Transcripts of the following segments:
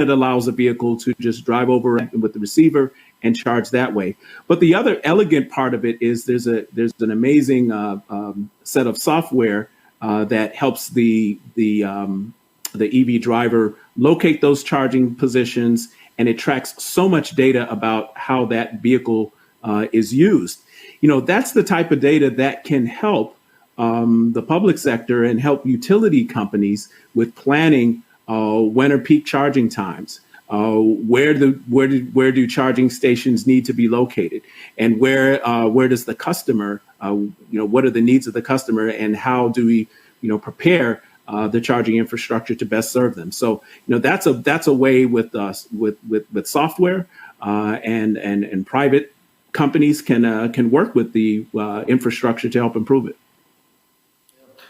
it allows a vehicle to just drive over with the receiver and charge that way. But the other elegant part of it is there's an amazing set of software that helps the EV driver locate those charging positions, and it tracks so much data about how that vehicle is used. That's the type of data that can help the public sector and help utility companies with planning when are peak charging times, where do charging stations need to be located, and where does the customer, what are the needs of the customer, and how do we prepare the charging infrastructure to best serve them. So that's a way with software and private companies can work with the infrastructure to help improve it.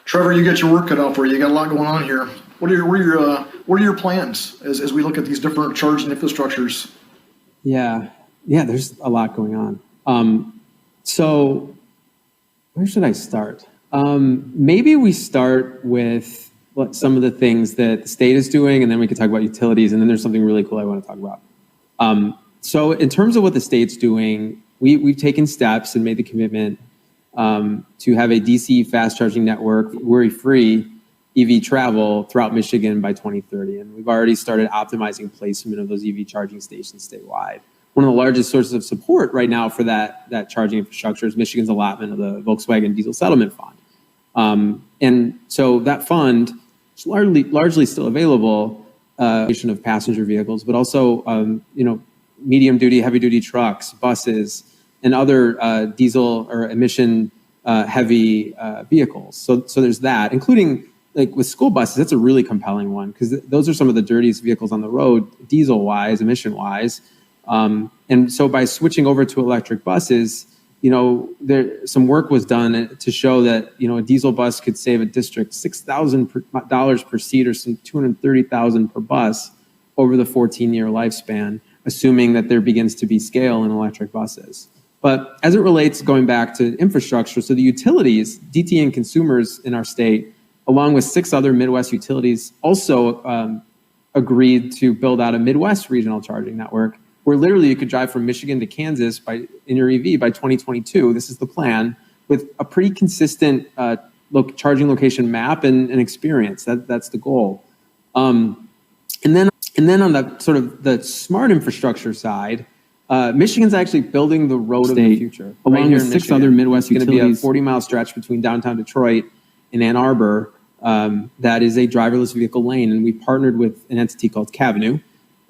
Trevor, you got your work cut out for you. You got a lot going on here. What are your plans as we look at these different charging infrastructures? Yeah, there's a lot going on. So where should I start? Maybe we start with some of the things that the state is doing, and then we could talk about utilities, and then there's something really cool I want to talk about. So in terms of what the state's doing, we've taken steps and made the commitment to have a DC fast charging network, worry-free EV travel throughout Michigan by 2030. And we've already started optimizing placement of those EV charging stations statewide. One of the largest sources of support right now for that charging infrastructure is Michigan's allotment of the Volkswagen Diesel Settlement Fund. And so that fund is largely still available of passenger vehicles, but also medium duty, heavy duty trucks, buses, and other diesel or emission heavy vehicles. So there's that, including like with school buses. That's a really compelling one because those are some of the dirtiest vehicles on the road, diesel wise, emission wise. And so by switching over to electric buses, some work was done to show that a diesel bus could save a district $6,000 per seat, or some $230,000 per bus over the 14-year lifespan, assuming that there begins to be scale in electric buses. But as it relates, going back to infrastructure, so the utilities, DTE and consumers in our state, along with 6 other Midwest utilities, also agreed to build out a Midwest regional charging network where literally you could drive from Michigan to Kansas in your EV by 2022. This is the plan, with a pretty consistent charging location map and experience. That's the goal. And then on the sort of the smart infrastructure side, Michigan's actually building the road of the future. Along with 6 other Midwest utilities, it's going to be a 40-mile stretch between downtown Detroit and Ann Arbor. That is a driverless vehicle lane, and we partnered with an entity called Cavenue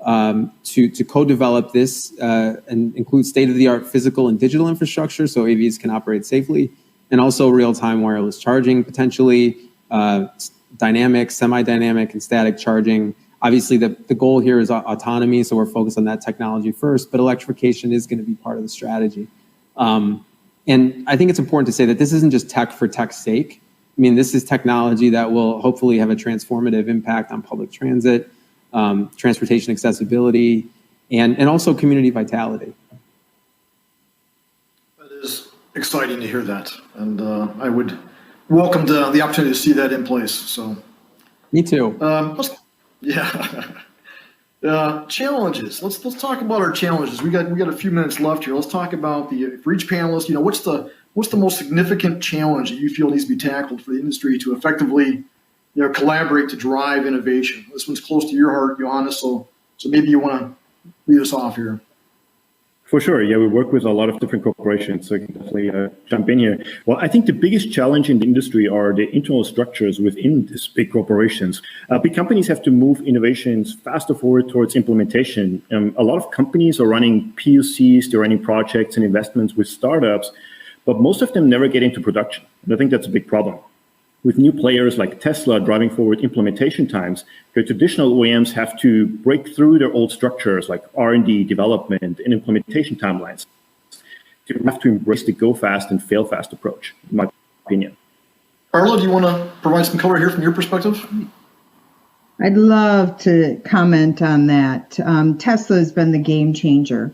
to co-develop this and include state-of-the-art physical and digital infrastructure so AVs can operate safely, and also real-time wireless charging, potentially dynamic, semi-dynamic, and static charging. Obviously, the goal here is autonomy, so we're focused on that technology first, but electrification is going to be part of the strategy. And I think it's important to say that this isn't just tech for tech's sake. I mean, this is technology that will hopefully have a transformative impact on public transit, transportation accessibility, and also community vitality. That is exciting to hear that, and I would welcome the opportunity to see that in place. So, me too. Challenges. Let's talk about our challenges. We got a few minutes left here. Let's talk about for each panelist. What's the most significant challenge that you feel needs to be tackled for the industry to effectively collaborate to drive innovation? This one's close to your heart, Johannes, so maybe you want to lead us off here. For sure. Yeah, we work with a lot of different corporations, so I can definitely jump in here. Well, I think the biggest challenge in the industry are the internal structures within these big corporations. Big companies have to move innovations faster forward towards implementation. A lot of companies are running POCs, they're running projects and investments with startups, but most of them never get into production. And I think that's a big problem. With new players like Tesla driving forward implementation times, the traditional OEMs have to break through their old structures like R&D, development, and implementation timelines. You have to embrace the go fast and fail fast approach, in my opinion. Carla, do you want to provide some color here from your perspective? I'd love to comment on that. Tesla has been the game changer.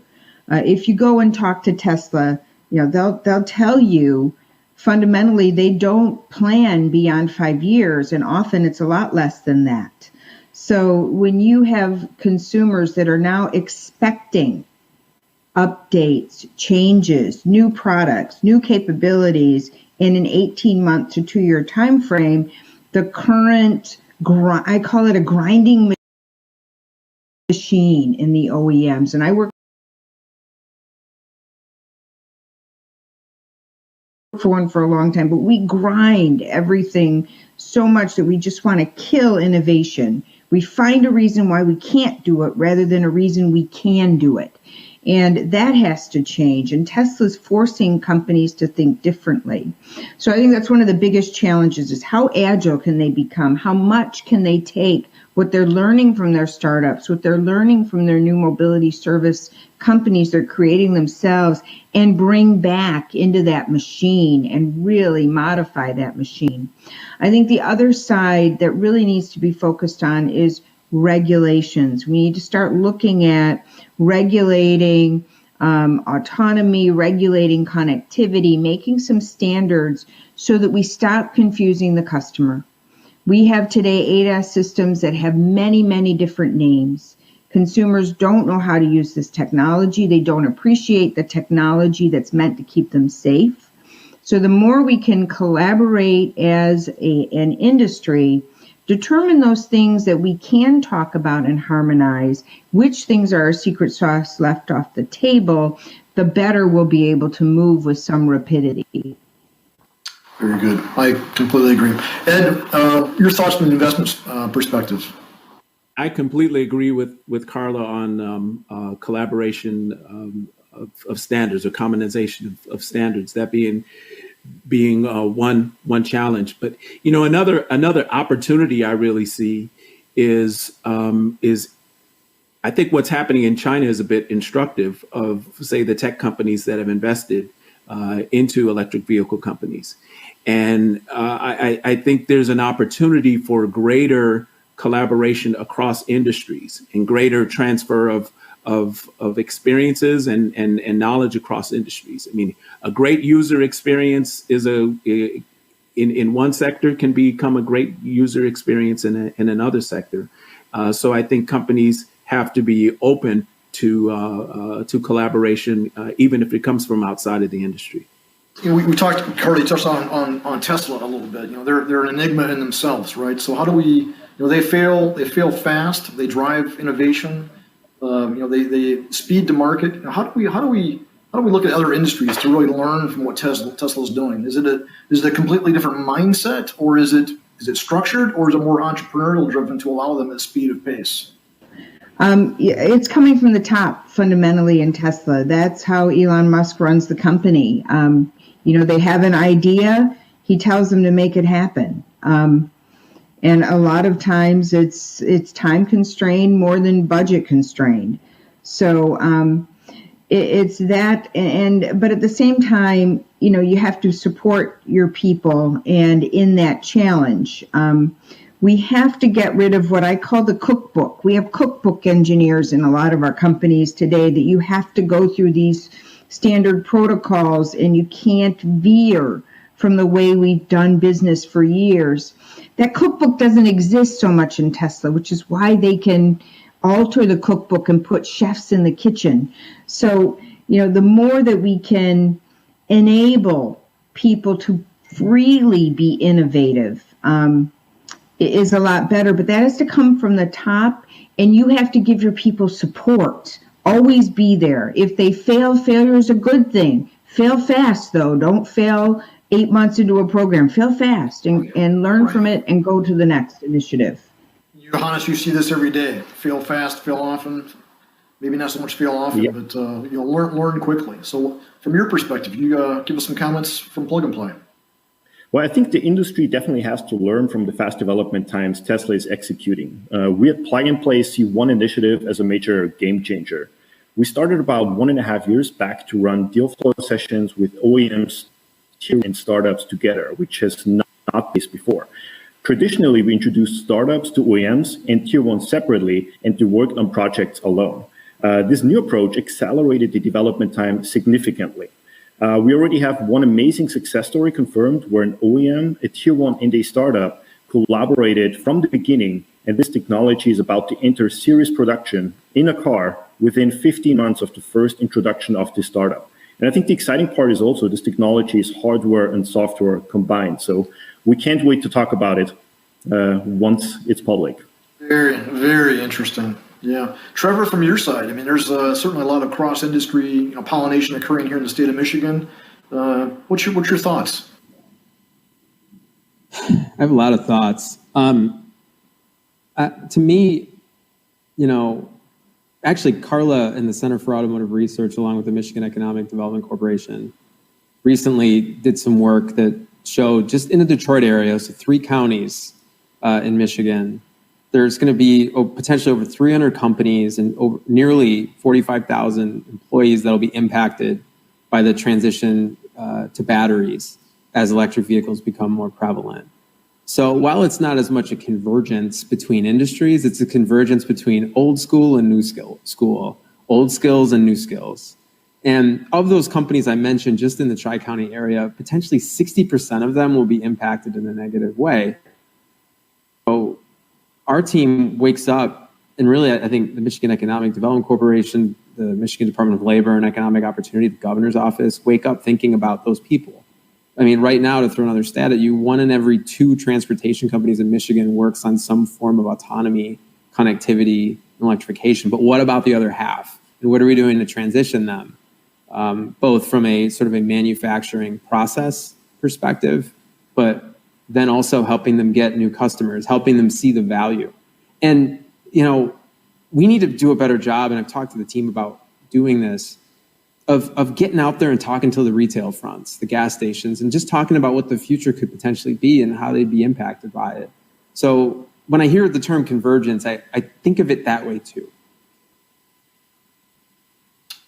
If you go and talk to Tesla, they'll tell you fundamentally they don't plan beyond 5 years, and often it's a lot less than that. So when you have consumers that are now expecting updates, changes, new products, new capabilities in an 18-month to 2-year time frame, the current, I call it a grinding machine in the OEMs. And I work for one for a long time, but we grind everything so much that we just want to kill innovation. We find a reason why we can't do it rather than a reason we can do it. And that has to change. And Tesla's forcing companies to think differently. So I think that's one of the biggest challenges is how agile can they become? How much can they take what they're learning from their startups, what they're learning from their new mobility service companies they're creating themselves, and bring back into that machine and really modify that machine. I think the other side that really needs to be focused on is regulations. We need to start looking at regulating autonomy, regulating connectivity, making some standards so that we stop confusing the customer. We have today ADAS systems that have many, many different names. Consumers don't know how to use this technology. They don't appreciate the technology that's meant to keep them safe. So the more we can collaborate as an industry, determine those things that we can talk about and harmonize, which things are our secret sauce left off the table, the better we'll be able to move with some rapidity. Very good. I completely agree. Ed, your thoughts from an investment perspective? I completely agree with Carla on collaboration of standards or commonization of standards. That being one challenge, but another opportunity I really see is I think what's happening in China is a bit instructive of, say, the tech companies that have invested into electric vehicle companies. And I think there's an opportunity for greater collaboration across industries and greater transfer of experiences and knowledge across industries. I mean, a great user experience is in one sector can become a great user experience in another sector. So I think companies have to be open to collaboration, even if it comes from outside of the industry. We talked, Carly touched on Tesla a little bit. They're an enigma in themselves, right? So how do we, they fail fast, they drive innovation, they speed to market. How do we look at other industries to really learn from what Tesla's doing? Is it a completely different mindset, or is it structured, or is it more entrepreneurial driven to allow them at speed of pace? It's coming from the top fundamentally in Tesla. That's how Elon Musk runs the company. They have an idea, he tells them to make it happen. And a lot of times it's time constrained more than budget constrained. So it's that, but at the same time, you have to support your people, and in that challenge, we have to get rid of what I call the cookbook. We have cookbook engineers in a lot of our companies today that you have to go through these standard protocols and you can't veer from the way we've done business for years. That cookbook doesn't exist so much in Tesla, which is why they can alter the cookbook and put chefs in the kitchen. So, the more that we can enable people to freely be innovative, is a lot better, but that has to come from the top, and you have to give your people support. Always be there. If they fail, failure is a good thing. Fail fast, though. Don't fail 8 months into a program. Fail fast and learn from it and go to the next initiative. Johannes, you see this every day. Fail fast, fail often. Maybe not so much fail often, yeah. But learn quickly. So from your perspective, you give us some comments from Plug and Play. Well, I think the industry definitely has to learn from the fast development times Tesla is executing. We at Plug and Play see one initiative as a major game changer. We started about 1.5 years back to run deal flow sessions with OEMs and startups together, which has not been the case before. Traditionally, we introduced startups to OEMs and Tier 1 separately and to work on projects alone. This new approach accelerated the development time significantly. We already have one amazing success story confirmed where an OEM, a Tier 1 and a startup collaborated from the beginning, and this technology is about to enter series production in a car within 15 months of the first introduction of this startup. And I think the exciting part is also this technology is hardware and software combined. So we can't wait to talk about it once it's public. Very, very interesting. Yeah. Trevor, from your side, I mean, there's certainly a lot of cross-industry pollination occurring here in the state of Michigan. What's your thoughts? I have a lot of thoughts. To me, actually, Carla in the Center for Automotive Research, along with the Michigan Economic Development Corporation, recently did some work that showed just in the Detroit area, so 3 counties in Michigan, there's going to be potentially over 300 companies and over nearly 45,000 employees that will be impacted by the transition to batteries as electric vehicles become more prevalent. So while it's not as much a convergence between industries, it's a convergence between old school and new school, old skills and new skills. And of those companies I mentioned, just in the Tri-County area, potentially 60% of them will be impacted in a negative way. So our team wakes up, and really I think the Michigan Economic Development Corporation, the Michigan Department of Labor and Economic Opportunity, the governor's office, wake up thinking about those people. I mean, right now, to throw another stat at you, 1 in every 2 transportation companies in Michigan works on some form of autonomy, connectivity, and electrification. But what about the other half? And what are we doing to transition them? Both from a sort of a manufacturing process perspective, but then also helping them get new customers, helping them see the value. And, we need to do a better job, and I've talked to the team about doing this, of getting out there and talking to the retail fronts, the gas stations, and just talking about what the future could potentially be and how they'd be impacted by it. So when I hear the term convergence, I think of it that way too.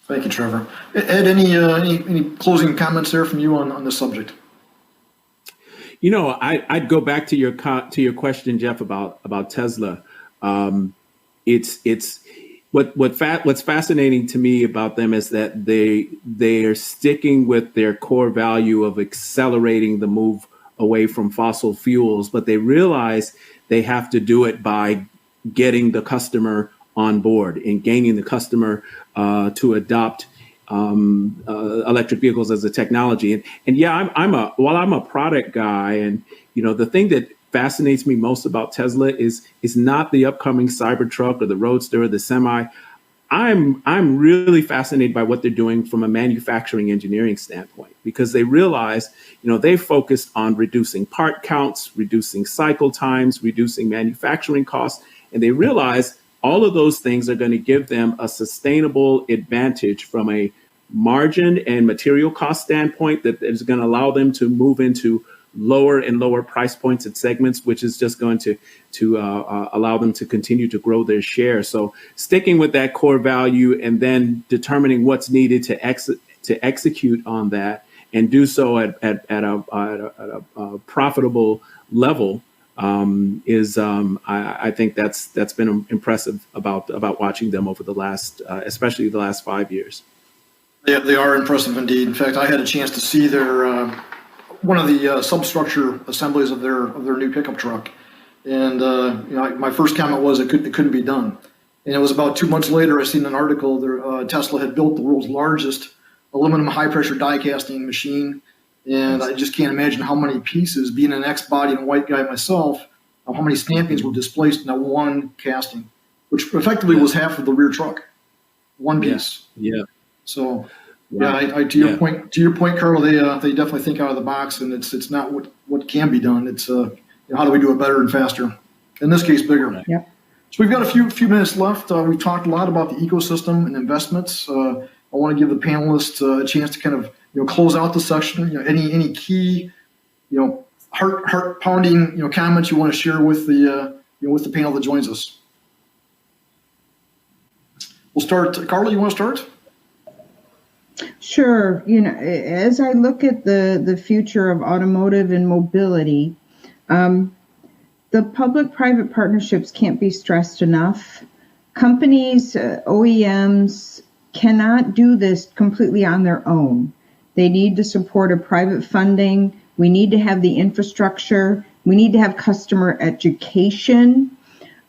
Thank you, Trevor. Ed, any closing comments there from you on this subject? I'd go back to your question, Jeff, about Tesla. What's fascinating to me about them is that they are sticking with their core value of accelerating the move away from fossil fuels, but they realize they have to do it by getting the customer on board and gaining the customer to adopt electric vehicles as a technology. And yeah, I'm a product guy, and the thing that fascinates me most about Tesla is not the upcoming Cybertruck or the Roadster or the Semi. I'm really fascinated by what they're doing from a manufacturing engineering standpoint, because they realize, they focused on reducing part counts, reducing cycle times, reducing manufacturing costs, and they realize all of those things are going to give them a sustainable advantage from a margin and material cost standpoint that is going to allow them to move into lower and lower price points and segments, which is just going to allow them to continue to grow their share. So sticking with that core value and then determining what's needed to execute on that and do so at a profitable level I think that's been impressive about watching them over the last, especially the last 5 years. They are impressive indeed. In fact, I had a chance to see their one of the substructure assemblies of their new pickup truck, and my first comment was it couldn't be done. And it was about 2 months later I seen an article there, Tesla had built the world's largest aluminum high pressure die casting machine, and I just can't imagine how many pieces, being an ex-body and white guy myself, how many stampings were displaced in that one casting, which effectively was half of the rear truck, one piece. Yeah. So. Wow. Yeah, to your point, Carl, they definitely think out of the box, and it's not what can be done. It's how do we do it better and faster? In this case, bigger. Right. Yeah. So we've got a few minutes left. We've talked a lot about the ecosystem and investments. I want to give the panelists a chance to kind of close out the section. Any key heart pounding comments you want to share with the panel that joins us. We'll start. Carla, you want to start? Sure. As I look at the future of automotive and mobility, the public-private partnerships can't be stressed enough. Companies, OEMs cannot do this completely on their own. They need the support of private funding. We need to have the infrastructure. We need to have customer education,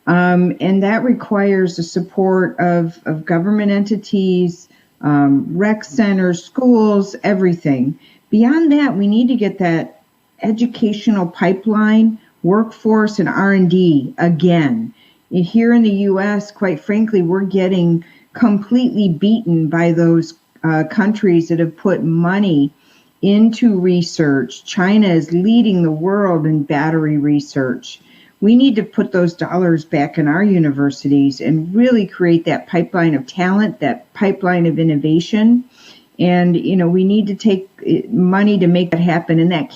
and that requires the support of government entities, rec centers, schools, everything. Beyond that, we need to get that educational pipeline, workforce, and R&D again. Here in the U.S., quite frankly, we're getting completely beaten by those countries that have put money into research. China is leading the world in battery research. We need to put those dollars back in our universities and really create that pipeline of talent, that pipeline of innovation. And, we need to take money to make that happen. And that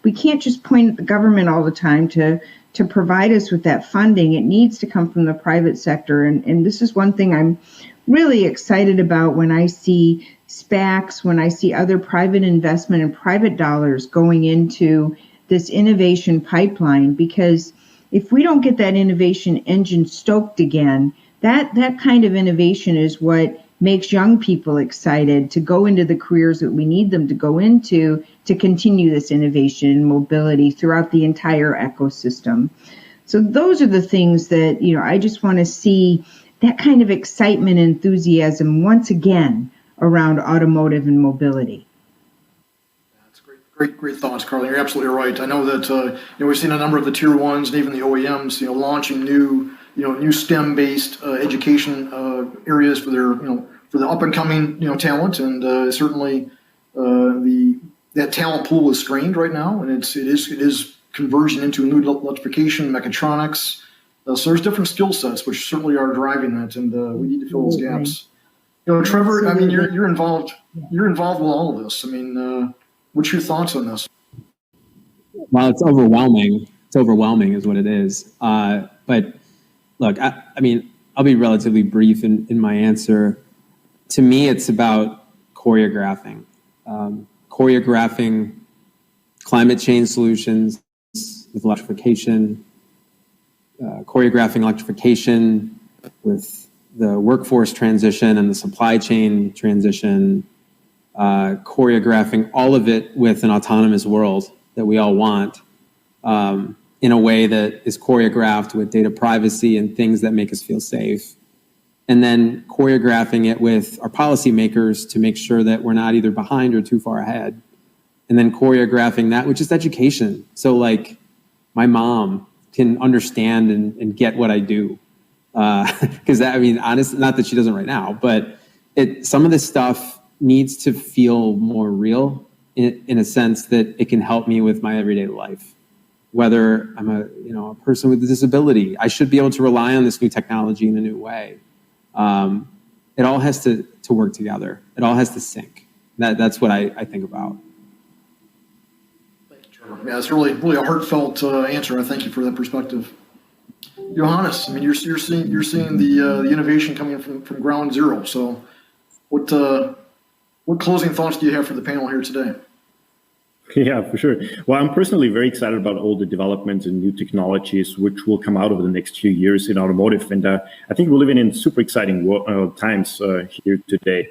we can't just point at the government all the time to provide us with that funding. It needs to come from the private sector. And this is one thing I'm really excited about when I see SPACs, when I see other private investment and private dollars going into this innovation pipeline, because if we don't get that innovation engine stoked again, that kind of innovation is what makes young people excited to go into the careers that we need them to go into to continue this innovation and mobility throughout the entire ecosystem. So those are the things that, I just want to see that kind of excitement and enthusiasm once again around automotive and mobility. Great thoughts, Carly. You're absolutely right. I know that we've seen a number of the tier ones and even the OEMs, launching new STEM-based education areas for their, for the up and coming, talent, and certainly that talent pool is strained right now, and it is conversion into new electrification, mechatronics. So there's different skill sets which certainly are driving that, and we need to fill those gaps. Trevor, I mean, you're involved. You're involved with all of this. I mean, what's your thoughts on this? Well, it's overwhelming. It's overwhelming, is what it is. But look, I mean, I'll be relatively brief in my answer. To me, it's about choreographing climate change solutions with electrification, choreographing electrification with the workforce transition and the supply chain transition, choreographing all of it with an autonomous world that we all want, in a way that is choreographed with data privacy and things that make us feel safe. And then choreographing it with our policymakers to make sure that we're not either behind or too far ahead. And then choreographing that with just education. So like my mom can understand and get what I do. Because honestly, not that she doesn't right now, but some of this stuff needs to feel more real in a sense that it can help me with my everyday life. Whether I'm a person with a disability, I should be able to rely on this new technology in a new way. It all has to work together. It all has to sync. That's what I think about. Thank you, Trevor. Yeah, it's really a heartfelt answer. I thank you for that perspective. Johannes, I mean, you're seeing the innovation coming from ground zero. So, what closing thoughts do you have for the panel here today? Yeah, for sure. Well, I'm personally very excited about all the developments and new technologies which will come out over the next few years in automotive. And I think we're living in super exciting times here today.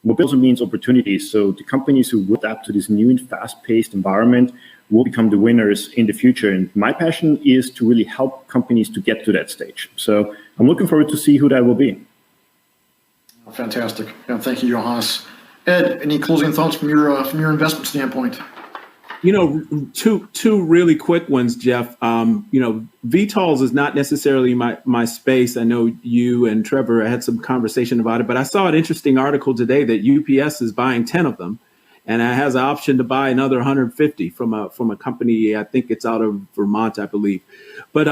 Mobility also means opportunities. So the companies who will adapt to this new and fast-paced environment will become the winners in the future. And my passion is to really help companies to get to that stage. So I'm looking forward to see who that will be. Fantastic. Yeah, thank you, Johannes. Ed, any closing thoughts from your investment standpoint? Two really quick ones, Jeff. VTOLs is not necessarily my space. I know you and Trevor had some conversation about it, but I saw an interesting article today that UPS is buying 10 of them, and it has an option to buy another 150 from a company. I think it's out of Vermont, I believe. But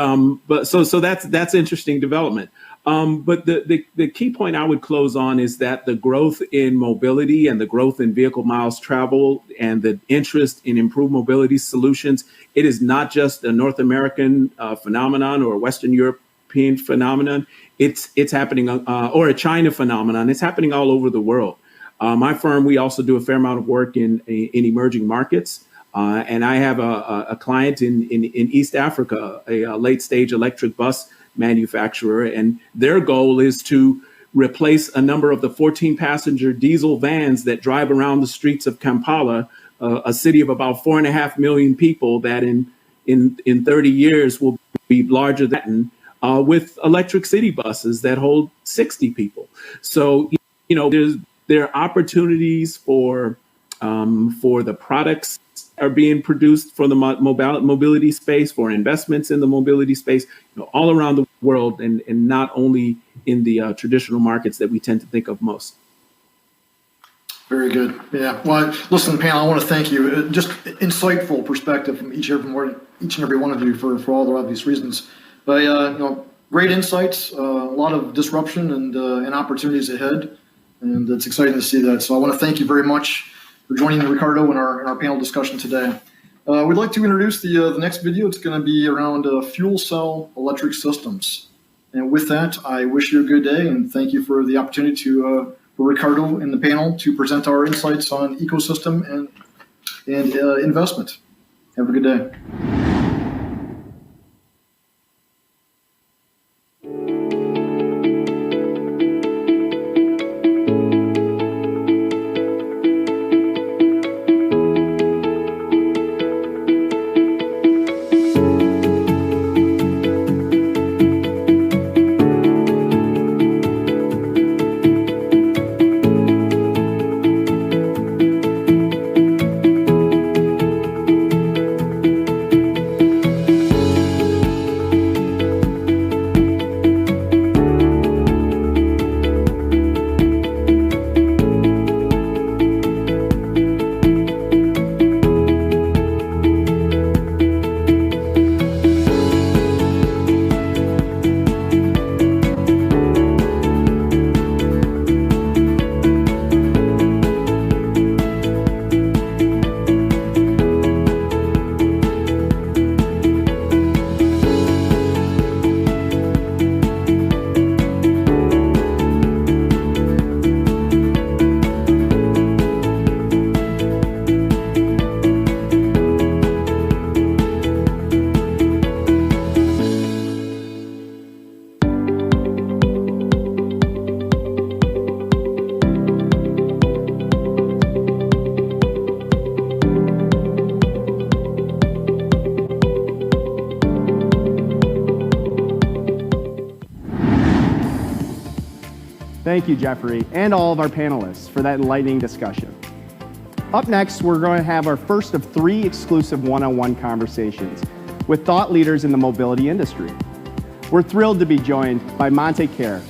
so that's interesting development. But the key point I would close on is that the growth in mobility and the growth in vehicle miles traveled and the interest in improved mobility solutions, it is not just a North American phenomenon or a Western European phenomenon. It's happening, or a China phenomenon. It's happening all over the world. My firm, we also do a fair amount of work in emerging markets. And I have a client in East Africa, a late stage electric bus manufacturer, and their goal is to replace a number of the 14-passenger diesel vans that drive around the streets of Kampala, a city of about 4.5 million people that in in 30 years will be larger than with electric city buses that hold 60 people. So, there are opportunities for the products that are being produced for the mobility space, for investments in the mobility space, all around the world, and not only in the traditional markets that we tend to think of most. Very good. Yeah. Well, listen, panel, I want to thank you. Just insightful perspective from each and every one of you for all the obvious reasons. But great insights, a lot of disruption and opportunities ahead, and it's exciting to see that. So I want to thank you very much for joining Ricardo in our panel discussion today. We'd like to introduce the next video. It's going to be around fuel cell electric systems. And with that, I wish you a good day, and thank you for the opportunity for Ricardo and the panel to present our insights on ecosystem and investment. Have a good day. Thank you, Jeffrey, and all of our panelists for that enlightening discussion. Up next, we're going to have our first of 3 exclusive one-on-one conversations with thought leaders in the mobility industry. We're thrilled to be joined by Monte Kerr,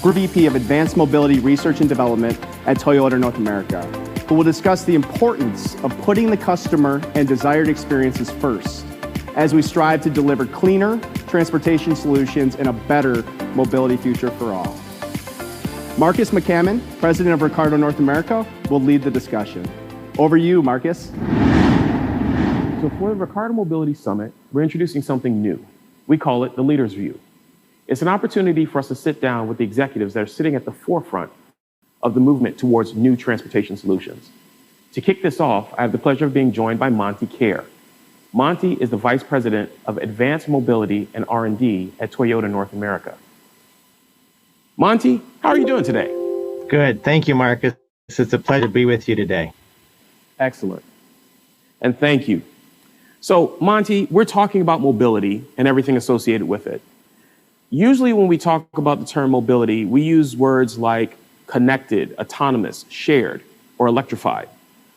Group VP of Advanced Mobility Research and Development at Toyota North America, who will discuss the importance of putting the customer and desired experiences first as we strive to deliver cleaner transportation solutions and a better mobility future for all. Marcus McCammon, President of Ricardo North America, will lead the discussion. Over to you, Marcus. So for the Ricardo Mobility Summit, we're introducing something new. We call it the Leader's View. It's an opportunity for us to sit down with the executives that are sitting at the forefront of the movement towards new transportation solutions. To kick this off, I have the pleasure of being joined by Monte Kerr. Monte is the Vice President of Advanced Mobility and R&D at Toyota North America. Monte, how are you doing today? Good. Thank you, Marcus. It's a pleasure to be with you today. Excellent. And thank you. So, Monte, we're talking about mobility and everything associated with it. Usually when we talk about the term mobility, we use words like connected, autonomous, shared, or electrified.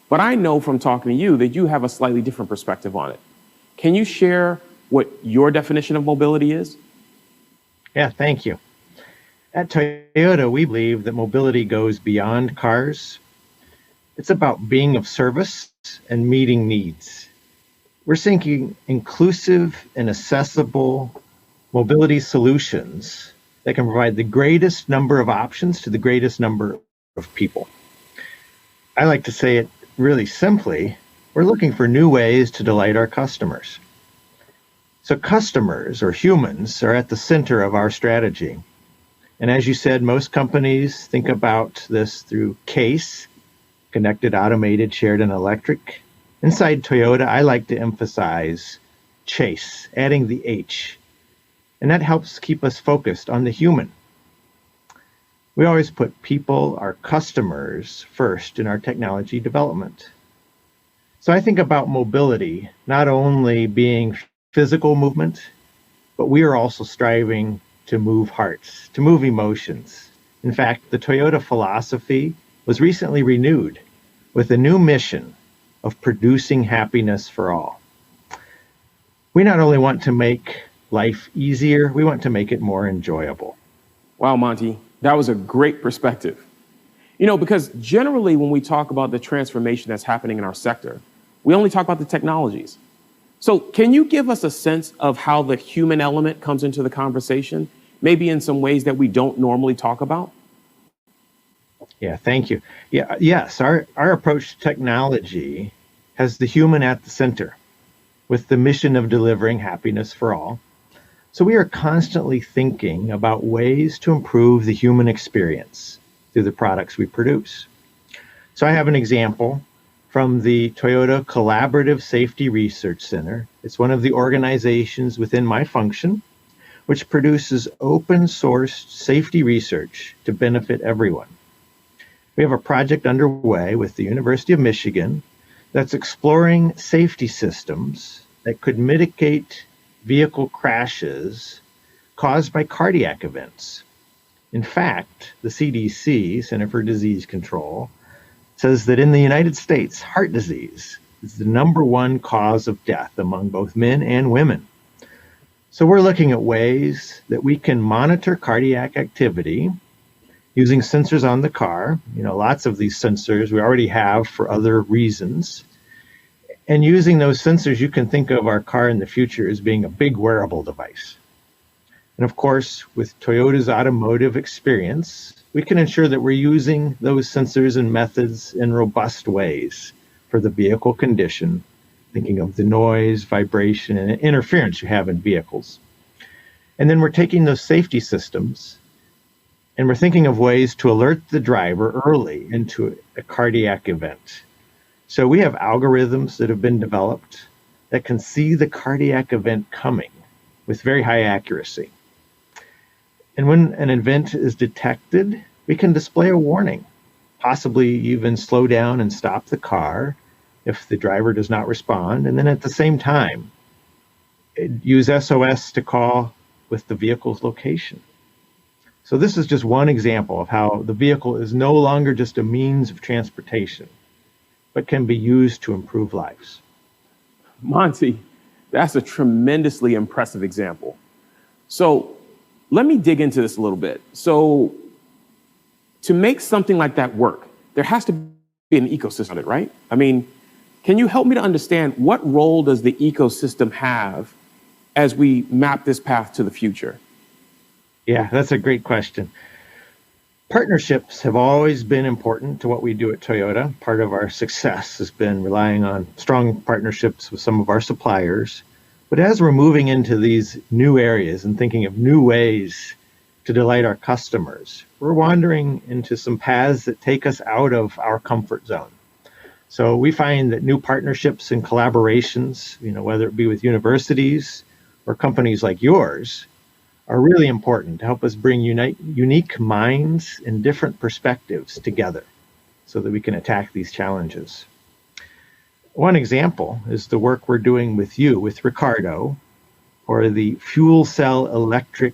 But I know from talking to you that you have a slightly different perspective on it. Can you share what your definition of mobility is? Yeah, thank you. At Toyota, we believe that mobility goes beyond cars. It's about being of service and meeting needs. We're seeking inclusive and accessible mobility solutions that can provide the greatest number of options to the greatest number of people. I like to say it really simply, we're looking for new ways to delight our customers. So customers, or humans, are at the center of our strategy. And as you said, most companies think about this through CASE, connected, automated, shared, and electric. Inside Toyota, I like to emphasize CHASE, adding the H. And that helps keep us focused on the human. We always put people, our customers, first in our technology development. So I think about mobility not only being physical movement, but we are also striving to move hearts, to move emotions. In fact, the Toyota philosophy was recently renewed with a new mission of producing happiness for all. We not only want to make life easier, we want to make it more enjoyable. Wow, Monty, that was a great perspective. Because generally when we talk about the transformation that's happening in our sector, we only talk about the technologies. So can you give us a sense of how the human element comes into the conversation, maybe in some ways that we don't normally talk about? Yeah, thank you. Yes, our approach to technology has the human at the center with the mission of delivering happiness for all. So we are constantly thinking about ways to improve the human experience through the products we produce. So I have an example from the Toyota Collaborative Safety Research Center. It's one of the organizations within my function, which produces open source safety research to benefit everyone. We have a project underway with the University of Michigan that's exploring safety systems that could mitigate vehicle crashes caused by cardiac events. In fact, the CDC, Center for Disease Control, says that in the United States, heart disease is the #1 cause of death among both men and women. So we're looking at ways that we can monitor cardiac activity using sensors on the car. Lots of these sensors we already have for other reasons. And using those sensors, you can think of our car in the future as being a big wearable device. And of course, with Toyota's automotive experience, we can ensure that we're using those sensors and methods in robust ways for the vehicle condition, thinking of the noise, vibration, and interference you have in vehicles. And then we're taking those safety systems and we're thinking of ways to alert the driver early into a cardiac event. So we have algorithms that have been developed that can see the cardiac event coming with very high accuracy. And when an event is detected, we can display a warning, possibly even slow down and stop the car if the driver does not respond. And then at the same time, use SOS to call with the vehicle's location. So this is just one example of how the vehicle is no longer just a means of transportation, but can be used to improve lives. Monty, that's a tremendously impressive example. So let me dig into this a little bit. So to make something like that work, there has to be an ecosystem on it, right? I mean, can you help me to understand what role does the ecosystem have as we map this path to the future? Yeah, that's a great question. Partnerships have always been important to what we do at Toyota. Part of our success has been relying on strong partnerships with some of our suppliers. But as we're moving into these new areas and thinking of new ways to delight our customers, we're wandering into some paths that take us out of our comfort zone. So we find that new partnerships and collaborations, whether it be with universities or companies like yours, are really important to help us bring unique minds and different perspectives together so that we can attack these challenges. One example is the work we're doing with Ricardo, or the fuel cell electric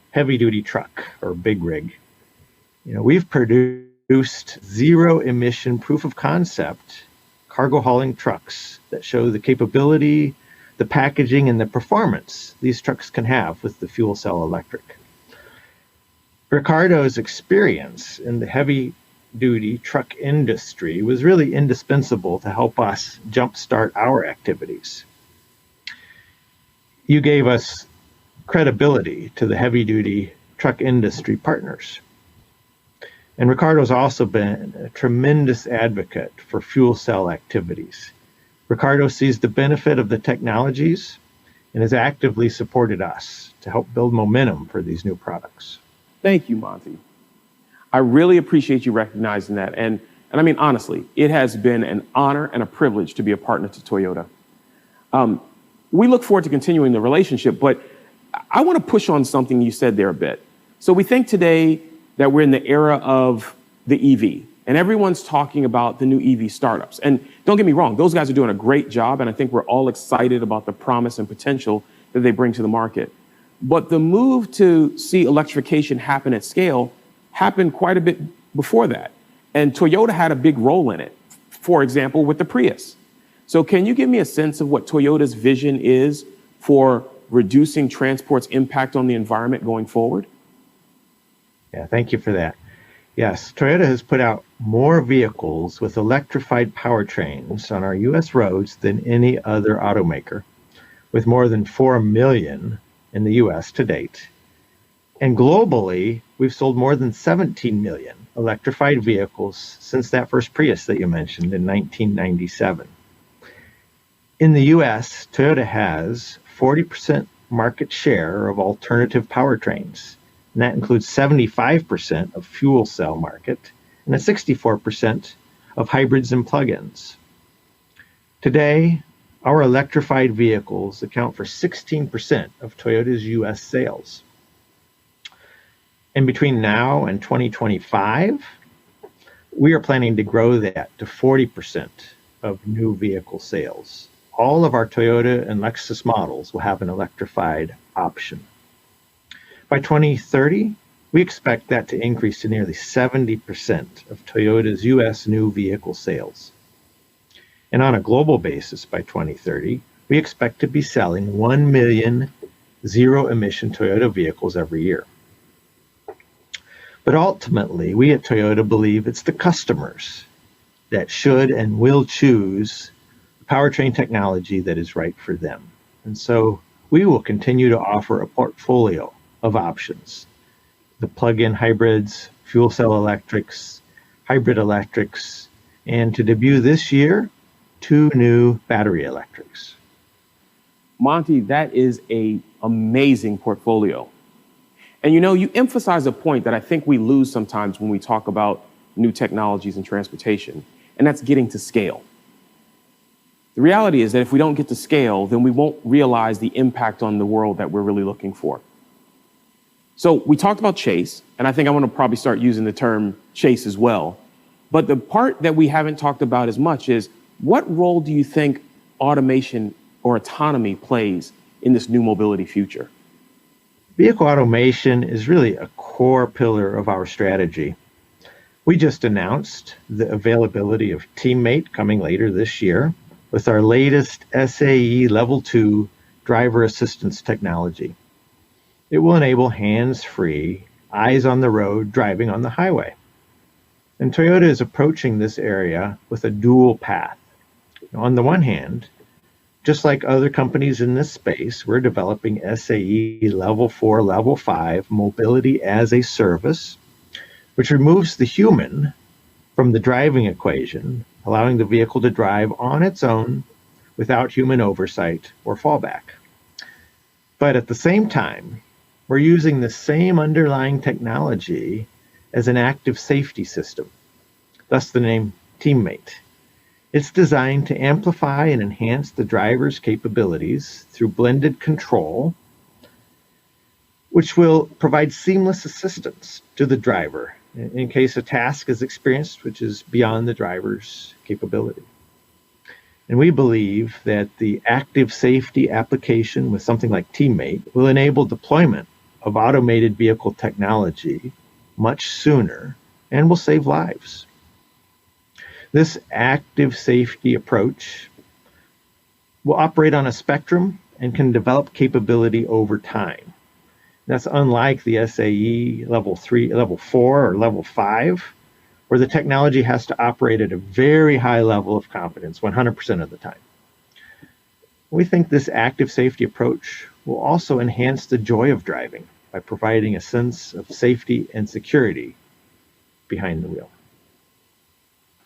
heavy-duty truck, or big rig. We've produced zero-emission proof of concept cargo hauling trucks that show the capability, the packaging, and the performance these trucks can have with the fuel cell electric. Ricardo's experience in the heavy-duty truck industry was really indispensable to help us jumpstart our activities. You gave us credibility to the heavy-duty truck industry partners. And Ricardo's also been a tremendous advocate for fuel cell activities. Ricardo sees the benefit of the technologies and has actively supported us to help build momentum for these new products. Thank you, Monty. I really appreciate you recognizing that. And I mean, honestly, it has been an honor and a privilege to be a partner to Toyota. We look forward to continuing the relationship, but I want to push on something you said there a bit. So we think today that we're in the era of the EV, And everyone's talking about the new EV startups. And don't get me wrong, those guys are doing a great job. And I think we're all excited about the promise and potential that they bring to the market. But the move to see electrification happen at scale happened quite a bit before that. And Toyota had a big role in it, for example, with the Prius. So can you give me a sense of what Toyota's vision is for reducing transport's impact on the environment going forward? Yeah, thank you for that. Yes, Toyota has put out more vehicles with electrified powertrains on our U.S. roads than any other automaker, with more than 4 million in the U.S. to date. And globally, we've sold more than 17 million electrified vehicles since that first Prius that you mentioned in 1997. In the US, Toyota has 40% market share of alternative powertrains, and that includes 75% of fuel cell market and a 64% of hybrids and plug-ins. Today, our electrified vehicles account for 16% of Toyota's US sales. And between now and 2025, we are planning to grow that to 40% of new vehicle sales. All of our Toyota and Lexus models will have an electrified option. By 2030, we expect that to increase to nearly 70% of Toyota's US new vehicle sales. And on a global basis by 2030, we expect to be selling 1 million zero-emission Toyota vehicles every year. But ultimately, we at Toyota believe it's the customers that should and will choose powertrain technology that is right for them. And so we will continue to offer a portfolio of options. The plug-in hybrids, fuel cell electrics, hybrid electrics, and to debut this year, 2 new battery electrics. Monty, that is an amazing portfolio. And you emphasize a point that I think we lose sometimes when we talk about new technologies in transportation, and that's getting to scale. The reality is that if we don't get to scale, then we won't realize the impact on the world that we're really looking for. So we talked about chase, and I think I want to probably start using the term chase as well. But the part that we haven't talked about as much is, what role do you think automation or autonomy plays in this new mobility future? Vehicle automation is really a core pillar of our strategy. We just announced the availability of Teammate coming later this year with our latest SAE Level 2 driver assistance technology. It will enable hands-free, eyes on the road driving on the highway. And Toyota is approaching this area with a dual path. On the one hand, just like other companies in this space, we're developing SAE Level 4, Level 5 mobility as a service, which removes the human from the driving equation, allowing the vehicle to drive on its own without human oversight or fallback. But at the same time, we're using the same underlying technology as an active safety system, thus the name Teammate. It's designed to amplify and enhance the driver's capabilities through blended control, which will provide seamless assistance to the driver in case a task is experienced which is beyond the driver's capability. And we believe that the active safety application with something like Teammate will enable deployment of automated vehicle technology much sooner and will save lives. This active safety approach will operate on a spectrum and can develop capability over time. That's unlike the SAE Level 3, Level 4, or Level 5, where the technology has to operate at a very high level of confidence 100% of the time. We think this active safety approach will also enhance the joy of driving by providing a sense of safety and security behind the wheel.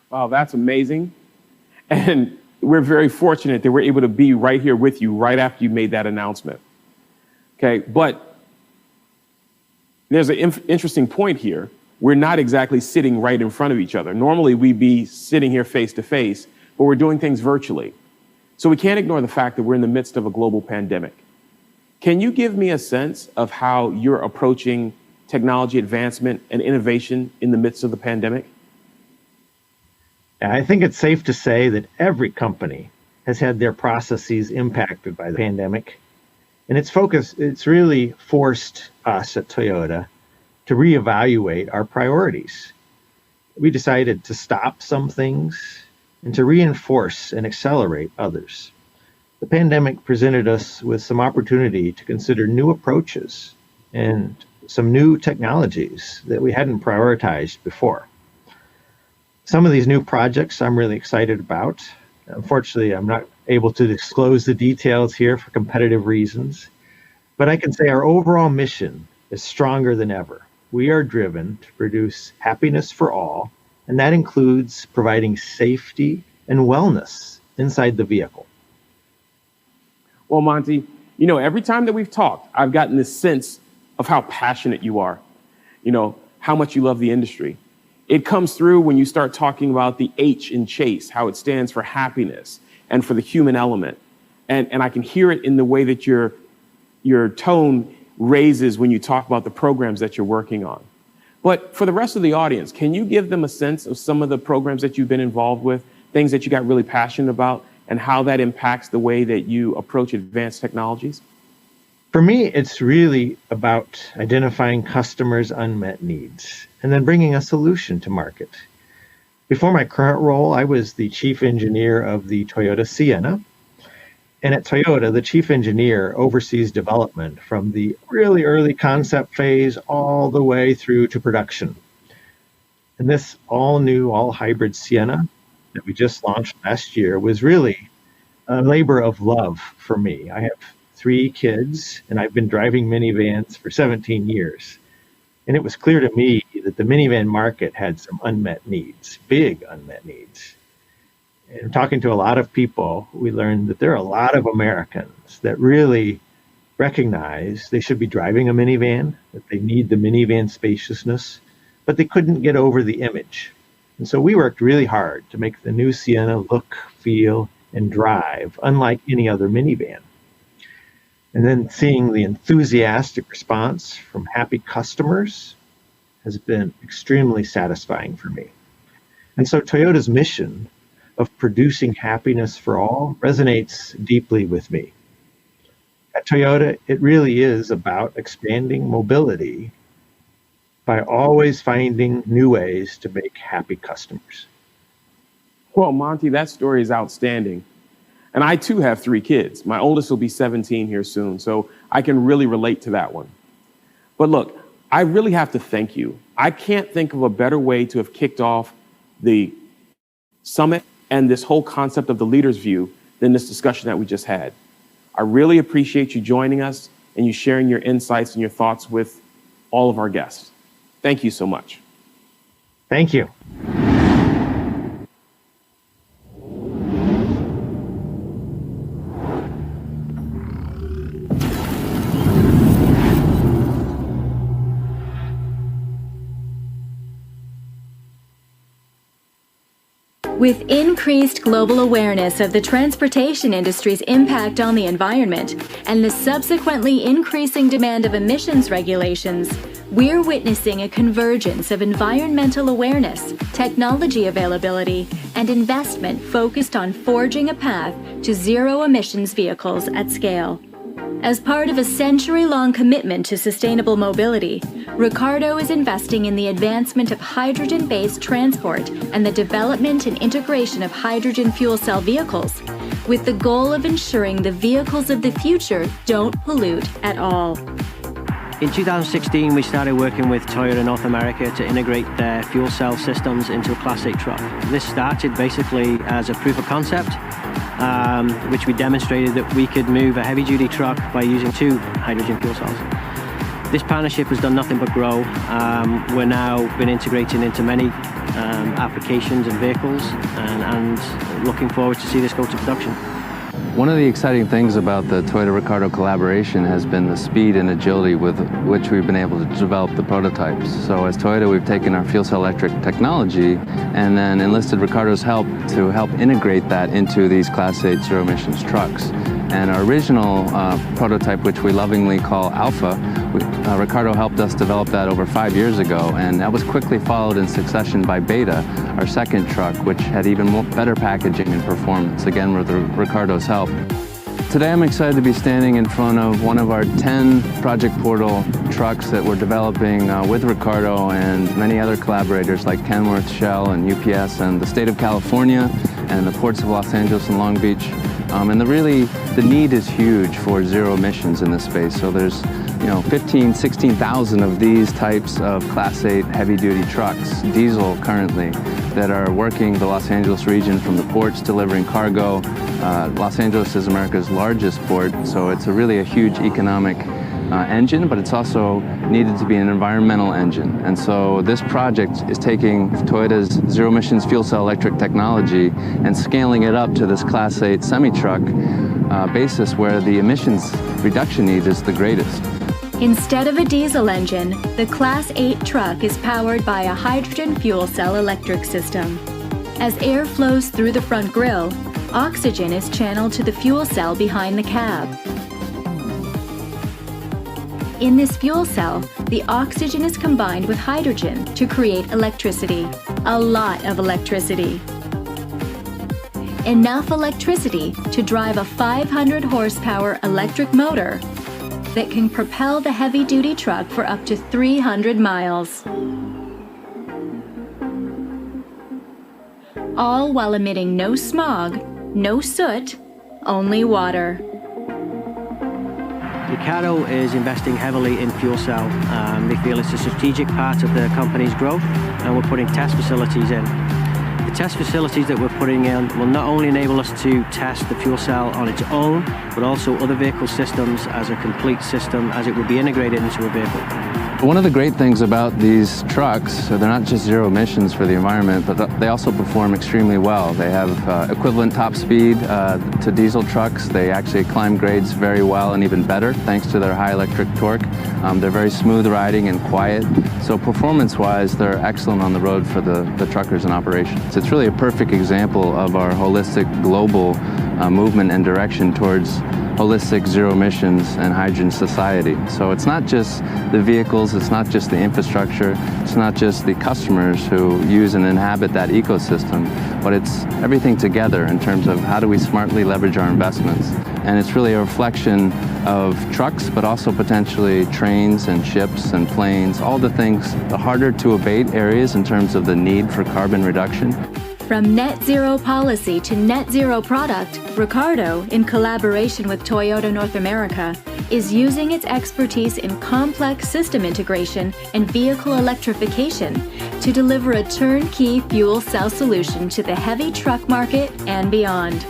Wow, that's amazing. And we're very fortunate that we're able to be right here with you right after you made that announcement. Okay, but there's an interesting point here. We're not exactly sitting right in front of each other. Normally we'd be sitting here face to face, but we're doing things virtually. So we can't ignore the fact that we're in the midst of a global pandemic. Can you give me a sense of how you're approaching technology advancement and innovation in the midst of the pandemic? I think it's safe to say that every company has had their processes impacted by the pandemic. And it's really forced us at Toyota to reevaluate our priorities. We decided to stop some things and to reinforce and accelerate others. The pandemic presented us with some opportunity to consider new approaches and some new technologies that we hadn't prioritized before. Some of these new projects I'm really excited about. Unfortunately, I'm not able to disclose the details here for competitive reasons, but I can say our overall mission is stronger than ever. We are driven to produce happiness for all, and that includes providing safety and wellness inside the vehicle. Well, Monty, you know, every time that we've talked, I've gotten this sense of how passionate you are, you know, how much you love the industry. It comes through when you start talking about the H in Chase, how it stands for happiness and for the human element. And I can hear it in the way that your tone raises when you talk about the programs that you're working on. But for the rest of the audience, can you give them a sense of some of the programs that you've been involved with, things that you got really passionate about, and how that impacts the way that you approach advanced technologies? For me, it's really about identifying customers' unmet needs and then bringing a solution to market. Before my current role, I was the chief engineer of the Toyota Sienna. And at Toyota, the chief engineer oversees development from the really early concept phase all the way through to production. And this all-new, all-hybrid Sienna that we just launched last year was really a labor of love for me. I have 3 kids, and I've been driving minivans for 17 years. And it was clear to me that the minivan market had some unmet needs, big unmet needs. And talking to a lot of people, we learned that there are a lot of Americans that really recognize they should be driving a minivan, that they need the minivan spaciousness, but they couldn't get over the image. And so we worked really hard to make the new Sienna look, feel, and drive unlike any other minivan. And then seeing the enthusiastic response from happy customers has been extremely satisfying for me. And so Toyota's mission of producing happiness for all resonates deeply with me. At Toyota, it really is about expanding mobility by always finding new ways to make happy customers. Well, Monty, that story is outstanding. And I too have 3 kids. My oldest will be 17 here soon, so I can really relate to that one. But look, I really have to thank you. I can't think of a better way to have kicked off the summit and this whole concept of the leader's view than this discussion that we just had. I really appreciate you joining us and you sharing your insights and your thoughts with all of our guests. Thank you so much. Thank you. With increased global awareness of the transportation industry's impact on the environment and the subsequently increasing demand of emissions regulations, we're witnessing a convergence of environmental awareness, technology availability, and investment focused on forging a path to zero emissions vehicles at scale. As part of a century-long commitment to sustainable mobility, Ricardo is investing in the advancement of hydrogen-based transport and the development and integration of hydrogen fuel cell vehicles, with the goal of ensuring the vehicles of the future don't pollute at all. In 2016, we started working with Toyota North America to integrate their fuel cell systems into a Class 8 truck. This started basically as a proof of concept, which we demonstrated that we could move a heavy-duty truck by using 2 hydrogen fuel cells. This partnership has done nothing but grow. We're now been integrating into many applications and vehicles, and looking forward to see this go to production. One of the exciting things about the Toyota-Ricardo collaboration has been the speed and agility with which we've been able to develop the prototypes. So as Toyota, we've taken our fuel cell electric technology and then enlisted Ricardo's help to help integrate that into these Class 8 zero emissions trucks. And our original prototype, which we lovingly call Alpha, Ricardo helped us develop that over 5 years ago, and that was quickly followed in succession by Beta, our second truck, which had even better packaging and performance, again with Ricardo's help. Today I'm excited to be standing in front of one of our 10 Project Portal trucks that we're developing with Ricardo and many other collaborators like Kenworth, Shell, and UPS, and the state of California, and the ports of Los Angeles and Long Beach. And the need is huge for zero emissions in this space. So there's 16,000 of these types of Class 8 heavy-duty trucks, diesel currently, that are working the Los Angeles region from the ports, delivering cargo. Los Angeles is America's largest port, so it's really a huge economic engine, but it's also needed to be an environmental engine. And so this project is taking Toyota's zero emissions fuel cell electric technology and scaling it up to this Class 8 semi-truck basis where the emissions reduction need is the greatest. Instead of a diesel engine, the Class 8 truck is powered by a hydrogen fuel cell electric system. As air flows through the front grille, oxygen is channeled to the fuel cell behind the cab. In this fuel cell, the oxygen is combined with hydrogen to create electricity, a lot of electricity. Enough electricity to drive a 500 horsepower electric motor that can propel the heavy-duty truck for up to 300 miles. All while emitting no smog, no soot, only water. Ricardo is investing heavily in fuel cell. They feel it's a strategic part of the company's growth, and we're putting test facilities in. The test facilities that we're putting in will not only enable us to test the fuel cell on its own, but also other vehicle systems as a complete system, as it would be integrated into a vehicle. One of the great things about these trucks, so they're not just zero emissions for the environment, but they also perform extremely well. They have equivalent top speed to diesel trucks. They actually climb grades very well and even better thanks to their high electric torque. They're very smooth riding and quiet. So performance-wise, they're excellent on the road for the truckers in operations. It's really a perfect example of our holistic global movement and direction towards holistic zero emissions and hydrogen society. So it's not just the vehicles, it's not just the infrastructure, it's not just the customers who use and inhabit that ecosystem, but it's everything together in terms of how do we smartly leverage our investments. And it's really a reflection of trucks, but also potentially trains and ships and planes, all the things, the harder to abate areas in terms of the need for carbon reduction. From net zero policy to net zero product, Ricardo, in collaboration with Toyota North America, is using its expertise in complex system integration and vehicle electrification to deliver a turnkey fuel cell solution to the heavy truck market and beyond,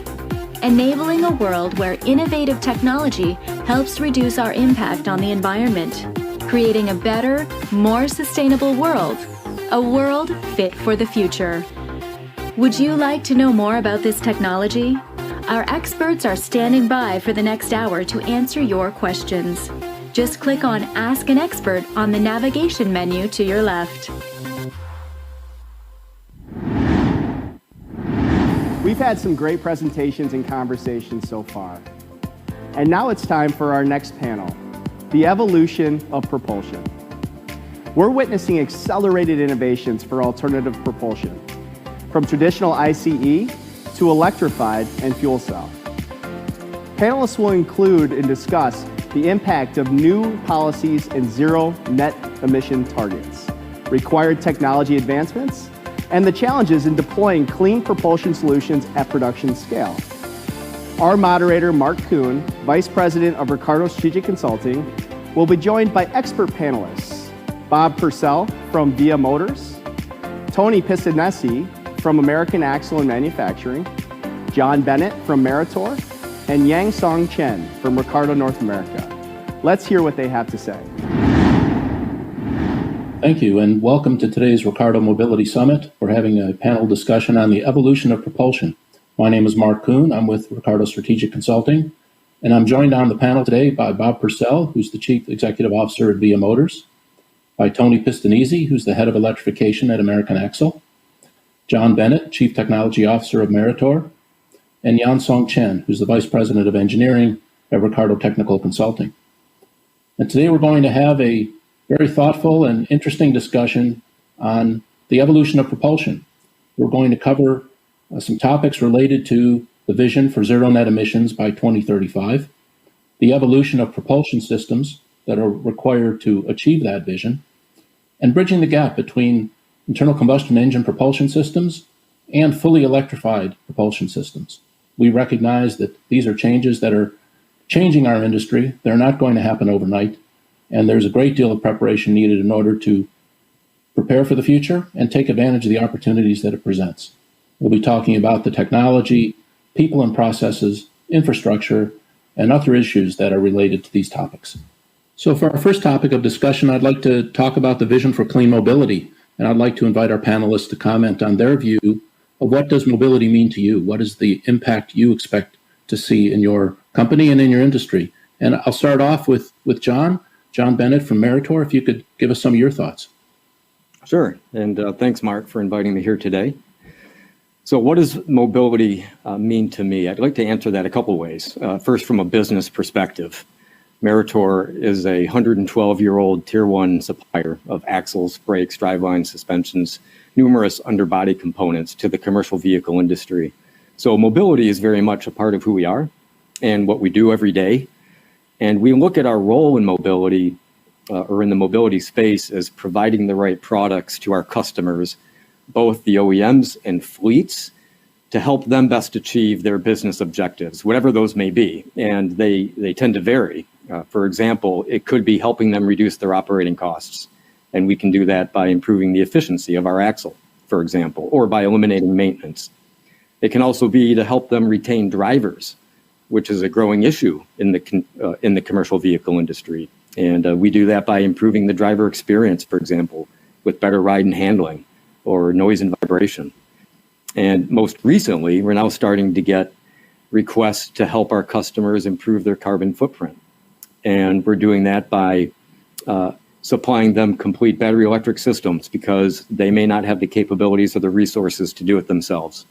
enabling a world where innovative technology helps reduce our impact on the environment, creating a better, more sustainable world, a world fit for the future. Would you like to know more about this technology? Our experts are standing by for the next hour to answer your questions. Just click on Ask an Expert on the navigation menu to your left. We've had some great presentations and conversations so far. And now it's time for our next panel, the evolution of propulsion. We're witnessing accelerated innovations for alternative propulsion, from traditional ICE to electrified and fuel cell. Panelists will include and discuss the impact of new policies and zero net emission targets, required technology advancements, and the challenges in deploying clean propulsion solutions at production scale. Our moderator, Mark Kuhn, Vice President of Ricardo Strategic Consulting, will be joined by expert panelists, Bob Purcell from VIA Motors, Tony Piscinesi from American Axle and Manufacturing, John Bennett from Meritor, and Yang Song Chen from Ricardo North America. Let's hear what they have to say. Thank you, and welcome to today's Ricardo Mobility Summit. We're having a panel discussion on the evolution of propulsion. My name is Mark Kuhn. I'm with Ricardo Strategic Consulting, and I'm joined on the panel today by Bob Purcell, who's the Chief Executive Officer at VIA Motors, by Tony Piscinesi, who's the Head of Electrification at American Axle, John Bennett, Chief Technology Officer of Meritor, and Yang Song Chen, who's the Vice President of Engineering at Ricardo Technical Consulting. And today we're going to have a very thoughtful and interesting discussion on the evolution of propulsion. We're going to cover some topics related to the vision for zero net emissions by 2035, the evolution of propulsion systems that are required to achieve that vision, and bridging the gap between internal combustion engine propulsion systems and fully electrified propulsion systems. We recognize that these are changes that are changing our industry. They're not going to happen overnight, and there's a great deal of preparation needed in order to prepare for the future and take advantage of the opportunities that it presents. We'll be talking about the technology, people and processes, infrastructure, and other issues that are related to these topics. So for our first topic of discussion, I'd like to talk about the vision for clean mobility, and I'd like to invite our panelists to comment on their view of what does mobility mean to you? What is the impact you expect to see in your company and in your industry? And I'll start off with John Bennett from Meritor, if you could give us some of your thoughts. Sure, and thanks, Mark, for inviting me here today. So what does mobility mean to me? I'd like to answer that a couple ways. First, from a business perspective. Meritor is a 112-year-old Tier 1 supplier of axles, brakes, driveline, suspensions, numerous underbody components to the commercial vehicle industry. So mobility is very much a part of who we are and what we do every day. And we look at our role in mobility or in the mobility space as providing the right products to our customers, both the OEMs and fleets, to help them best achieve their business objectives, whatever those may be. And they tend to vary. For example, it could be helping them reduce their operating costs. And we can do that by improving the efficiency of our axle, for example, or by eliminating maintenance. It can also be to help them retain drivers, which is a growing issue in the commercial vehicle industry. And we do that by improving the driver experience, for example, with better ride and handling or noise and vibration. And most recently, we're now starting to get requests to help our customers improve their carbon footprint. And we're doing that by supplying them complete battery electric systems because they may not have the capabilities or the resources to do it themselves.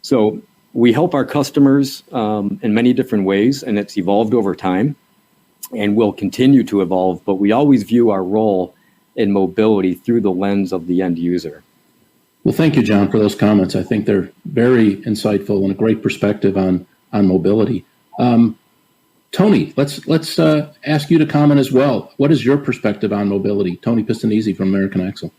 So we help our customers in many different ways, and it's evolved over time and will continue to evolve, but we always view our role in mobility through the lens of the end user. Well, thank you, John, for those comments. I think they're very insightful and a great perspective on mobility. Tony, let's ask you to comment as well. What is your perspective on mobility? Tony Pistonesi from American Axle.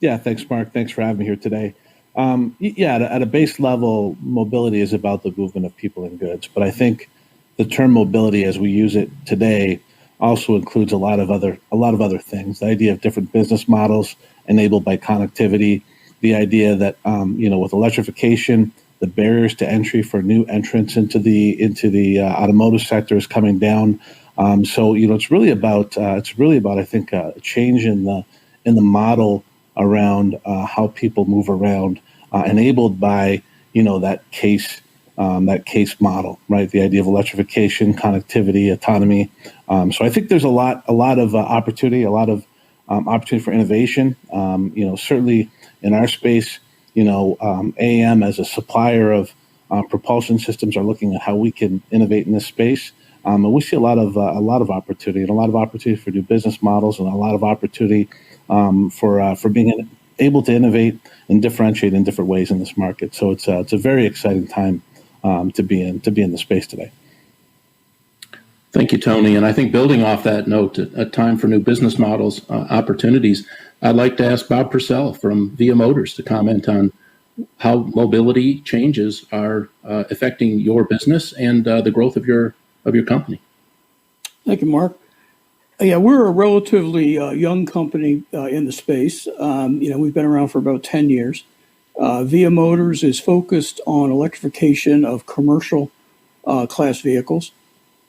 Yeah, thanks, Mark. Thanks for having me here today. At a base level, mobility is about the movement of people and goods. But I think the term mobility, as we use it today, also includes a lot of other things. The idea of different business models enabled by connectivity. The idea that with electrification, the barriers to entry for new entrants into the automotive sector is coming down. So it's really about I think a change in the model around how people move around, enabled by that case model, right? The idea of electrification, connectivity, autonomy. So I think there's a lot of opportunity, opportunity for innovation. Certainly in our space, AM as a supplier of propulsion systems are looking at how we can innovate in this space. And we see a lot of opportunity and a lot of opportunity for new business models and a lot of opportunity for being able to innovate and differentiate in different ways in this market. So it's a very exciting time to be in the space today. Thank you, Tony. And I think building off that note, a time for new business models, opportunities, I'd like to ask Bob Purcell from VIA Motors to comment on how mobility changes are affecting your business and the growth of your company. Thank you, Mark. Yeah, we're a relatively young company in the space. We've been around for about 10 years. VIA Motors is focused on electrification of commercial class vehicles.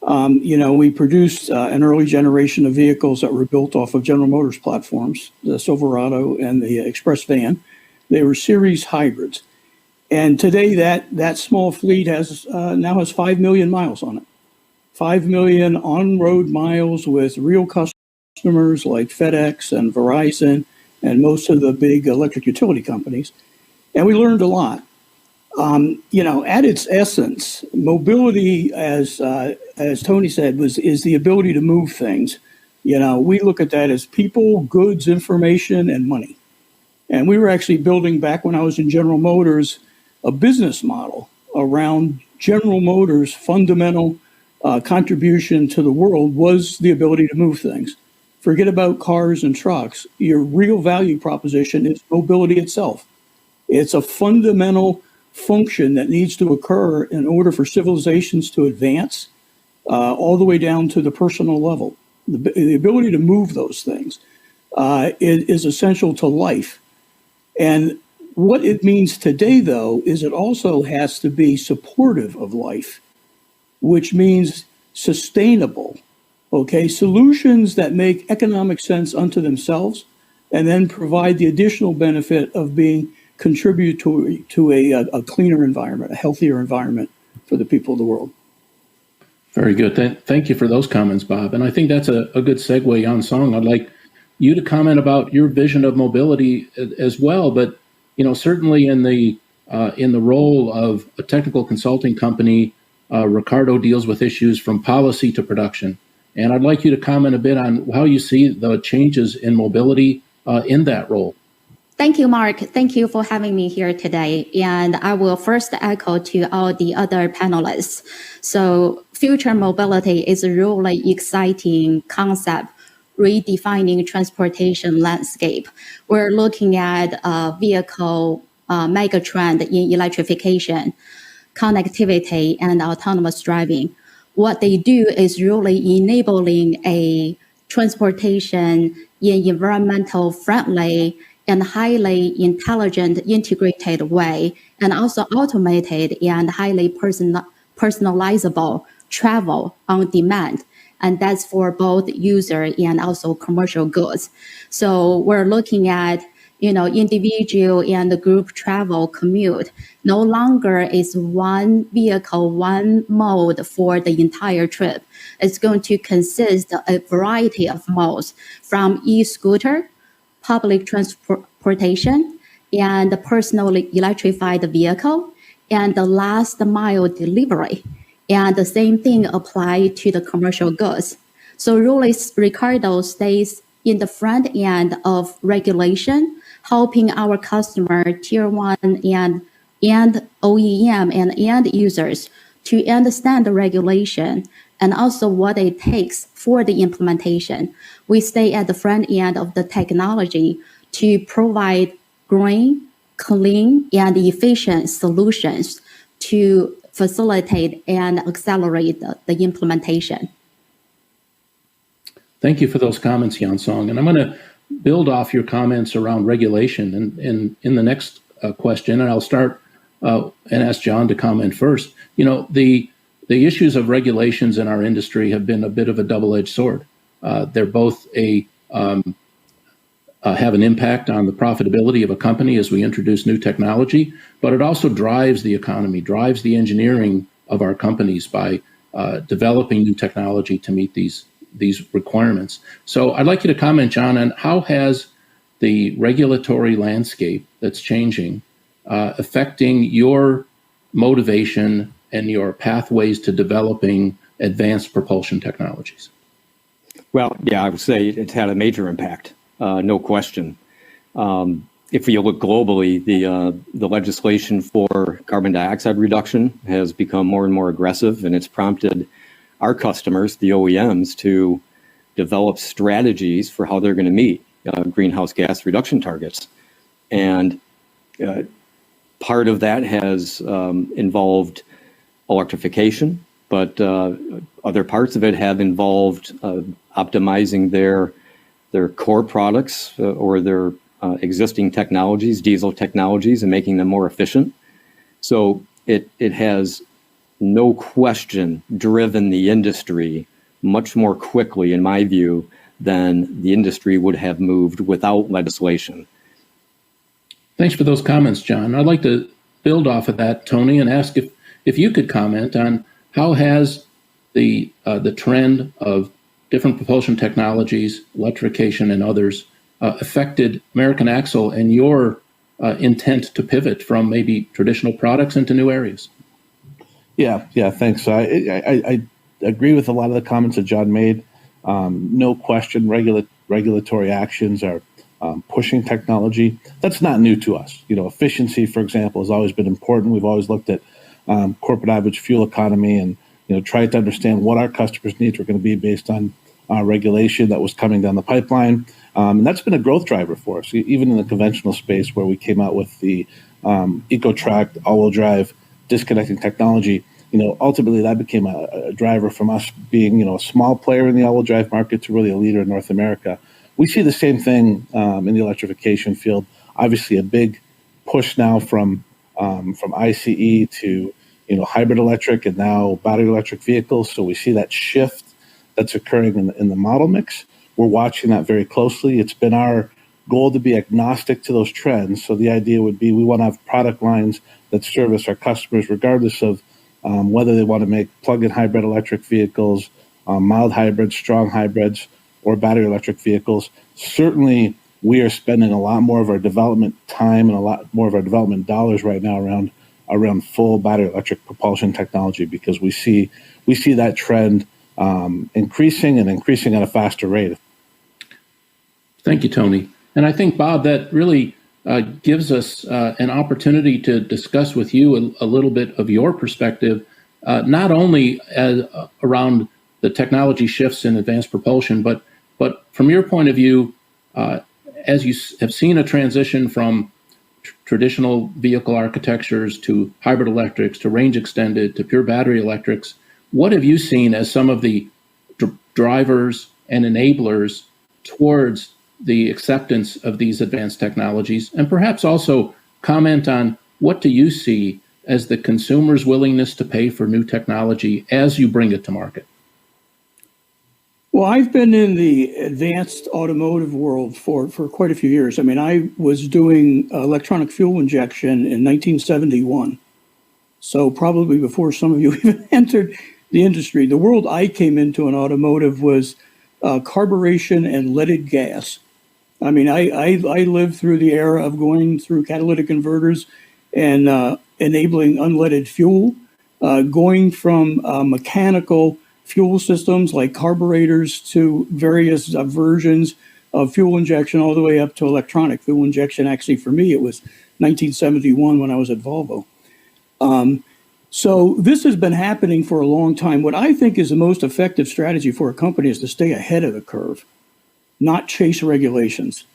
We produced an early generation of vehicles that were built off of General Motors platforms, the Silverado and the Express van. They were series hybrids. And today that small fleet now has 5 million miles on it. 5 million on-road miles with real customers like FedEx and Verizon and most of the big electric utility companies. And we learned a lot. At its essence, mobility, as Tony said, is the ability to move things. We look at that as people, goods, information, and money. And we were actually building, back when I was in General Motors, a business model around General Motors' fundamental contribution to the world was the ability to move things. Forget about cars and trucks. Your real value proposition is mobility itself. It's a fundamental function that needs to occur in order for civilizations to advance all the way down to the personal level. The ability to move those things is essential to life. And what it means today, though, is it also has to be supportive of life, which means sustainable, okay? Solutions that make economic sense unto themselves and then provide the additional benefit of being contribute to a cleaner environment, a healthier environment for the people of the world. Very good. Thank you for those comments, Bob. And I think that's a good segue, Jan Song. I'd like you to comment about your vision of mobility as well, but certainly in the role of a technical consulting company, Ricardo deals with issues from policy to production. And I'd like you to comment a bit on how you see the changes in mobility in that role. Thank you, Mark. Thank you for having me here today. And I will first echo to all the other panelists. So future mobility is a really exciting concept, redefining transportation landscape. We're looking at a vehicle mega trend in electrification, connectivity, and autonomous driving. What they do is really enabling a transportation in environmental friendly and highly intelligent, integrated way, and also automated and highly personalizable travel on demand. And that's for both user and also commercial goods. So we're looking at, individual and group travel commute. No longer is one vehicle, one mode for the entire trip. It's going to consist of a variety of modes, from e-scooter, public transportation, and the personal electrified vehicle, and the last mile delivery. And the same thing applies to the commercial goods. So really, Ricardo stays in the front end of regulation, helping our customer, tier one and OEM and end users to understand the regulation and also what it takes for the implementation. We stay at the front end of the technology to provide green, clean, and efficient solutions to facilitate and accelerate the implementation. Thank you for those comments, Jan Song. And I'm going to build off your comments around regulation and in the next question, and I'll start and ask John to comment first. The issues of regulations in our industry have been a bit of a double-edged sword. They're both have an impact on the profitability of a company as we introduce new technology, but it also drives the economy, drives the engineering of our companies by developing new technology to meet these requirements. So I'd like you to comment, John, on how has the regulatory landscape that's changing affecting your motivation and your pathways to developing advanced propulsion technologies? Well, yeah, I would say it's had a major impact, no question. If you look globally, the legislation for carbon dioxide reduction has become more and more aggressive, and it's prompted our customers, the OEMs, to develop strategies for how they're going to meet greenhouse gas reduction targets. And part of that has involved electrification, but other parts of it have involved optimizing their core products or their existing technologies, diesel technologies, and making them more efficient. So it has no question driven the industry much more quickly, in my view, than the industry would have moved without legislation. Thanks for those comments, John. I'd like to build off of that, Tony, and ask if you could comment on how has the trend of different propulsion technologies, electrification and others, affected American Axle and your intent to pivot from maybe traditional products into new areas? Yeah, thanks. So I agree with a lot of the comments that John made. No question, regulatory actions are pushing technology. That's not new to us. Efficiency, for example, has always been important. We've always looked at corporate average fuel economy and tried to understand what our customers' needs were going to be based on regulation that was coming down the pipeline. And that's been a growth driver for us, even in the conventional space where we came out with the EcoTrack all-wheel drive disconnecting technology. Ultimately that became a driver from us being, a small player in the all-wheel drive market to really a leader in North America. We see the same thing in the electrification field. Obviously, a big push now from ICE to hybrid electric and now battery electric vehicles. So we see that shift that's occurring in the model mix. We're watching that very closely. It's been our goal to be agnostic to those trends. So the idea would be we want to have product lines that service our customers regardless of whether they want to make plug-in hybrid electric vehicles, mild hybrids, strong hybrids, or battery electric vehicles. Certainly, we are spending a lot more of our development time and a lot more of our development dollars right now around full battery electric propulsion technology because we see that trend increasing at a faster rate. Thank you, Tony. And I think, Bob, that really gives us an opportunity to discuss with you a little bit of your perspective, not only around the technology shifts in advanced propulsion, but from your point of view, as you have seen a transition from traditional vehicle architectures to hybrid electrics, to range extended, to pure battery electrics, what have you seen as some of the drivers and enablers towards the acceptance of these advanced technologies? And perhaps also comment on what do you see as the consumer's willingness to pay for new technology as you bring it to market? Well, I've been in the advanced automotive world for quite a few years. I mean, I was doing electronic fuel injection in 1971. So probably before some of you even entered the industry. The world I came into in automotive was carburation and leaded gas. I mean, I lived through the era of going through catalytic converters and enabling unleaded fuel, going from mechanical fuel systems like carburetors to various versions of fuel injection all the way up to electronic fuel injection. Actually, for me, it was 1971 when I was at Volvo. So this has been happening for a long time. What I think is the most effective strategy for a company is to stay ahead of the curve, not chase regulations.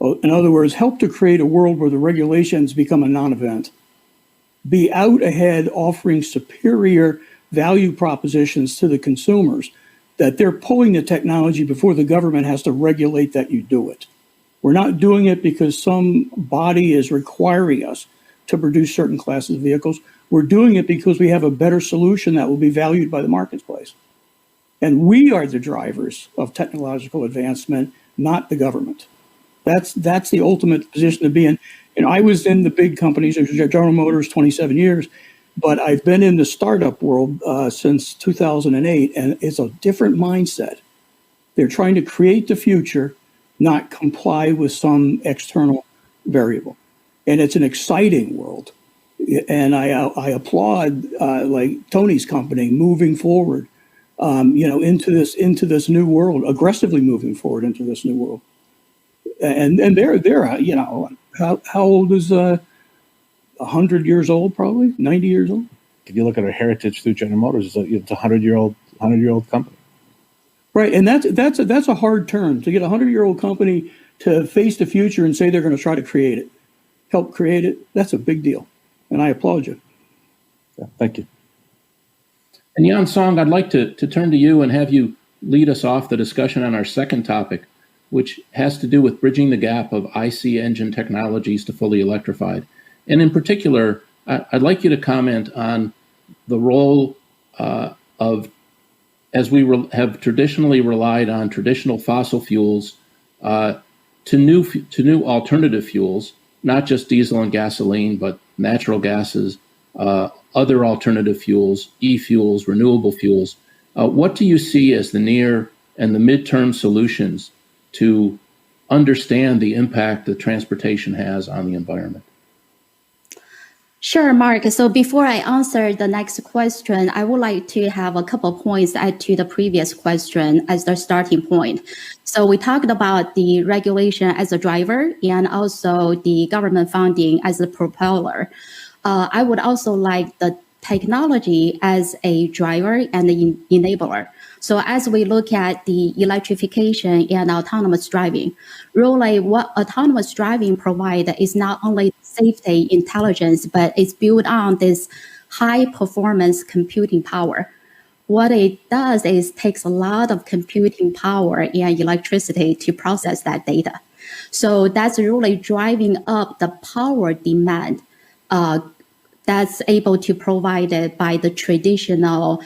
In other words, help to create a world where the regulations become a non-event. Be out ahead offering superior value propositions to the consumers, that they're pulling the technology before the government has to regulate that you do it. We're not doing it because some body is requiring us to produce certain classes of vehicles. We're doing it because we have a better solution that will be valued by the marketplace. And we are the drivers of technological advancement, not the government. That's the ultimate position to be in. And I was in the big companies, General Motors, 27 years, but I've been in the startup world since 2008, and it's a different mindset. They're trying to create the future, not comply with some external variable. And it's an exciting world. And I applaud like Tony's company moving forward, into this new world, aggressively moving forward into this new world. And they're how old is 100 years old, probably 90 years old. If you look at our heritage through General Motors, it's a 100-year-old company. Right, and that's a hard turn to get a 100-year-old company to face the future and say they're going to try to create it, help create it. That's a big deal, and I applaud you. Yeah, thank you. And Jan Song, I'd like to turn to you and have you lead us off the discussion on our second topic, which has to do with bridging the gap of IC engine technologies to fully electrified. And in particular, I'd like you to comment on the role of, as we have traditionally relied on traditional fossil fuels to new alternative fuels, not just diesel and gasoline, but natural gases, other alternative fuels, e-fuels, renewable fuels. What do you see as the near and the midterm solutions to understand the impact that transportation has on the environment? Sure, Mark. So before I answer the next question, I would like to have a couple points add to the previous question as the starting point. So we talked about the regulation as a driver and also the government funding as a propeller. I would also like the technology as a driver and an enabler. So as we look at the electrification and autonomous driving, really what autonomous driving provides is not only safety, intelligence, but it's built on this high performance computing power. What it does is takes a lot of computing power and electricity to process that data. So that's really driving up the power demand that's able to provide it by the traditional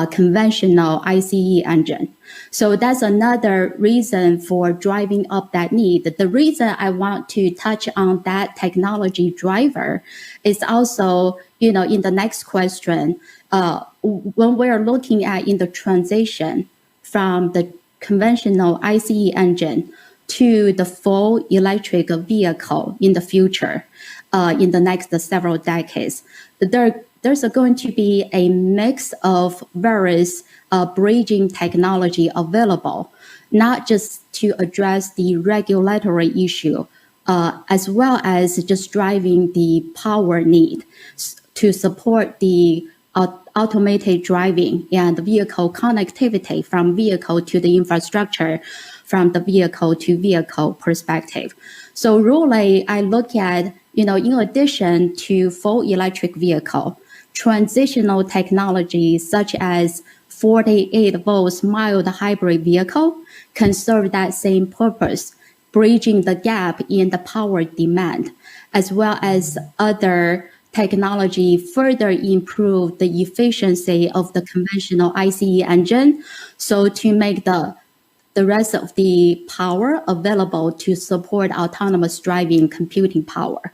conventional ICE engine. So that's another reason for driving up that need. The reason I want to touch on that technology driver is also, in the next question, when we're looking at in the transition from the conventional ICE engine to the full electric vehicle in the future, in the next several decades, there's going to be a mix of various bridging technology available, not just to address the regulatory issue, as well as just driving the power need to support the automated driving and vehicle connectivity from vehicle to the infrastructure, from the vehicle to vehicle perspective. So really, I look at, in addition to full electric vehicle, transitional technologies such as 48 volts mild hybrid vehicle can serve that same purpose, bridging the gap in the power demand, as well as other technology further improve the efficiency of the conventional ICE engine, so to make the rest of the power available to support autonomous driving computing power.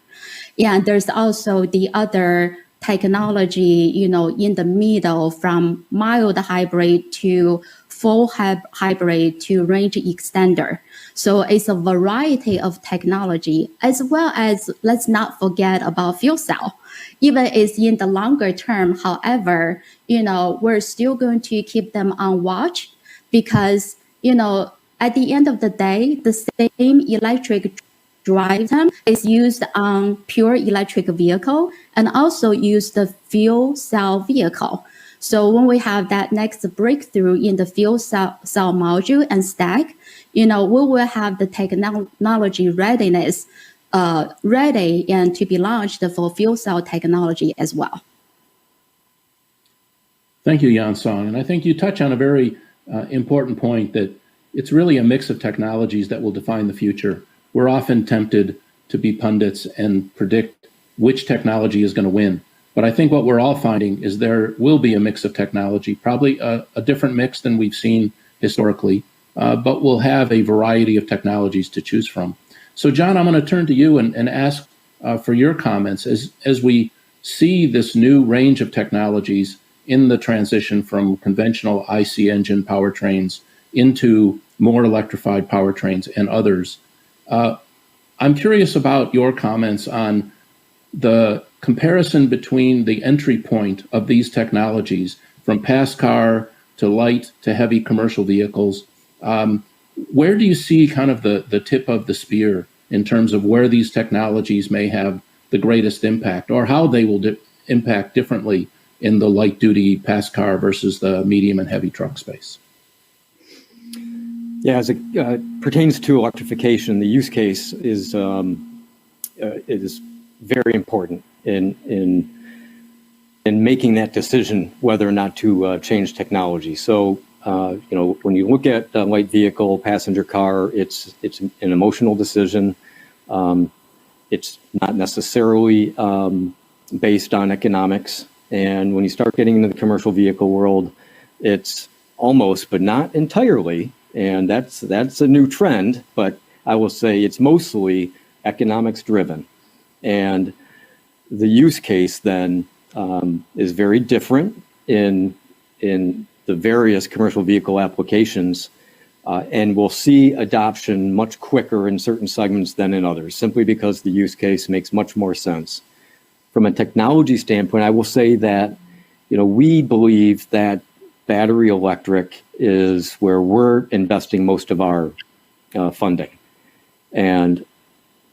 And there's also the other technology, in the middle, from mild hybrid to full hybrid to range extender. So it's a variety of technology, as well as, let's not forget about fuel cell. Even it's in the longer term, however, we're still going to keep them on watch because, at the end of the day, the same electric drive time is used on pure electric vehicle and also use the fuel cell vehicle. So when we have that next breakthrough in the fuel cell module and stack, we will have the technology readiness ready and to be launched for fuel cell technology as well. Thank you, Yan Song. And I think you touch on a very important point that it's really a mix of technologies that will define the future. We're often tempted to be pundits and predict which technology is going to win. But I think what we're all finding is there will be a mix of technology, probably a different mix than we've seen historically, but we'll have a variety of technologies to choose from. So, John, I'm going to turn to you and ask for your comments as we see this new range of technologies in the transition from conventional IC engine powertrains into more electrified powertrains and others. I'm curious about your comments on the comparison between the entry point of these technologies from pass car to light to heavy commercial vehicles. Where do you see kind of the tip of the spear in terms of where these technologies may have the greatest impact, or how they will impact differently in the light duty pass car versus the medium and heavy truck space? Yeah, as it pertains to electrification, the use case is very important in making that decision whether or not to change technology. So, when you look at light vehicle, passenger car, it's an emotional decision. It's not necessarily based on economics. And when you start getting into the commercial vehicle world, it's almost, but not entirely. And that's a new trend, but I will say it's mostly economics driven. And the use case then is very different in the various commercial vehicle applications. And we'll see adoption much quicker in certain segments than in others, simply because the use case makes much more sense. From a technology standpoint, I will say that, we believe that battery electric is where we're investing most of our funding. And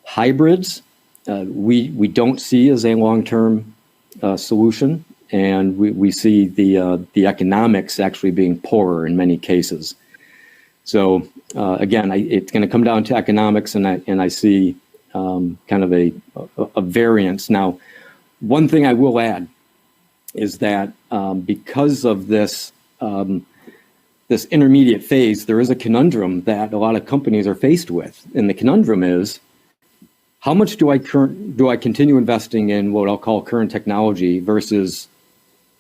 hybrids, we don't see as a long-term solution, and we see the economics actually being poorer in many cases. So again, it's going to come down to economics, and I see kind of a variance. Now, one thing I will add is that because of this this intermediate phase, there is a conundrum that a lot of companies are faced with, and the conundrum is, how much do I continue investing in what I'll call current technology versus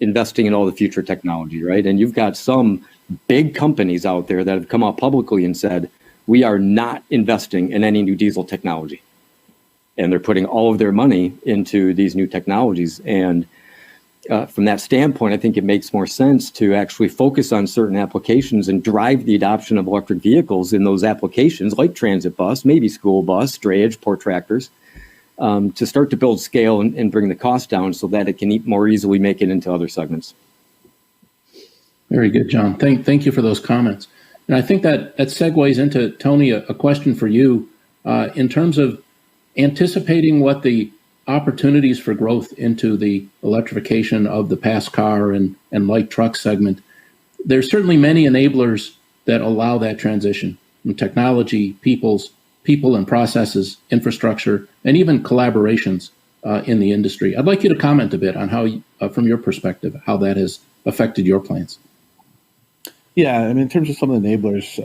investing in all the future technology, right? And you've got some big companies out there that have come out publicly and said, we are not investing in any new diesel technology. And they're putting all of their money into these new technologies. And from that standpoint, I think it makes more sense to actually focus on certain applications and drive the adoption of electric vehicles in those applications, like transit bus, maybe school bus, drayage, port tractors, to start to build scale and bring the cost down so that it can more easily make it into other segments. Very good, John. Thank you for those comments. And I think that segues into, Tony, a question for you in terms of anticipating what the opportunities for growth into the electrification of the pass car and light truck segment. There's certainly many enablers that allow that transition from technology, people and processes, infrastructure, and even collaborations in the industry. I'd like you to comment a bit on how, from your perspective, how that has affected your plans. Yeah, I mean, in terms of some of the enablers,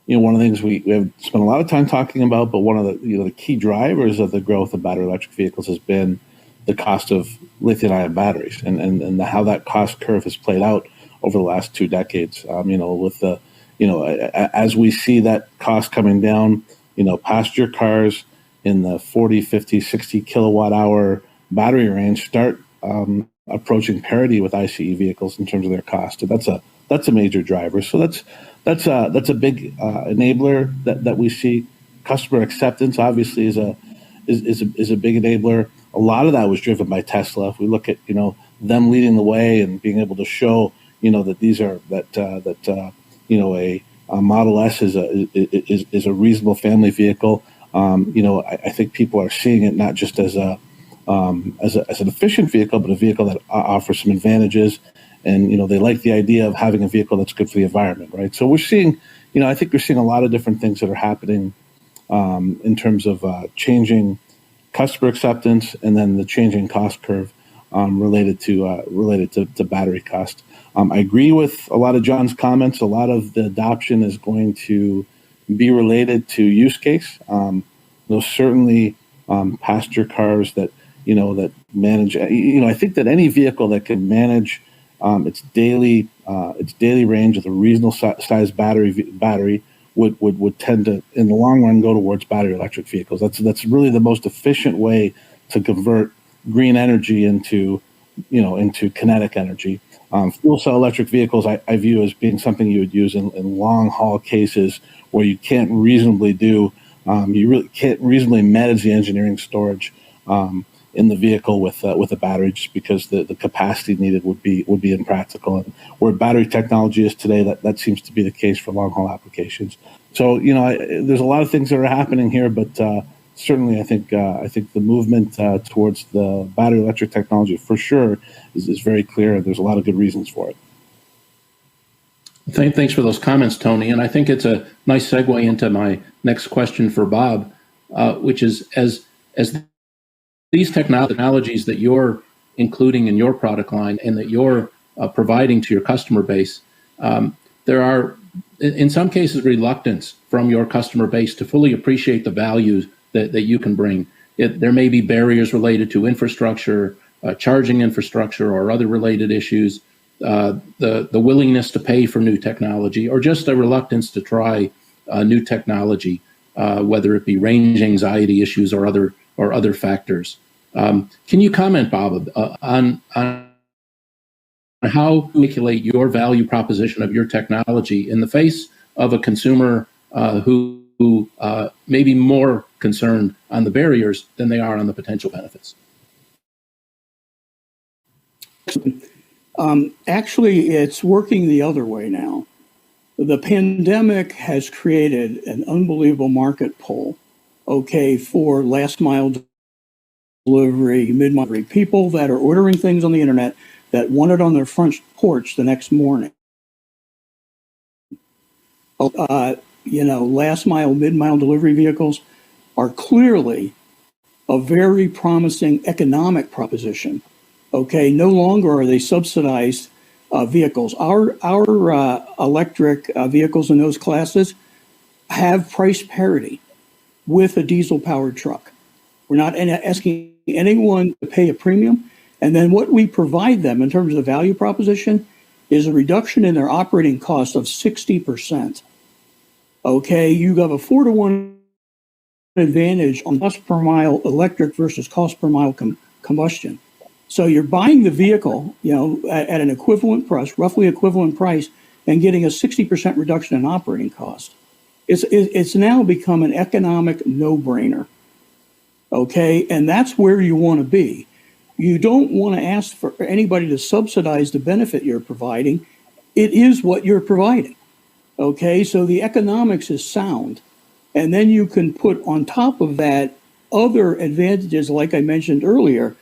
one of the things we have spent a lot of time talking about, but one of the the key drivers of the growth of battery electric vehicles has been the cost of lithium-ion batteries and how that cost curve has played out over the last 2 decades. With the as we see that cost coming down, passenger cars in the 40, 50, 60 kilowatt hour battery range start approaching parity with ICE vehicles in terms of their cost. And that's a major driver. So that's a big enabler that we see. Customer acceptance obviously is a big enabler. A lot of that was driven by Tesla. If we look at them leading the way and being able to show that these are a Model S is a reasonable family vehicle. I think people are seeing it not just as an efficient vehicle, but a vehicle that offers some advantages. And, they like the idea of having a vehicle that's good for the environment, right? So we're seeing, I think we're seeing a lot of different things that are happening in terms of changing customer acceptance and then the changing cost curve related to battery cost. I agree with a lot of John's comments. A lot of the adoption is going to be related to use case. Certainly passenger cars that manage. I think that any vehicle that can manage its daily range with a reasonable size battery would tend to, in the long run, go towards battery electric vehicles. That's really the most efficient way to convert green energy into kinetic energy. Fuel cell electric vehicles I view as being something you would use in long haul cases where you can't reasonably you really can't reasonably manage the engineering storage in the vehicle with a battery, just because the capacity needed would be impractical. And where battery technology is today, that seems to be the case for long haul applications. So there's a lot of things that are happening here, but certainly I think the movement towards the battery electric technology for sure is very clear. There's a lot of good reasons for it. Thanks for those comments, Tony. And I think it's a nice segue into my next question for Bob, which is as these technologies that you're including in your product line and that you're providing to your customer base, there are, in some cases, reluctance from your customer base to fully appreciate the values that you can bring. There may be barriers related to infrastructure, charging infrastructure, or other related issues, the willingness to pay for new technology, or just a reluctance to try new technology, whether it be range anxiety issues or other factors. Can you comment, Bob, on how to articulate your value proposition of your technology in the face of a consumer who may be more concerned on the barriers than they are on the potential benefits? Actually, it's working the other way now. The pandemic has created an unbelievable market pull, okay, for last mile delivery, mid-mile delivery, people that are ordering things on the internet that want it on their front porch the next morning. Last mile, mid-mile delivery vehicles are clearly a very promising economic proposition. Okay, no longer are they subsidized vehicles. Our electric vehicles in those classes have price parity with a diesel-powered truck. We're not asking anyone to pay a premium. And then what we provide them in terms of the value proposition is a reduction in their operating cost of 60%. Okay, you have a 4-to-1 advantage on cost per mile electric versus cost per mile combustion. So you're buying the vehicle, at an equivalent price, roughly equivalent price, and getting a 60% reduction in operating cost. It's now become an economic no-brainer. Okay, and that's where you want to be. You don't want to ask for anybody to subsidize the benefit you're providing. It is what you're providing. Okay, so the economics is sound. And then you can put on top of that other advantages, like I mentioned earlier,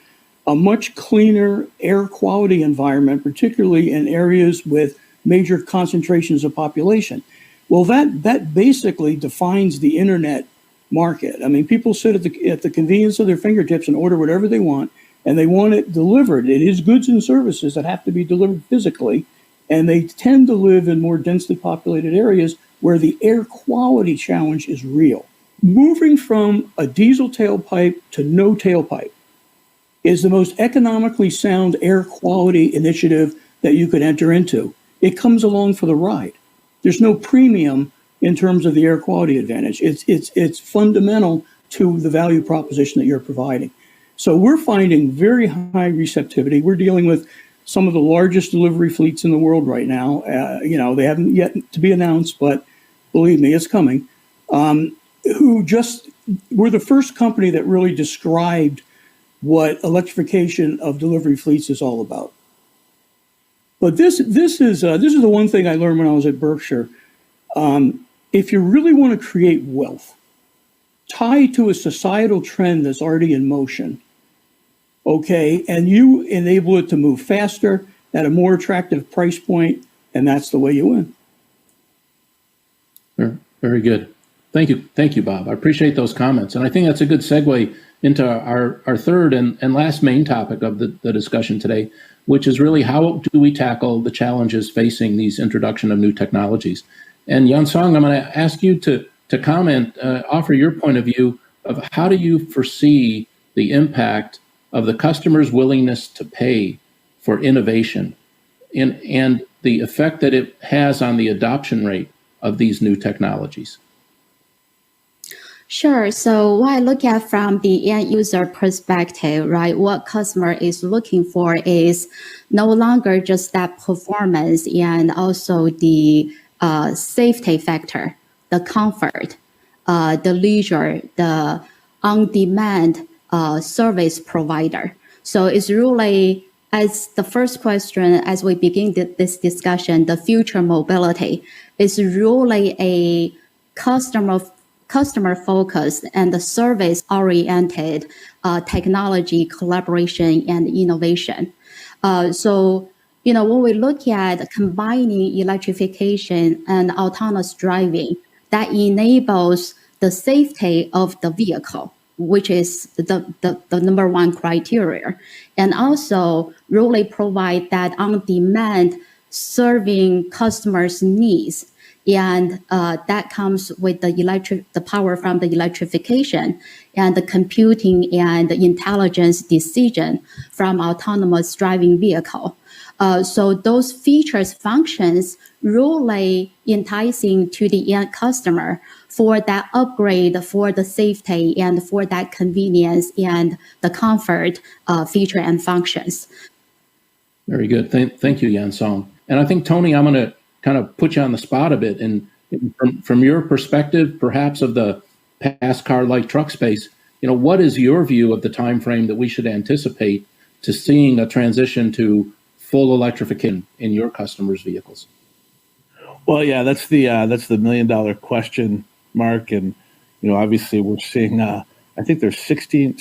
a much cleaner air quality environment, particularly in areas with major concentrations of population. Well, that basically defines the internet market. I mean, people sit at the convenience of their fingertips and order whatever they want, and they want it delivered. It is goods and services that have to be delivered physically, and they tend to live in more densely populated areas where the air quality challenge is real. Moving from a diesel tailpipe to no tailpipe is the most economically sound air quality initiative that you could enter into. It comes along for the ride. There's no premium in terms of the air quality advantage. It's fundamental to the value proposition that you're providing. So we're finding very high receptivity. We're dealing with some of the largest delivery fleets in the world right now. They haven't yet to be announced, but believe me, it's coming. We're the first company that really described what electrification of delivery fleets is all about. But this is the one thing I learned when I was at Berkshire. If you really want to create wealth, tied to a societal trend that's already in motion, okay, and you enable it to move faster at a more attractive price point, and that's the way you win. Very good. Thank you, Bob. I appreciate those comments. And I think that's a good segue into our third and last main topic of the discussion today, which is really how do we tackle the challenges facing these introduction of new technologies. And Yan-Song, I'm going to ask you to comment, offer your point of view of how do you foresee the impact of the customer's willingness to pay for innovation and the effect that it has on the adoption rate of these new technologies? Sure. So what I look at from the end user perspective, right, what customer is looking for is no longer just that performance and also the safety factor, the comfort, the leisure, the on-demand service provider. So it's really, as the first question, as we begin this discussion, the future mobility is really a customer focused and the service oriented technology collaboration and innovation. So when we look at combining electrification and autonomous driving, that enables the safety of the vehicle, which is the number one criteria, and also really provide that on-demand serving customers' needs. And that comes with the power from the electrification and the computing and the intelligence decision from autonomous driving vehicle. So those features, functions, really enticing to the end customer for that upgrade, for the safety, and for that convenience and the comfort feature and functions. Very good. Thank you, Yan-Song. And I think, Tony, I'm going to kind of put you on the spot a bit and From your perspective, perhaps of the past car light truck space, what is your view of the time frame that we should anticipate to seeing a transition to full electrification in your customers' vehicles? Well, yeah, that's the $1 million question, Mark. And obviously we're seeing. I think there's 16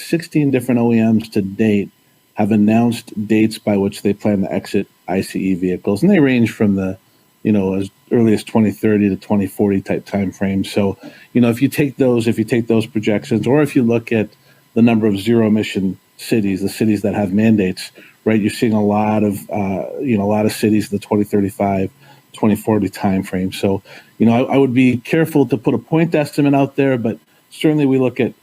different OEMs to date have announced dates by which they plan to exit ICE vehicles, and they range from the as early as 2030 to 2040 type timeframes. So, if you take those projections, or if you look at the number of zero emission cities, the cities that have mandates, right, you're seeing a lot of cities in the 2035, 2040 timeframe. So, I would be careful to put a point estimate out there, but certainly we look at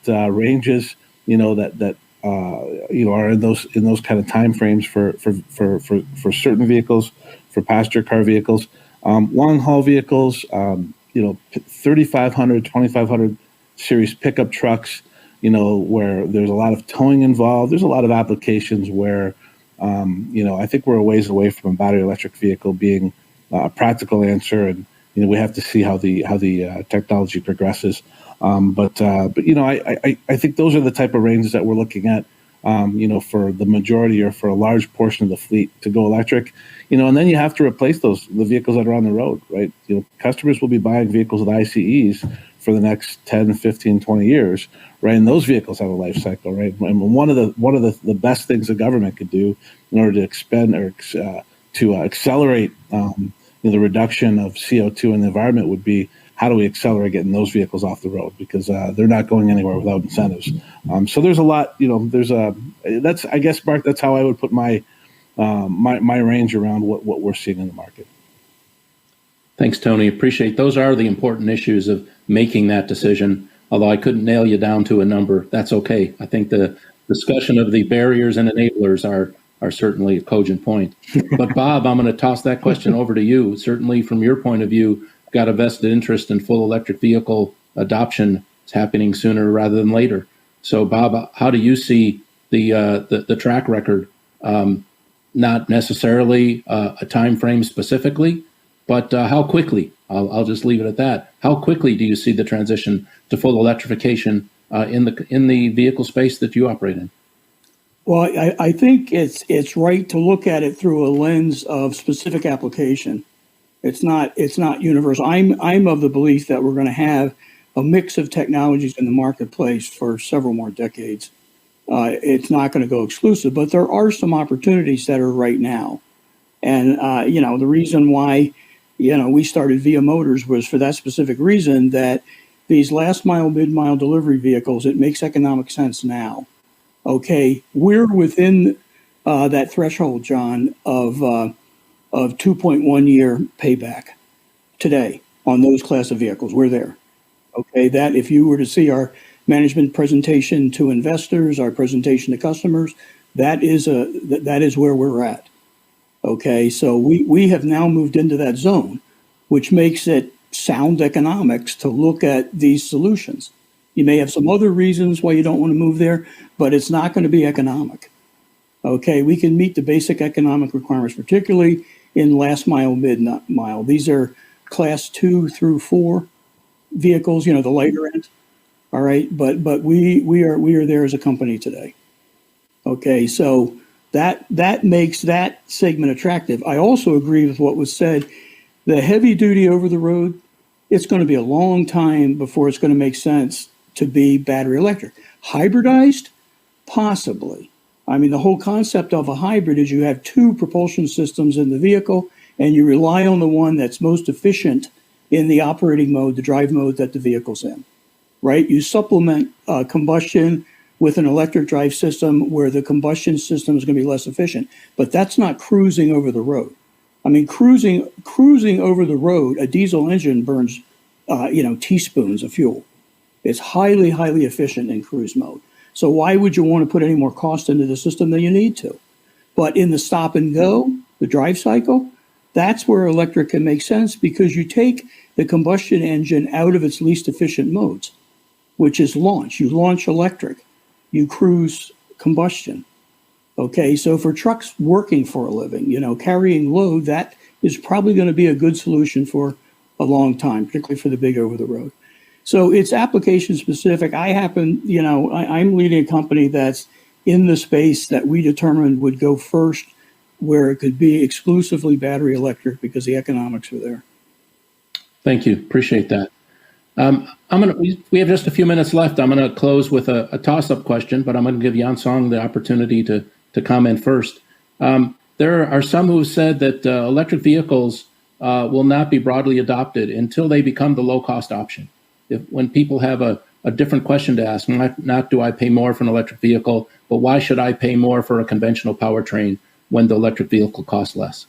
ranges, that are in those kind of timeframes for certain vehicles, for passenger car vehicles, long haul vehicles, 3,500, 2,500 series pickup trucks, where there's a lot of towing involved. There's a lot of applications where, I think we're a ways away from a battery electric vehicle being a practical answer, and we have to see how the technology progresses. But I think those are the type of ranges that we're looking at, for the majority or for a large portion of the fleet to go electric, and then you have to replace the vehicles that are on the road, right? Customers will be buying vehicles with ICEs for the next 10, 15, 20 years, right? And those vehicles have a life cycle, right? And one of the best things the government could do in order to expend or to accelerate the reduction of CO2 in the environment would be, how do we accelerate getting those vehicles off the road, because they're not going anywhere without incentives. So there's a lot, that's, I guess, Mark, that's how I would put my range around what we're seeing in the market. Thanks, Tony. Appreciate those are the important issues of making that decision. Although I couldn't nail you down to a number, that's okay. I think the discussion of the barriers and enablers are certainly a cogent point. But Bob, I'm going to toss that question over to you. Certainly from your point of view, got a vested interest in full electric vehicle adoption. It's happening sooner rather than later. So Bob, how do you see the track record? Not necessarily a time frame specifically, but how quickly? I'll just leave it at that. How quickly do you see the transition to full electrification in the vehicle space that you operate in? Well, I think it's right to look at it through a lens of specific application. It's not universal. I'm of the belief that we're going to have a mix of technologies in the marketplace for several more decades. It's not going to go exclusive, but there are some opportunities that are right now. And the reason why we started Via Motors was for that specific reason, that these last mile, mid-mile delivery vehicles, it makes economic sense now. Okay, we're within that threshold, John, of 2.1 year payback today on those class of vehicles. We're there. Okay, that if you were to see our management presentation to investors, our presentation to customers, that is where we're at. Okay, so we have now moved into that zone, which makes it sound economics to look at these solutions. You may have some other reasons why you don't want to move there, but it's not going to be economic. Okay, we can meet the basic economic requirements, particularly in last mile, mid mile. These are class 2 through 4 vehicles, the lighter end. All right, but we are there as a company today. Okay, so that makes that segment attractive. I also agree with what was said. The heavy duty over the road, it's going to be a long time before it's going to make sense to be battery electric. Hybridized? Possibly. I mean, the whole concept of a hybrid is you have two propulsion systems in the vehicle, and you rely on the one that's most efficient in the operating mode, the drive mode that the vehicle's in, right? You supplement combustion with an electric drive system where the combustion system is going to be less efficient, but that's not cruising over the road. I mean, cruising over the road, a diesel engine burns, teaspoons of fuel. It's highly, highly efficient in cruise mode. So why would you want to put any more cost into the system than you need to? But in the stop and go, the drive cycle, that's where electric can make sense, because you take the combustion engine out of its least efficient modes, which is launch. You launch electric, you cruise combustion. Okay, so for trucks working for a living, carrying load, that is probably going to be a good solution for a long time, particularly for the big over the road. So it's application specific. I'm leading a company that's in the space that we determined would go first, where it could be exclusively battery electric because the economics are there. Thank you. Appreciate that. We have just a few minutes left. I'm going to close with a toss-up question, but I'm going to give Yan Song the opportunity to comment first. There are some who have said that electric vehicles will not be broadly adopted until they become the low-cost option. When people have a different question to ask, not do I pay more for an electric vehicle, but why should I pay more for a conventional powertrain when the electric vehicle costs less?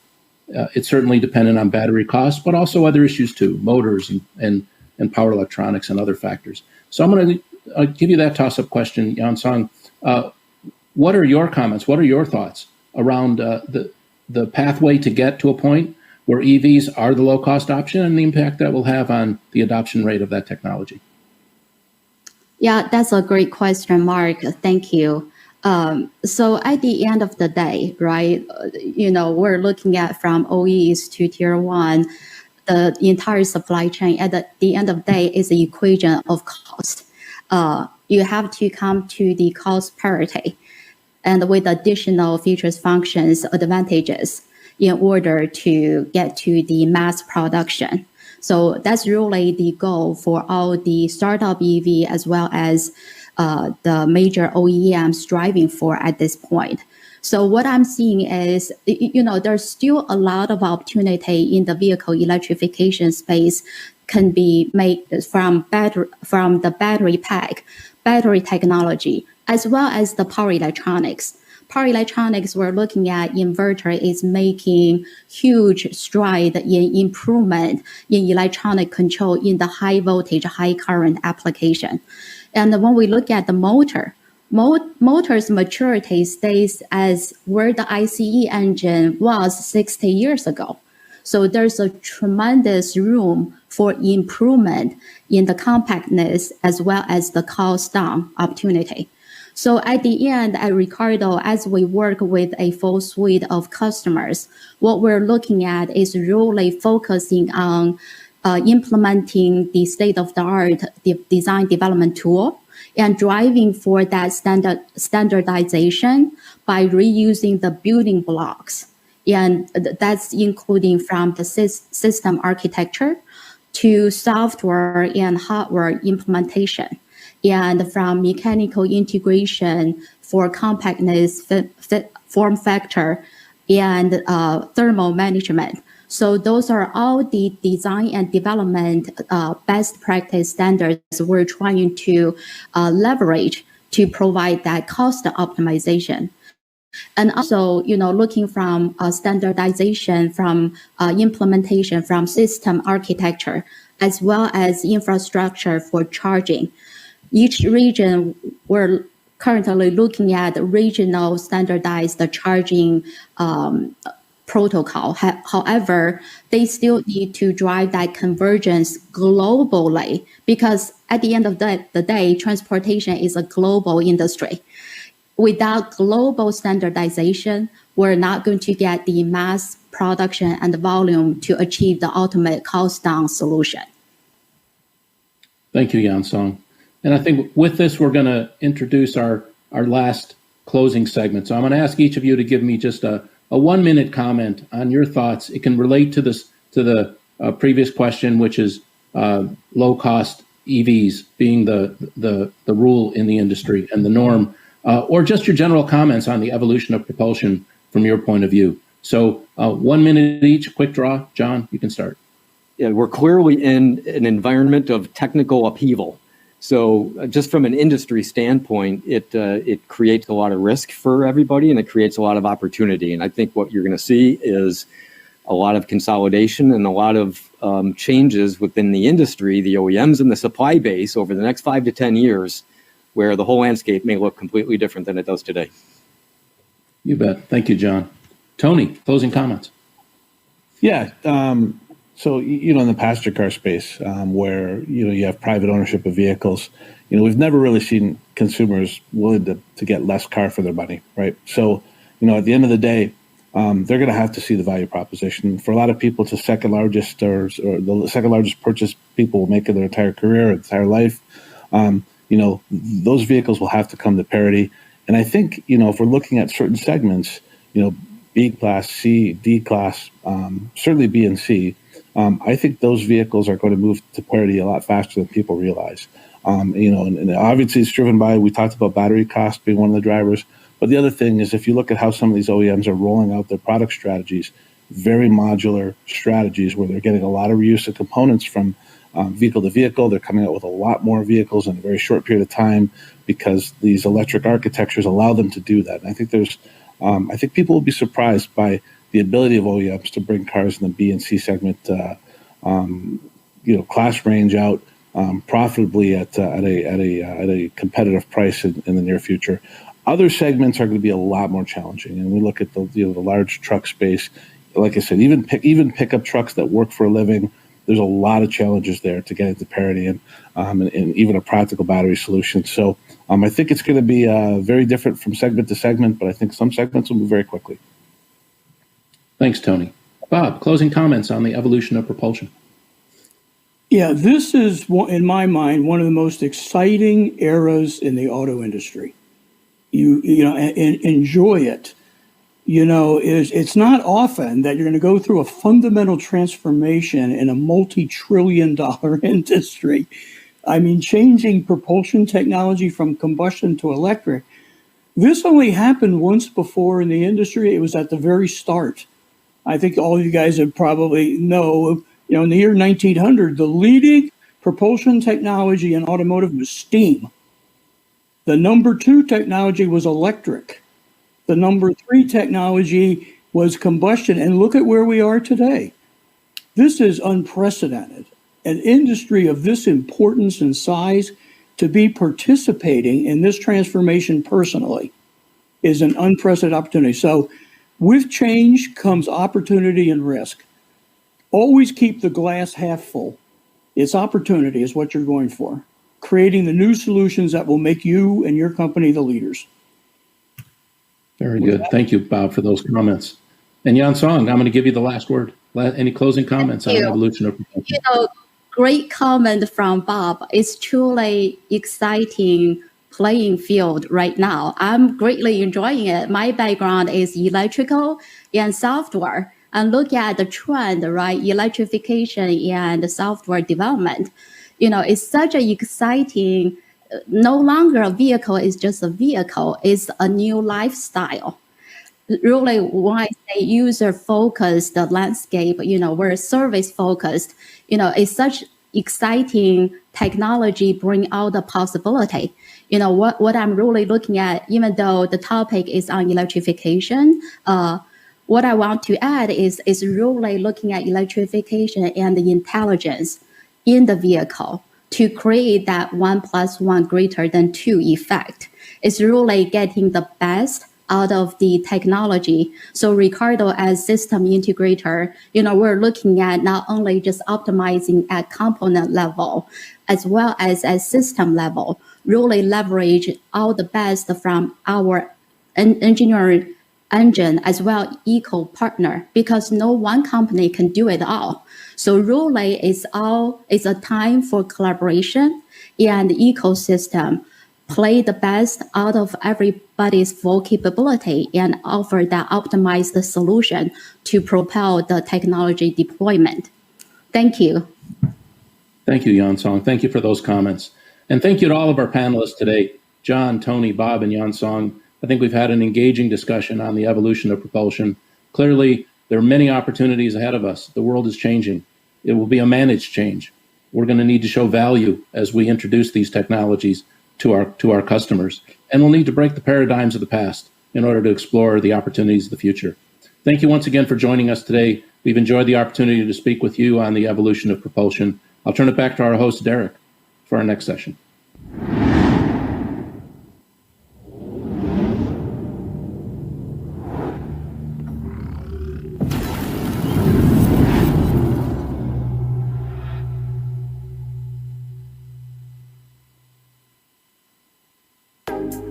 It's certainly dependent on battery costs, but also other issues too, motors and power electronics and other factors. So I'm going to give you that toss-up question, Yan Song. What are your comments? What are your thoughts around the pathway to get to a point where EVs are the low-cost option and the impact that will have on the adoption rate of that technology? Yeah, that's a great question, Mark. Thank you. So at the end of the day, right, we're looking at from OEs to tier one, the entire supply chain at the end of the day is the equation of cost. You have to come to the cost parity and with additional features, functions, advantages in order to get to the mass production. So that's really the goal for all the startup EV as well as the major OEMs striving for at this point. So what I'm seeing is, there's still a lot of opportunity in the vehicle electrification space can be made from the battery pack, battery technology, as well as the power electronics. Power electronics, we're looking at inverter is making huge stride in improvement in electronic control in the high voltage, high current application. And when we look at the motor's maturity stays as where the ICE engine was 60 years ago. So there's a tremendous room for improvement in the compactness as well as the cost down opportunity. So at the end, at Ricardo, as we work with a full suite of customers, what we're looking at is really focusing on implementing the state-of-the-art design development tool and driving for that standardization by reusing the building blocks. And that's including from the system architecture to software and hardware implementation, and from mechanical integration for compactness, form factor, and thermal management. So those are all the design and development best practice standards we're trying to leverage to provide that cost optimization. And also, looking from standardization, from implementation, from system architecture, as well as infrastructure for charging. Each region, we're currently looking at regional standardized charging protocol. However, they still need to drive that convergence globally because at the end of the day, transportation is a global industry. Without global standardization, we're not going to get the mass production and the volume to achieve the ultimate cost down solution. Thank you, Yan Song. And I think with this, we're going to introduce our last closing segment. So I'm going to ask each of you to give me just a 1-minute comment on your thoughts. It can relate to the previous question, which is low-cost EVs being the rule in the industry and the norm, or just your general comments on the evolution of propulsion from your point of view. So 1 minute each, quick draw. John, you can start. Yeah, we're clearly in an environment of technical upheaval. So just from an industry standpoint, it creates a lot of risk for everybody and it creates a lot of opportunity. And I think what you're going to see is a lot of consolidation and a lot of changes within the industry, the OEMs and the supply base over the next 5 to 10 years, where the whole landscape may look completely different than it does today. You bet. Thank you, John. Tony, closing comments. Yeah. So, in the passenger car space, where, you have private ownership of vehicles, we've never really seen consumers willing to get less car for their money, right? So, at the end of the day, they're going to have to see the value proposition. For a lot of people, it's the second largest or the second largest purchase people will make in their entire career, entire life. Those vehicles will have to come to parity. And I think, if we're looking at certain segments, B class, C, D class, certainly B and C, I think those vehicles are going to move to parity a lot faster than people realize. And obviously it's driven by, we talked about battery cost being one of the drivers. But the other thing is, if you look at how some of these OEMs are rolling out their product strategies, very modular strategies where they're getting a lot of reuse of components from vehicle to vehicle. They're coming out with a lot more vehicles in a very short period of time because these electric architectures allow them to do that. And I think I think people will be surprised by the ability of OEMs to bring cars in the B and C segment, class range out profitably at a competitive price in the near future. Other segments are going to be a lot more challenging, and we look at the large truck space. Like I said, even pickup trucks that work for a living, there's a lot of challenges there to get into parity and even a practical battery solution. So I think it's going to be very different from segment to segment, but I think some segments will move very quickly. Thanks, Tony. Bob, closing comments on the evolution of propulsion. Yeah, this is, in my mind, one of the most exciting eras in the auto industry. And enjoy it. It's not often that you're going to go through a fundamental transformation in a multi-trillion-dollar industry. I mean, changing propulsion technology from combustion to electric. This only happened once before in the industry. It was at the very start. I think all you guys would probably know, in the year 1900, the leading propulsion technology in automotive was steam. The number 2 technology was electric. The number 3 technology was combustion. And look at where we are today. This is unprecedented. An industry of this importance and size to be participating in this transformation personally is an unprecedented opportunity. So with change comes opportunity and risk. Always keep the glass half full. It's opportunity is what you're going for. Creating the new solutions that will make you and your company the leaders. Very good. Thank you, Bob, for those comments. And Yan Song, I'm going to give you the last word. Any closing comments on the evolution of propulsion? Great comment from Bob. It's truly exciting playing field right now. I'm greatly enjoying it. My background is electrical and software. And look at the trend, right? Electrification and software development. It's such an exciting, no longer a vehicle is just a vehicle, it's a new lifestyle. Really, when I say user-focused landscape, we're service-focused, it's such exciting technology bring out the possibility. What I'm really looking at, even though the topic is on electrification, what I want to add is really looking at electrification and the intelligence in the vehicle to create that 1 + 1 greater than 2 effect. It's really getting the best out of the technology. So Ricardo, as system integrator, we're looking at not only just optimizing at component level, as well as at system level, really leverage all the best from our engineering engine as well eco partner, because no one company can do it all. So really it's a time for collaboration and the ecosystem play the best out of everybody's full capability and offer that optimized solution to propel the technology deployment. Thank you. Thank you, Yan Song. Thank you for those comments. And thank you to all of our panelists today, John, Tony, Bob, and Yan Song. I think we've had an engaging discussion on the evolution of propulsion. Clearly, there are many opportunities ahead of us. The world is changing. It will be a managed change. We're going to need to show value as we introduce these technologies to our customers. And we'll need to break the paradigms of the past in order to explore the opportunities of the future. Thank you once again for joining us today. We've enjoyed the opportunity to speak with you on the evolution of propulsion. I'll turn it back to our host, Derek, for our next session.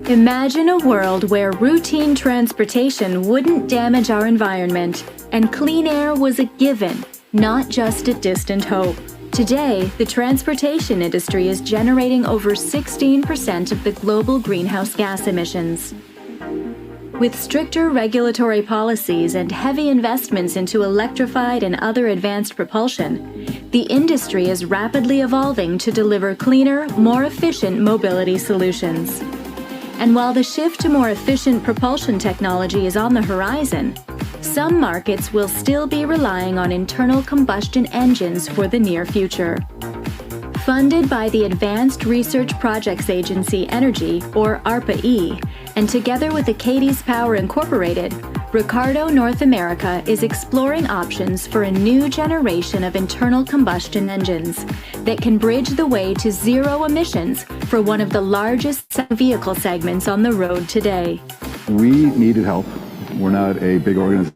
Imagine a world where routine transportation wouldn't damage our environment and clean air was a given, not just a distant hope. Today, the transportation industry is generating over 16% of the global greenhouse gas emissions. With stricter regulatory policies and heavy investments into electrified and other advanced propulsion, the industry is rapidly evolving to deliver cleaner, more efficient mobility solutions. And while the shift to more efficient propulsion technology is on the horizon, some markets will still be relying on internal combustion engines for the near future. Funded by the Advanced Research Projects Agency Energy, or ARPA-E, and together with Acades Power Incorporated, Ricardo North America is exploring options for a new generation of internal combustion engines that can bridge the way to zero emissions for one of the largest vehicle segments on the road today. We needed help. We're not a big organization.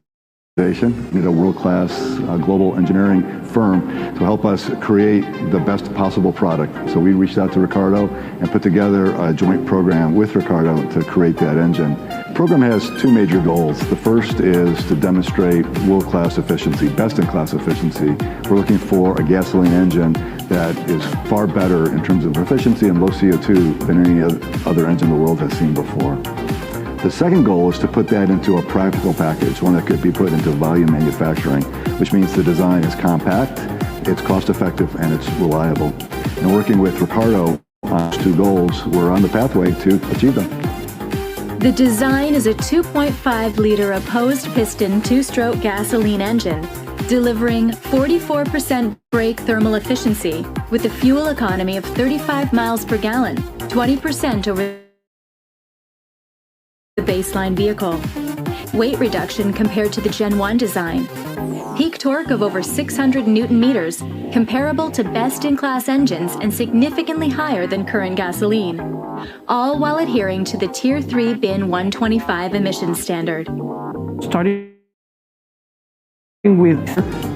We need a world-class global engineering firm to help us create the best possible product. So we reached out to Ricardo and put together a joint program with Ricardo to create that engine. The program has two major goals. The first is to demonstrate world-class efficiency, best-in-class efficiency. We're looking for a gasoline engine that is far better in terms of efficiency and low CO2 than any other engine the world has seen before. The second goal is to put that into a practical package, one that could be put into volume manufacturing, which means the design is compact, it's cost-effective, and it's reliable. And working with Ricardo on those two goals, we're on the pathway to achieve them. The design is a 2.5-liter opposed piston two-stroke gasoline engine, delivering 44% brake thermal efficiency with a fuel economy of 35 miles per gallon, 20% over the baseline vehicle. Weight reduction compared to the Gen 1 design. Peak torque of over 600 Newton meters, comparable to best-in-class engines and significantly higher than current gasoline, all while adhering to the Tier 3 BIN 125 emissions standard. Starting with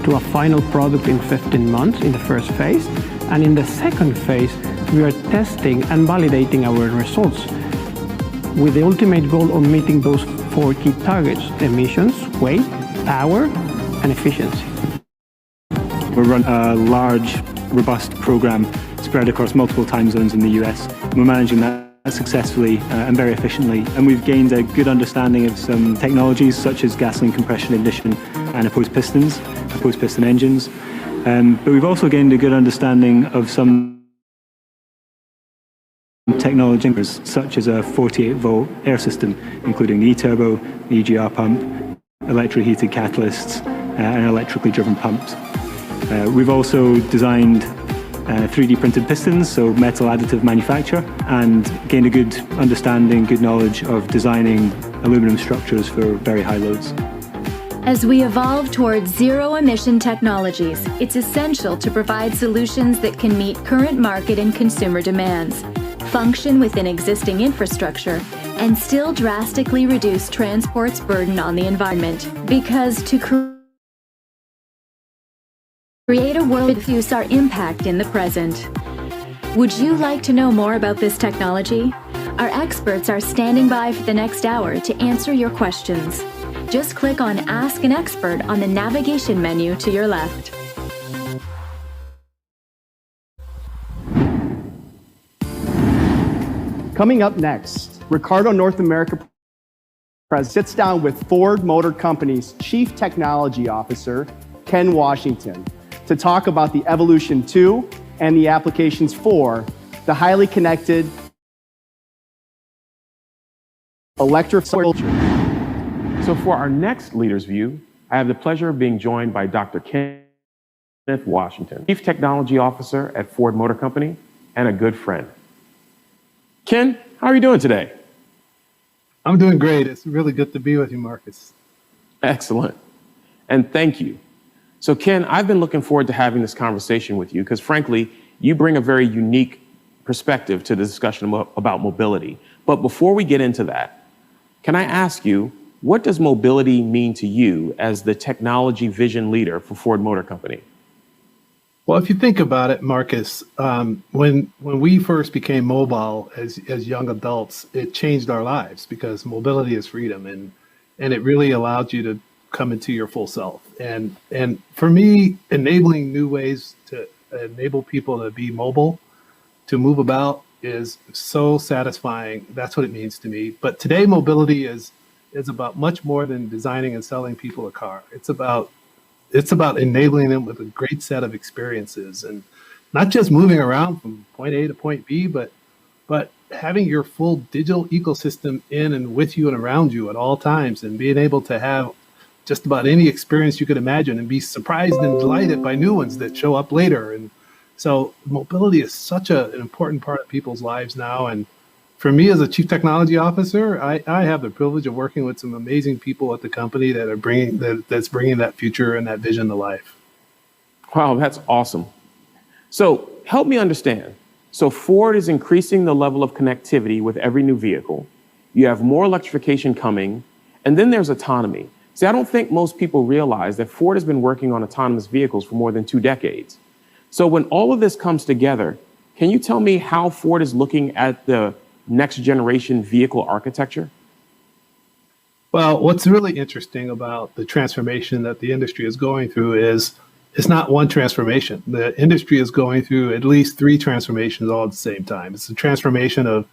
to a final product in 15 months in the first phase, and in the second phase, we are testing and validating our results with the ultimate goal of meeting those four key targets: emissions, weight, power, and efficiency. We run a large, robust program spread across multiple time zones in the US. We're managing that successfully and very efficiently, and we've gained a good understanding of some technologies such as gasoline compression ignition and opposed piston engines. But we've also gained a good understanding of some technologies such as a 48-volt air system, including the E-turbo, the EGR pump, electric heated catalysts, and electrically driven pumps. We've also designed 3D printed pistons, so metal additive manufacture, and gained a good understanding, good knowledge of designing aluminum structures for very high loads. As we evolve towards zero-emission technologies, it's essential to provide solutions that can meet current market and consumer demands, function within existing infrastructure, and still drastically reduce transport's burden on the environment. Because to create a world that reduces our impact in the present. Would you like to know more about this technology? Our experts are standing by for the next hour to answer your questions. Just click on Ask an Expert on the navigation menu to your left. Coming up next, Ricardo North America President sits down with Ford Motor Company's Chief Technology Officer, Ken Washington, to talk about the evolution to and the applications for the highly connected electric culture. So for our next Leader's View, I have the pleasure of being joined by Dr. Kenneth Washington, Chief Technology Officer at Ford Motor Company and a good friend. Ken, how are you doing today? I'm doing great. It's really good to be with you, Marcus. Excellent. And thank you. So Ken, I've been looking forward to having this conversation with you because frankly, you bring a very unique perspective to the discussion about mobility. But before we get into that, can I ask you, what does mobility mean to you as the technology vision leader for Ford Motor Company? Well, if you think about it, Marcus, when we first became mobile as young adults, it changed our lives because mobility is freedom, and it really allowed you to come into your full self. And for me, enabling new ways to enable people to be mobile, to move about, is so satisfying. That's what it means to me. But today, mobility is about much more than designing and selling people a car. It's about enabling them with a great set of experiences, and not just moving around from point A to point B, but having your full digital ecosystem in and with you and around you at all times, and being able to have just about any experience you could imagine and be surprised and delighted by new ones that show up later. And so mobility is such an important part of people's lives now. And for me as a chief technology officer, I have the privilege of working with some amazing people at the company that are that's bringing that future and that vision to life. Wow, that's awesome. So help me understand. So Ford is increasing the level of connectivity with every new vehicle. You have more electrification coming, and then there's autonomy. See, I don't think most people realize that Ford has been working on autonomous vehicles for more than 2 decades. So when all of this comes together, can you tell me how Ford is looking at the next generation vehicle architecture? Well, what's really interesting about the transformation that the industry is going through is it's not one transformation. The industry is going through at least 3 transformations all at the same time. It's a transformation of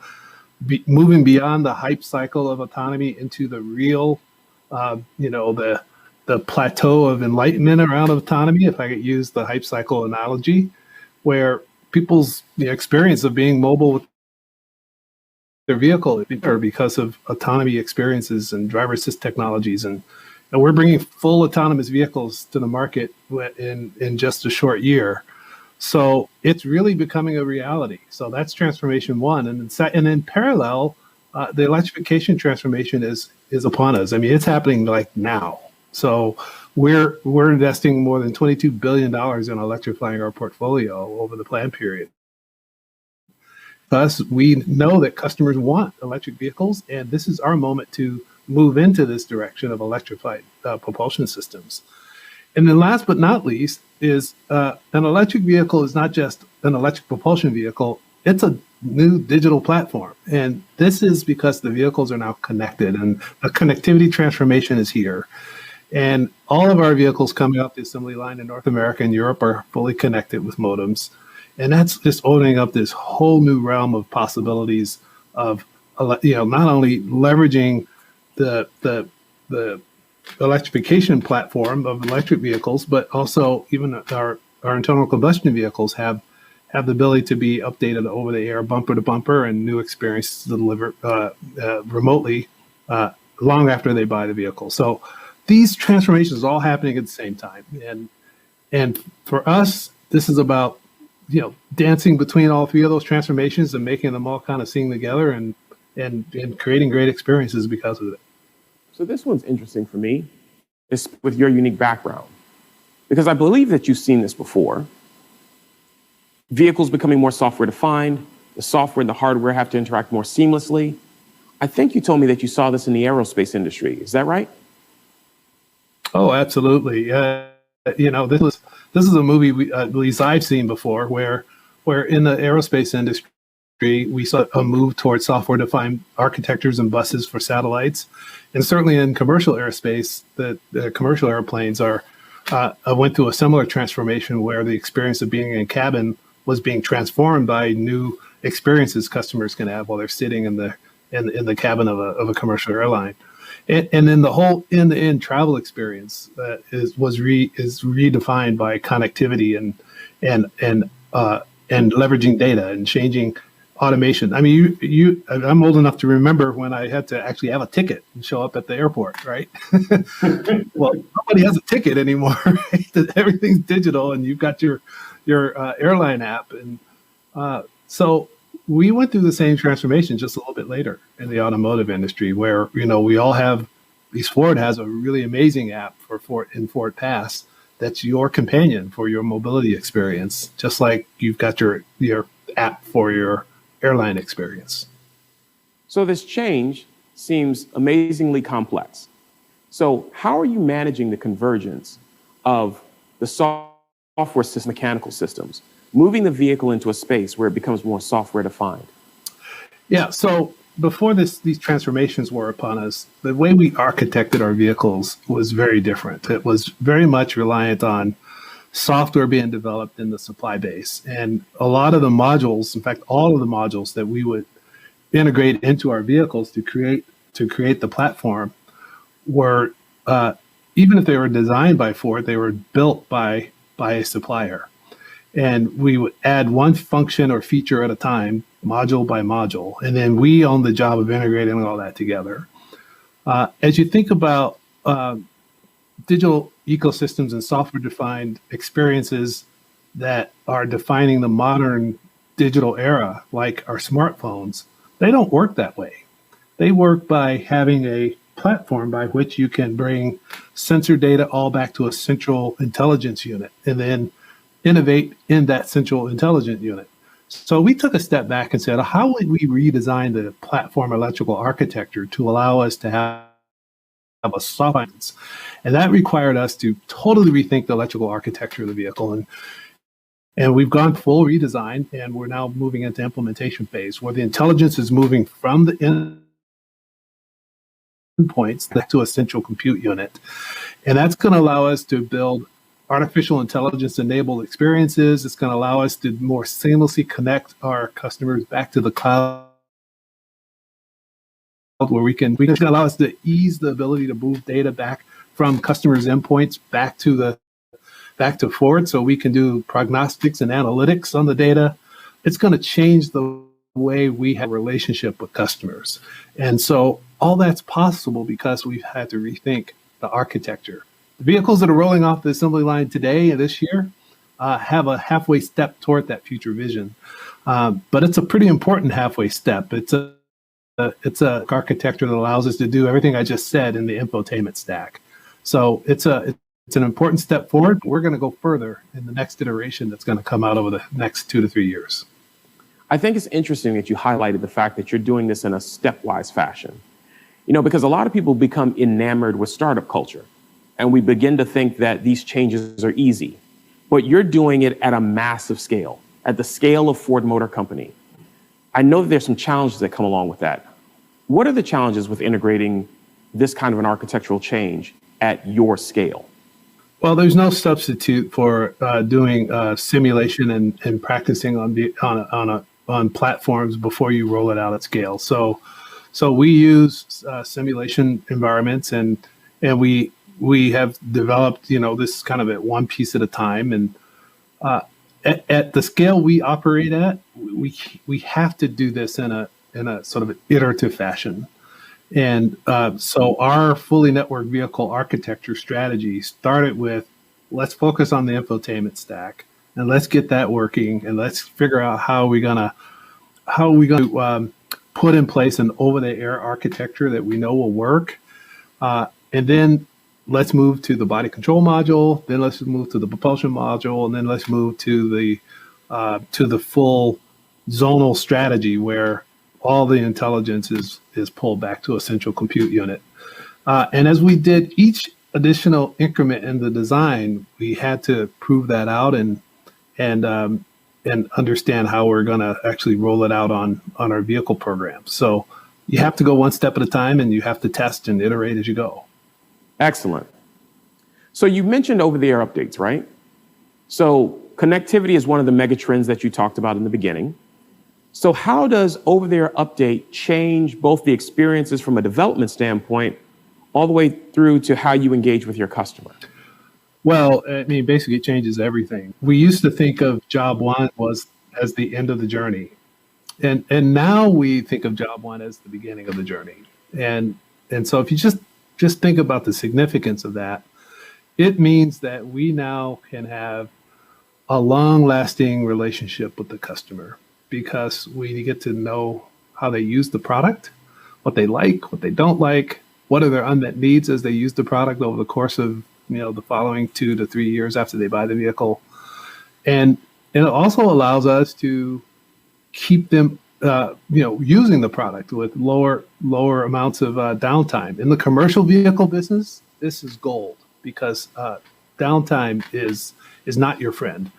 moving beyond the hype cycle of autonomy into the real, the plateau of enlightenment around autonomy, if I could use the hype cycle analogy, where people's experience of being mobile with their vehicle because of autonomy experiences and driver assist technologies. And we're bringing full autonomous vehicles to the market in just a short year. So it's really becoming a reality. So that's transformation 1. And in parallel, the electrification transformation is upon us. I mean, it's happening like now. So we're investing more than $22 billion in electrifying our portfolio over the plan period. Thus, we know that customers want electric vehicles, and this is our moment to move into this direction of electrified propulsion systems. And then last but not least is an electric vehicle is not just an electric propulsion vehicle, it's a new digital platform. And this is because the vehicles are now connected, and the connectivity transformation is here. And all of our vehicles coming off the assembly line in North America and Europe are fully connected with modems. And that's just opening up this whole new realm of possibilities of, not only leveraging the electrification platform of electric vehicles, but also even our internal combustion vehicles have the ability to be updated over the air, bumper to bumper, and new experiences delivered remotely long after they buy the vehicle. So these transformations are all happening at the same time. And for us, this is about dancing between all 3 of those transformations and making them all kind of sing together and creating great experiences because of it. So this one's interesting for me, is with your unique background, because I believe that you've seen this before. Vehicles becoming more software defined, the software and the hardware have to interact more seamlessly. I think you told me that you saw this in the aerospace industry. Is that right? Oh, absolutely. This is a movie at least I've seen before, where in the aerospace industry we saw a move towards software-defined architectures and buses for satellites, and certainly in commercial aerospace, the commercial airplanes went through a similar transformation where the experience of being in a cabin was being transformed by new experiences customers can have while they're sitting in the cabin of a commercial airline. And then the whole end-to-end travel experience is redefined by connectivity and leveraging data and changing automation. I mean, I'm old enough to remember when I had to actually have a ticket and show up at the airport, right? Well, nobody has a ticket anymore, right? Everything's digital, and you've got your airline app, and so we went through the same transformation just a little bit later in the automotive industry, where we all have. At least Ford has a really amazing app for Ford Pass that's your companion for your mobility experience, just like you've got your app for your airline experience. So this change seems amazingly complex. So how are you managing the convergence of the software software system, mechanical systems, moving the vehicle into a space where it becomes more software defined? Yeah, so before these transformations were upon us, the way we architected our vehicles was very different. It was very much reliant on software being developed in the supply base. And a lot of the modules, in fact, all of the modules that we would integrate into our vehicles to create the platform were, even if they were designed by Ford, they were built by a supplier. And we would add one function or feature at a time, module by module. And then we own the job of integrating all that together. As you think about digital ecosystems and software-defined experiences that are defining the modern digital era, like our smartphones, they don't work that way. They work by having a platform by which you can bring sensor data all back to a central intelligence unit and then innovate in that central intelligence unit. So we took a step back and said, how would we redesign the platform electrical architecture to allow us to have a software? And that required us to totally rethink the electrical architecture of the vehicle. And we've gone full redesign, and we're now moving into implementation phase where the intelligence is moving from the endpoints to a central compute unit. And that's going to allow us to build artificial intelligence enabled experiences. It's going to allow us to more seamlessly connect our customers back to the cloud, where we can allow us to ease the ability to move data back from customers' endpoints back to Ford, so we can do prognostics and analytics on the data. It's going to change the way we have a relationship with customers. And so all that's possible because we've had to rethink the architecture. The vehicles that are rolling off the assembly line today and this year have a halfway step toward that future vision. But it's a pretty important halfway step. It's a architecture that allows us to do everything I just said in the infotainment stack. So it's an important step forward. We're going to go further in the next iteration that's going to come out over the next 2 to 3 years. I think it's interesting that you highlighted the fact that you're doing this in a stepwise fashion. You know, because a lot of people become enamored with startup culture, and we begin to think that these changes are easy. But you're doing it at a massive scale, at the scale of Ford Motor Company. I know that there's some challenges that come along with that. What are the challenges with integrating this kind of an architectural change at your scale? Well, there's no substitute for doing simulation and practicing on platforms before you roll it out at scale. So we use simulation environments, and we have developed this kind of at one piece at a time. And at the scale we operate at, we have to do this in a sort of iterative fashion. And so our fully networked vehicle architecture strategy started with, let's focus on the infotainment stack and let's get that working, and let's figure out how we're gonna put in place an over-the-air architecture that we know will work. And then let's move to the body control module, then let's move to the propulsion module, and then let's move to the full zonal strategy where all the intelligence is pulled back to a central compute unit. And as we did each additional increment in the design, we had to prove that out and understand how we're going to actually roll it out on our vehicle program. So you have to go one step at a time, and you have to test and iterate as you go. Excellent. So you mentioned over-the-air updates, right? So connectivity is one of the mega trends that you talked about in the beginning. So how does over-the-air update change both the experiences from a development standpoint all the way through to how you engage with your customer? Well, I mean, basically it changes everything. We used to think of job one as the end of the journey. And now we think of job one as the beginning of the journey. And so if you just think about the significance of that, it means that we now can have a long-lasting relationship with the customer, because we get to know how they use the product, what they like, what they don't like, what are their unmet needs as they use the product over the course of the following 2 to 3 years after they buy the vehicle. And it also allows us to keep them using the product with lower amounts of downtime. In the commercial vehicle business, this is gold, because downtime is not your friend.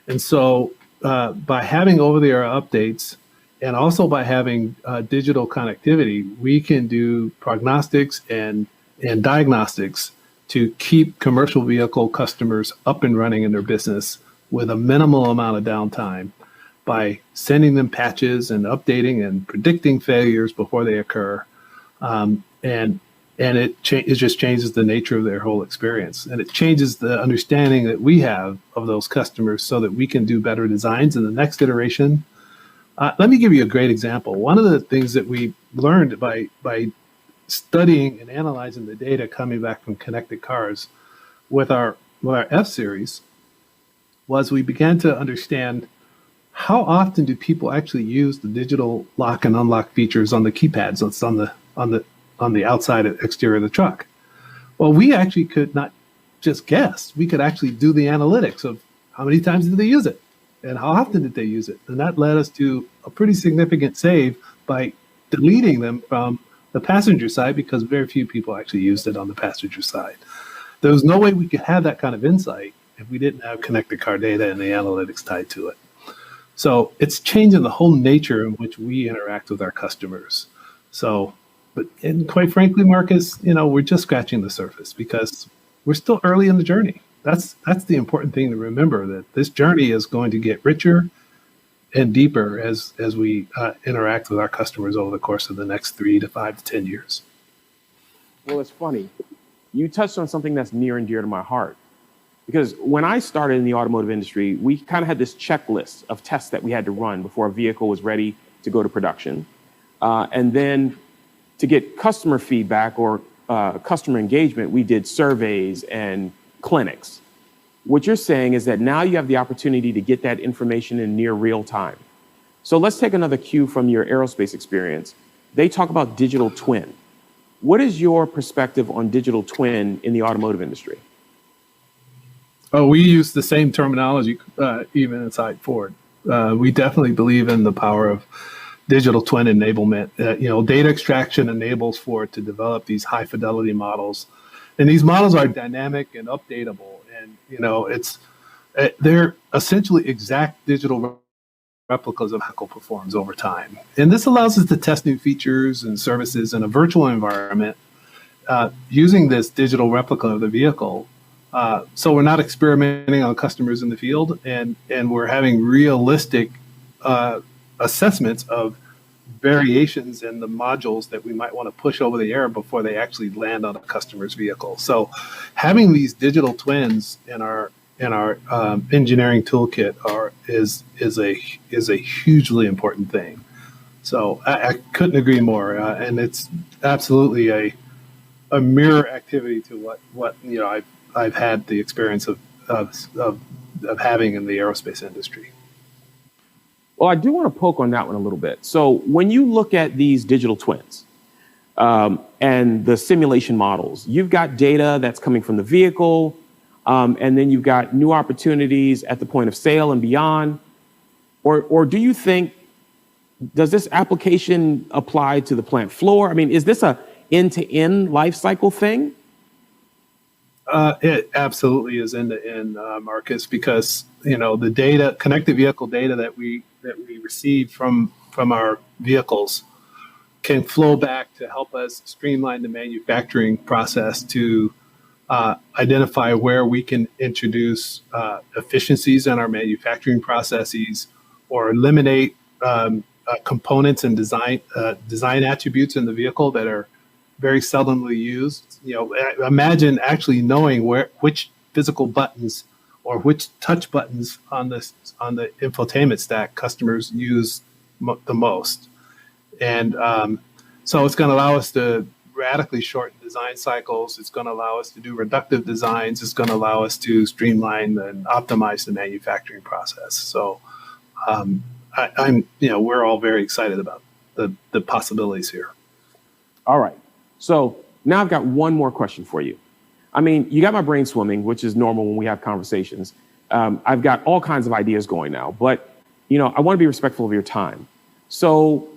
And so by having over-the-air updates and also by having digital connectivity, we can do prognostics and diagnostics to keep commercial vehicle customers up and running in their business with a minimal amount of downtime by sending them patches and updating and predicting failures before they occur. And it just changes the nature of their whole experience. And it changes the understanding that we have of those customers so that we can do better designs in the next iteration. Let me give you a great example. One of the things that we learned by studying and analyzing the data coming back from connected cars with our F-Series was we began to understand how often do people actually use the digital lock and unlock features on the keypads that's on the outside exterior of the truck. Well, we actually could not just guess. We could actually do the analytics of how many times did they use it and how often did they use it. And that led us to a pretty significant save by deleting them from the passenger side because very few people actually used it on the passenger side. There was no way we could have that kind of insight if we didn't have connected car data and the analytics tied to it. So it's changing the whole nature in which we interact with our customers. And quite frankly, Marcus, we're just scratching the surface because we're still early in the journey. That's the important thing to remember, that this journey is going to get richer and deeper as we interact with our customers over the course of the next 3 to 5 to 10 years. Well, it's funny. You touched on something that's near and dear to my heart. Because when I started in the automotive industry, we kind of had this checklist of tests that we had to run before a vehicle was ready to go to production. And then to get customer feedback or customer engagement, we did surveys and clinics. What you're saying is that now you have the opportunity to get that information in near real time. So let's take another cue from your aerospace experience. They talk about digital twin. What is your perspective on digital twin in the automotive industry? Oh, we use the same terminology even inside Ford. We definitely believe in the power of digital twin enablement. Data extraction enables Ford to develop these high fidelity models. And these models are dynamic and updatable. And, they're essentially exact digital replicas of how vehicle performs over time. And this allows us to test new features and services in a virtual environment using this digital replica of the vehicle. So we're not experimenting on customers in the field, and we're having realistic assessments of variations in the modules that we might want to push over the air before they actually land on a customer's vehicle. So having these digital twins in our engineering toolkit is a hugely important thing. So I couldn't agree more, and it's absolutely a mirror activity to what I've had the experience of having in the aerospace industry. Well, I do want to poke on that one a little bit. So when you look at these digital twins and the simulation models, you've got data that's coming from the vehicle, and then you've got new opportunities at the point of sale and beyond. Or do you think, does this application apply to the plant floor? I mean, is this a end-to-end life cycle thing? It absolutely is end-to-end, Marcus, because the data, connected vehicle data that we receive from our vehicles can flow back to help us streamline the manufacturing process to identify where we can introduce efficiencies in our manufacturing processes or eliminate components and design attributes in the vehicle that are very seldomly used. Imagine actually knowing which physical buttons or which touch buttons on the infotainment stack customers use the most. And so it's going to allow us to radically shorten design cycles. It's going to allow us to do reductive designs. It's going to allow us to streamline and optimize the manufacturing process. So we're all very excited about the possibilities here. All right. So now I've got one more question for you. I mean, you got my brain swimming, which is normal when we have conversations. I've got all kinds of ideas going now, but, I want to be respectful of your time. So,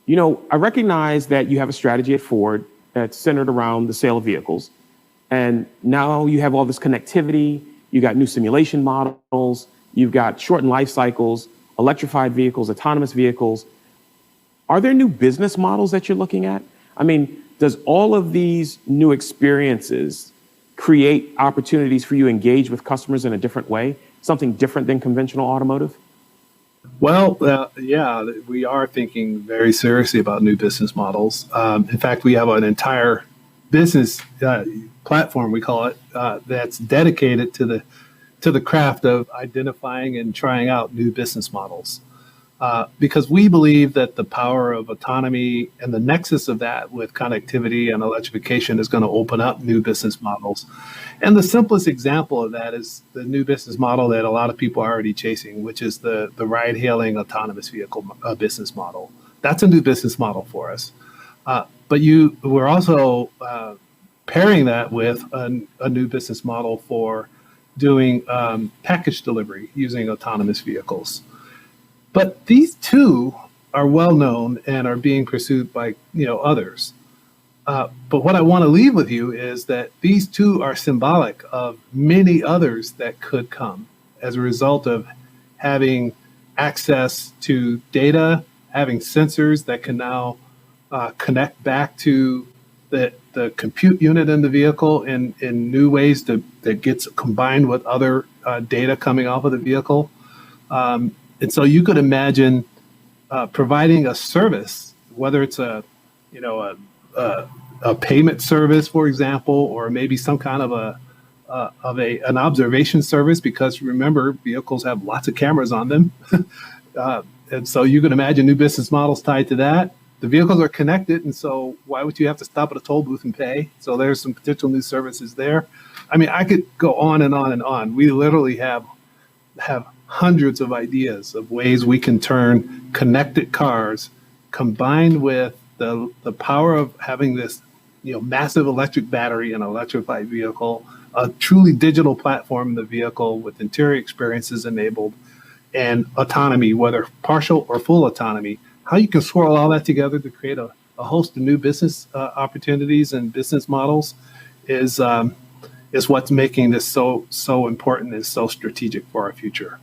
I recognize that you have a strategy at Ford that's centered around the sale of vehicles. And now you have all this connectivity, you got new simulation models, you've got shortened life cycles, electrified vehicles, autonomous vehicles. Are there new business models that you're looking at? I mean, does all of these new experiences create opportunities for you to engage with customers in a different way, something different than conventional automotive? Well, yeah, we are thinking very seriously about new business models. In fact, we have an entire business platform, we call it, that's dedicated to the craft of identifying and trying out new business models. Because we believe that the power of autonomy and the nexus of that with connectivity and electrification is going to open up new business models. And the simplest example of that is the new business model that a lot of people are already chasing, which is the ride-hailing autonomous vehicle business model. That's a new business model for us. But we're also pairing that with a new business model for doing package delivery using autonomous vehicles. But these two are well known and are being pursued by others. But what I want to leave with you is that these two are symbolic of many others that could come as a result of having access to data, having sensors that can now connect back to the compute unit in the vehicle in new ways that gets combined with other data coming off of the vehicle. And so you could imagine providing a service, whether it's a payment service, for example, or maybe some kind of an observation service, because remember, vehicles have lots of cameras on them. And so you could imagine new business models tied to that. The vehicles are connected, and so why would you have to stop at a toll booth and pay? So there's some potential new services there. I mean, I could go on and on and on. We literally have hundreds of ideas of ways we can turn connected cars combined with the power of having this massive electric battery in an electrified vehicle, a truly digital platform in the vehicle with interior experiences enabled, and autonomy, whether partial or full autonomy. How you can swirl all that together to create a host of new business opportunities and business models is what's making this so important and so strategic for our future.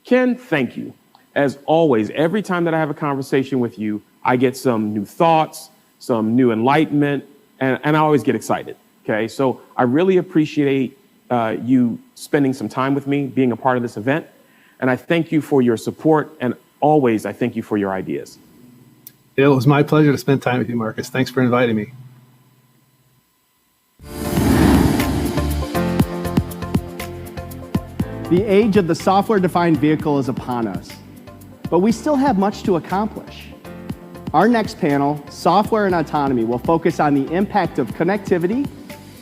Ken, thank you. As always, every time that I have a conversation with you, I get some new thoughts, some new enlightenment, and I always get excited. Okay, so I really appreciate you spending some time with me, being a part of this event, and I thank you for your support, and always I thank you for your ideas. It was my pleasure to spend time with you, Marcus. Thanks for inviting me. The age of the software-defined vehicle is upon us, but we still have much to accomplish. Our next panel, Software and Autonomy, will focus on the impact of connectivity,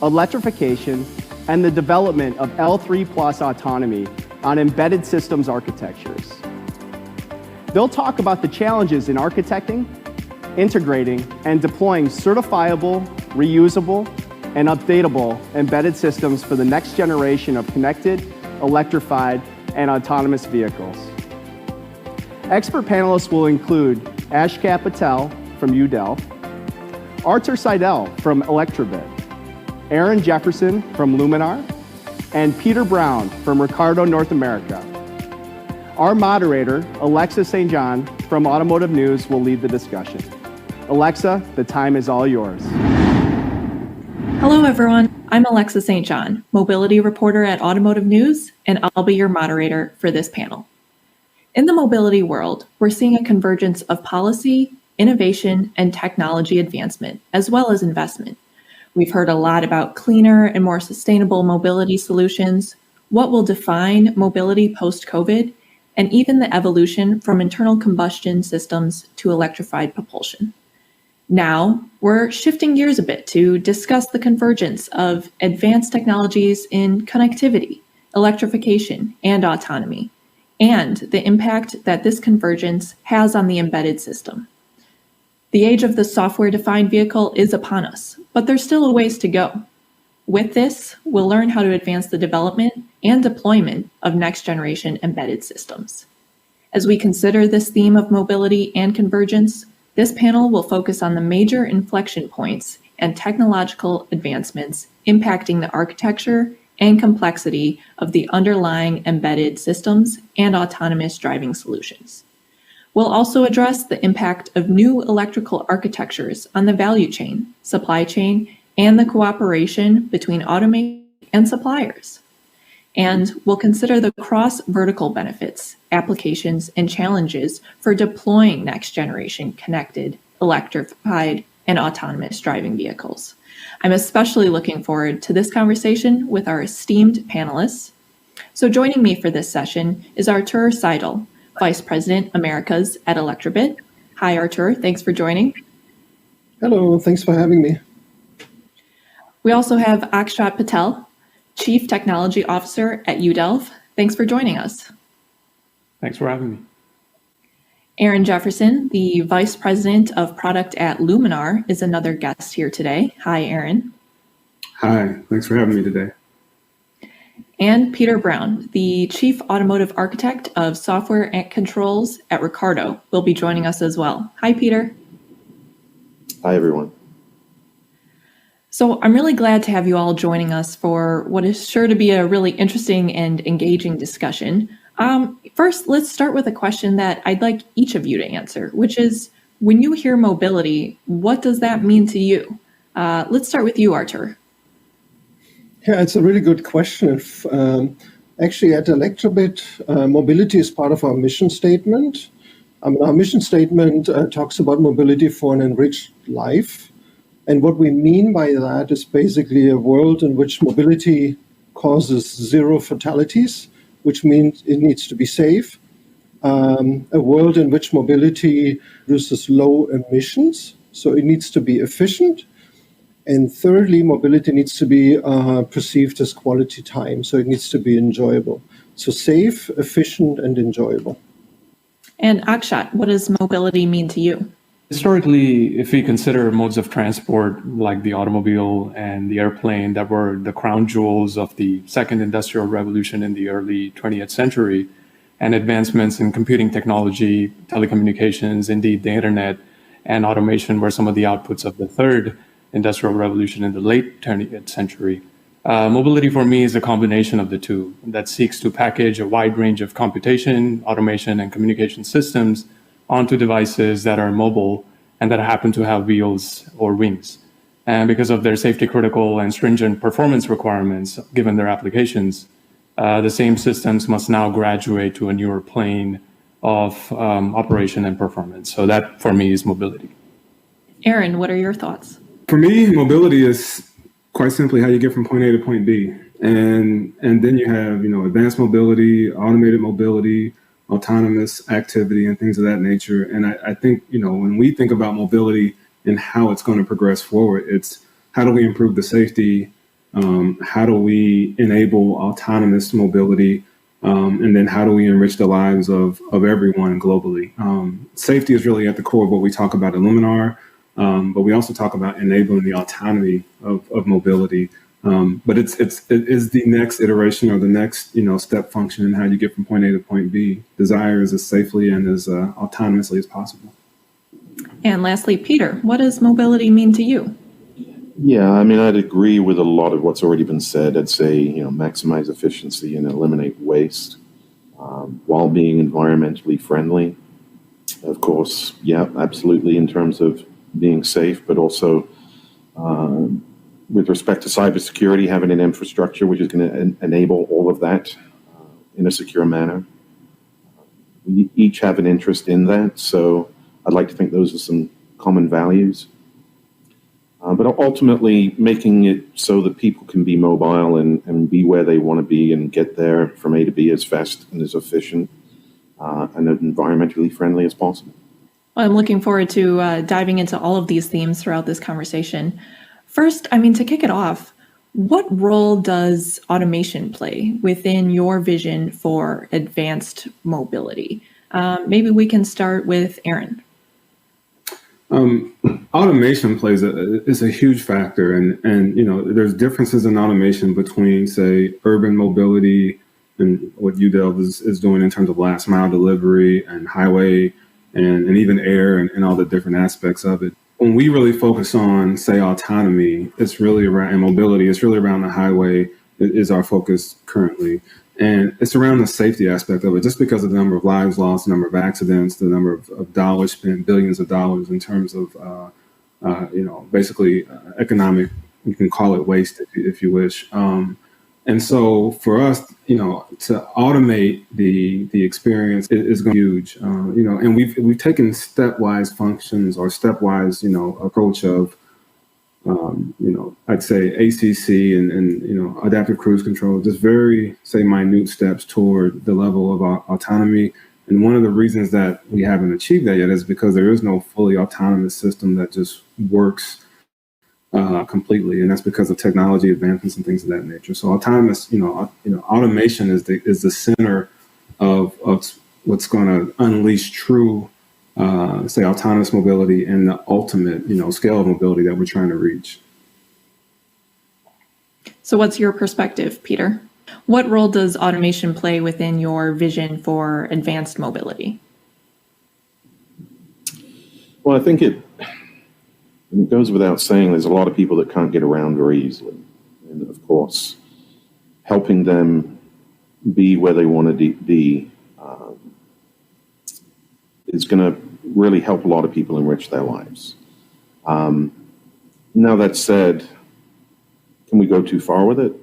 electrification, and the development of L3+ autonomy on embedded systems architectures. They'll talk about the challenges in architecting, integrating, and deploying certifiable, reusable, and updatable embedded systems for the next generation of connected, electrified, and autonomous vehicles. Expert panelists will include Ashkat Patel from UDEL, Artur Seidel from Electrobit, Aaron Jefferson from Luminar, and Peter Brown from Ricardo North America. Our moderator, Alexa St. John from Automotive News, will lead the discussion. Alexa, the time is all yours. Hello, everyone. I'm Alexa St. John, mobility reporter at Automotive News, and I'll be your moderator for this panel. In the mobility world, we're seeing a convergence of policy, innovation, and technology advancement, as well as investment. We've heard a lot about cleaner and more sustainable mobility solutions, what will define mobility post-COVID, and even the evolution from internal combustion systems to electrified propulsion. Now, we're shifting gears a bit to discuss the convergence of advanced technologies in connectivity, electrification, and autonomy, and the impact that this convergence has on the embedded system. The age of the software-defined vehicle is upon us, but there's still a ways to go. With this, we'll learn how to advance the development and deployment of next-generation embedded systems. As we consider this theme of mobility and convergence, this panel will focus on the major inflection points and technological advancements impacting the architecture and complexity of the underlying embedded systems and autonomous driving solutions. We'll also address the impact of new electrical architectures on the value chain, supply chain, and the cooperation between automakers and suppliers. And we'll consider the cross-vertical benefits, applications, and challenges for deploying next-generation connected, electrified, and autonomous driving vehicles. I'm especially looking forward to this conversation with our esteemed panelists. So joining me for this session is Artur Seidel, Vice President Americas at Electrobit. Hi, Artur. Thanks for joining. Hello. Thanks for having me. We also have Akshat Patel, Chief Technology Officer at UDelv. Thanks for joining us. Thanks for having me. Aaron Jefferson, the Vice President of Product at Luminar, is another guest here today. Hi, Aaron. Hi. Thanks for having me today. And Peter Brown, the Chief Automotive Architect of Software and Controls at Ricardo, will be joining us as well. Hi, Peter. Hi, everyone. So I'm really glad to have you all joining us for what is sure to be a really interesting and engaging discussion. First, let's start with a question that I'd like each of you to answer, which is, when you hear mobility, what does that mean to you? Let's start with you, Artur. Yeah, it's a really good question. Actually, at Electrobit, mobility is part of our mission statement. Our mission statement talks about mobility for an enriched life. And what we mean by that is basically a world in which mobility causes zero fatalities, which means it needs to be safe. A world in which mobility produces low emissions, so it needs to be efficient. And thirdly, mobility needs to be perceived as quality time, so it needs to be enjoyable. So safe, efficient, and enjoyable. And Akshat, what does mobility mean to you? Historically, if we consider modes of transport like the automobile and the airplane that were the crown jewels of the second industrial revolution in the early 20th century, and advancements in computing technology, telecommunications, indeed the internet, and automation were some of the outputs of the third industrial revolution in the late 20th century. Mobility for me is a combination of the two that seeks to package a wide range of computation, automation, and communication systems onto devices that are mobile and that happen to have wheels or wings. And because of their safety critical and stringent performance requirements, given their applications, the same systems must now graduate to a newer plane of operation and performance. So that for me is mobility. Aaron, what are your thoughts? For me, mobility is quite simply how you get from point A to point B. And then you have, advanced mobility, automated mobility, autonomous activity, and things of that nature. And I think, when we think about mobility and how it's going to progress forward, it's how do we improve the safety? How do we enable autonomous mobility? And then how do we enrich the lives of everyone globally? Safety is really at the core of what we talk about at Luminar. But we also talk about enabling the autonomy of mobility. But it is the next iteration or the next step function in how you get from point A to point B. Desire is as safely and as autonomously as possible. And lastly, Peter, what does mobility mean to you? Yeah, I'd agree with a lot of what's already been said. I'd say, maximize efficiency and eliminate waste while being environmentally friendly. Of course, yeah, absolutely in terms of being safe, but also with respect to cybersecurity, having an infrastructure which is going to enable all of that in a secure manner. We each have an interest in that, so I'd like to think those are some common values. But ultimately, making it so that people can be mobile and be where they want to be and get there from A to B as fast and as efficient and environmentally friendly as possible. Well, I'm looking forward to diving into all of these themes throughout this conversation. First, to kick it off, what role does automation play within your vision for advanced mobility? Maybe we can start with Aaron. Automation is a huge factor, and there's differences in automation between, say, urban mobility and what UDelv is doing in terms of last mile delivery and highway and even air and all the different aspects of it. when we really focus on, say, autonomy, it's really around, and mobility, it's really around the highway is our focus currently. And it's around the safety aspect of it, just because of the number of lives lost, the number of accidents, the number of dollars spent, billions of dollars in terms of, basically economic, you can call it waste if you wish. And so for us, to automate the experience is going to be huge, and we've taken stepwise functions or stepwise, approach of, I'd say ACC and adaptive cruise control, just very, say, minute steps toward the level of autonomy. And one of the reasons that we haven't achieved that yet is because there is no fully autonomous system that just works completely, and that's because of technology advancements and things of that nature. So autonomous, automation is the center of what's going to unleash true, say, autonomous mobility and the ultimate, scale of mobility that we're trying to reach. So what's your perspective, Peter? What role does automation play within your vision for advanced mobility? Well, I think it goes without saying there's a lot of people that can't get around very easily. And of course, helping them be where they want to be is going to really help a lot of people enrich their lives. Now that said, can we go too far with it?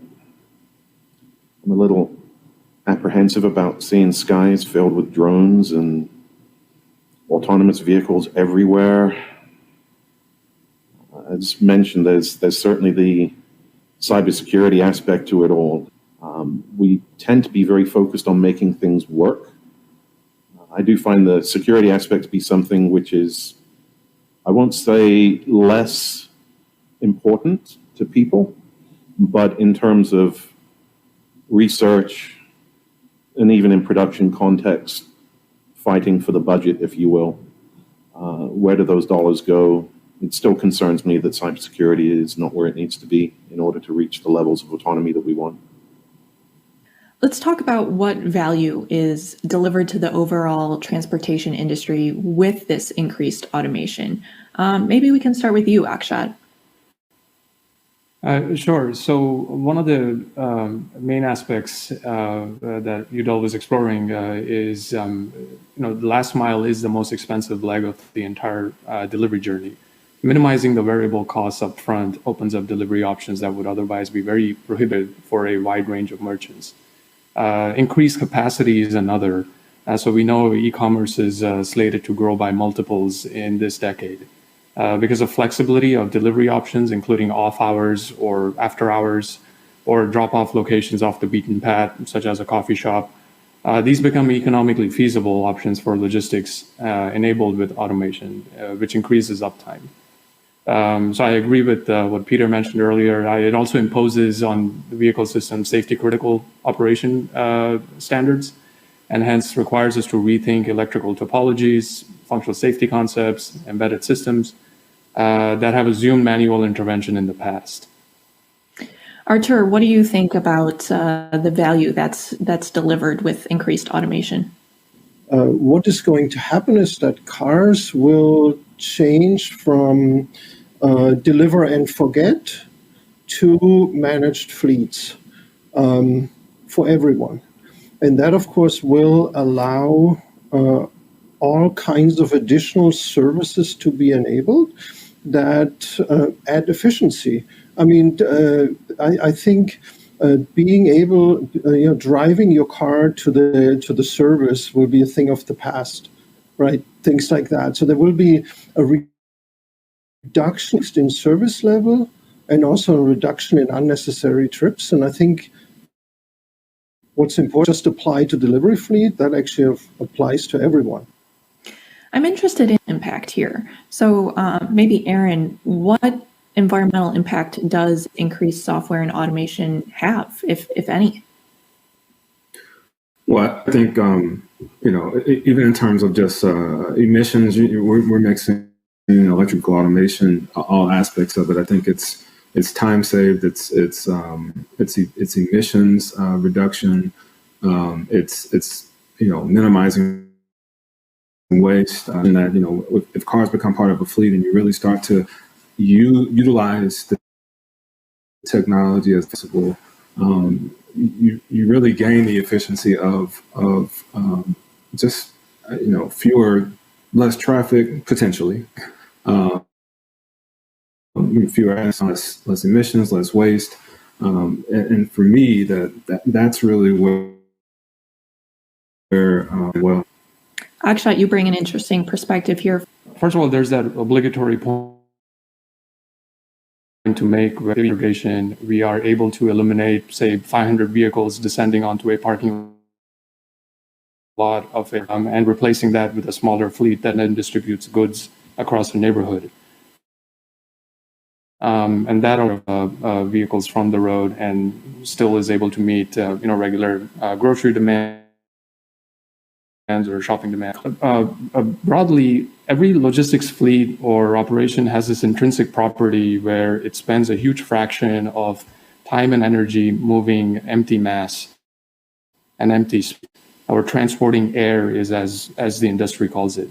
I'm a little apprehensive about seeing skies filled with drones and autonomous vehicles everywhere. As mentioned, there's certainly the cybersecurity aspect to it all. We tend to be very focused on making things work. I do find the security aspect to be something which is, I won't say less important to people, but in terms of research and even in production context, fighting for the budget, if you will, where do those dollars go? It still concerns me that cybersecurity is not where it needs to be in order to reach the levels of autonomy that we want. Let's talk about what value is delivered to the overall transportation industry with this increased automation. Maybe we can start with you, Akshat. Sure. So one of the main aspects that UDL was exploring is, the last mile is the most expensive leg of the entire delivery journey. Minimizing the variable costs up front opens up delivery options that would otherwise be very prohibitive for a wide range of merchants. Increased capacity is another. So we know e-commerce is slated to grow by multiples in this decade. Because of flexibility of delivery options, including off hours or after hours, or drop-off locations off the beaten path, such as a coffee shop, these become economically feasible options for logistics enabled with automation, which increases uptime. So I agree with what Peter mentioned earlier. It also imposes on the vehicle system safety critical operation standards, and hence requires us to rethink electrical topologies, functional safety concepts, embedded systems that have assumed manual intervention in the past. Artur, what do you think about the value that's delivered with increased automation? What is going to happen is that cars will change from deliver and forget to managed fleets for everyone. And that, of course, will allow all kinds of additional services to be enabled that add efficiency. I mean, I think being able, driving your car to the service will be a thing of the past, right? Things like that. So there will be a reduction in service level and also a reduction in unnecessary trips. And I think what's important just apply to delivery fleet, that actually applies to everyone. I'm interested in impact here. So maybe Aaron, what environmental impact does increased software and automation have, if any? Well, I think, even in terms of just emissions, we're mixing electrical automation, all aspects of it. I think it's time saved, it's emissions reduction, it's minimizing waste, and that, if cars become part of a fleet and you really start to utilize the technology as possible, you really gain the efficiency of just less traffic potentially, fewer accidents, less emissions, less waste, and for me that's really where Akshat, you bring an interesting perspective here. First of all, there's that obligatory point to make with irrigation. We are able to eliminate, say, 500 vehicles descending onto a parking lot of it, and replacing that with a smaller fleet that then distributes goods across the neighborhood. And that are vehicles from the road and still is able to meet regular grocery demand or shopping demand. Broadly, every logistics fleet or operation has this intrinsic property where it spends a huge fraction of time and energy moving empty mass and empty space, or transporting air, is as the industry calls it.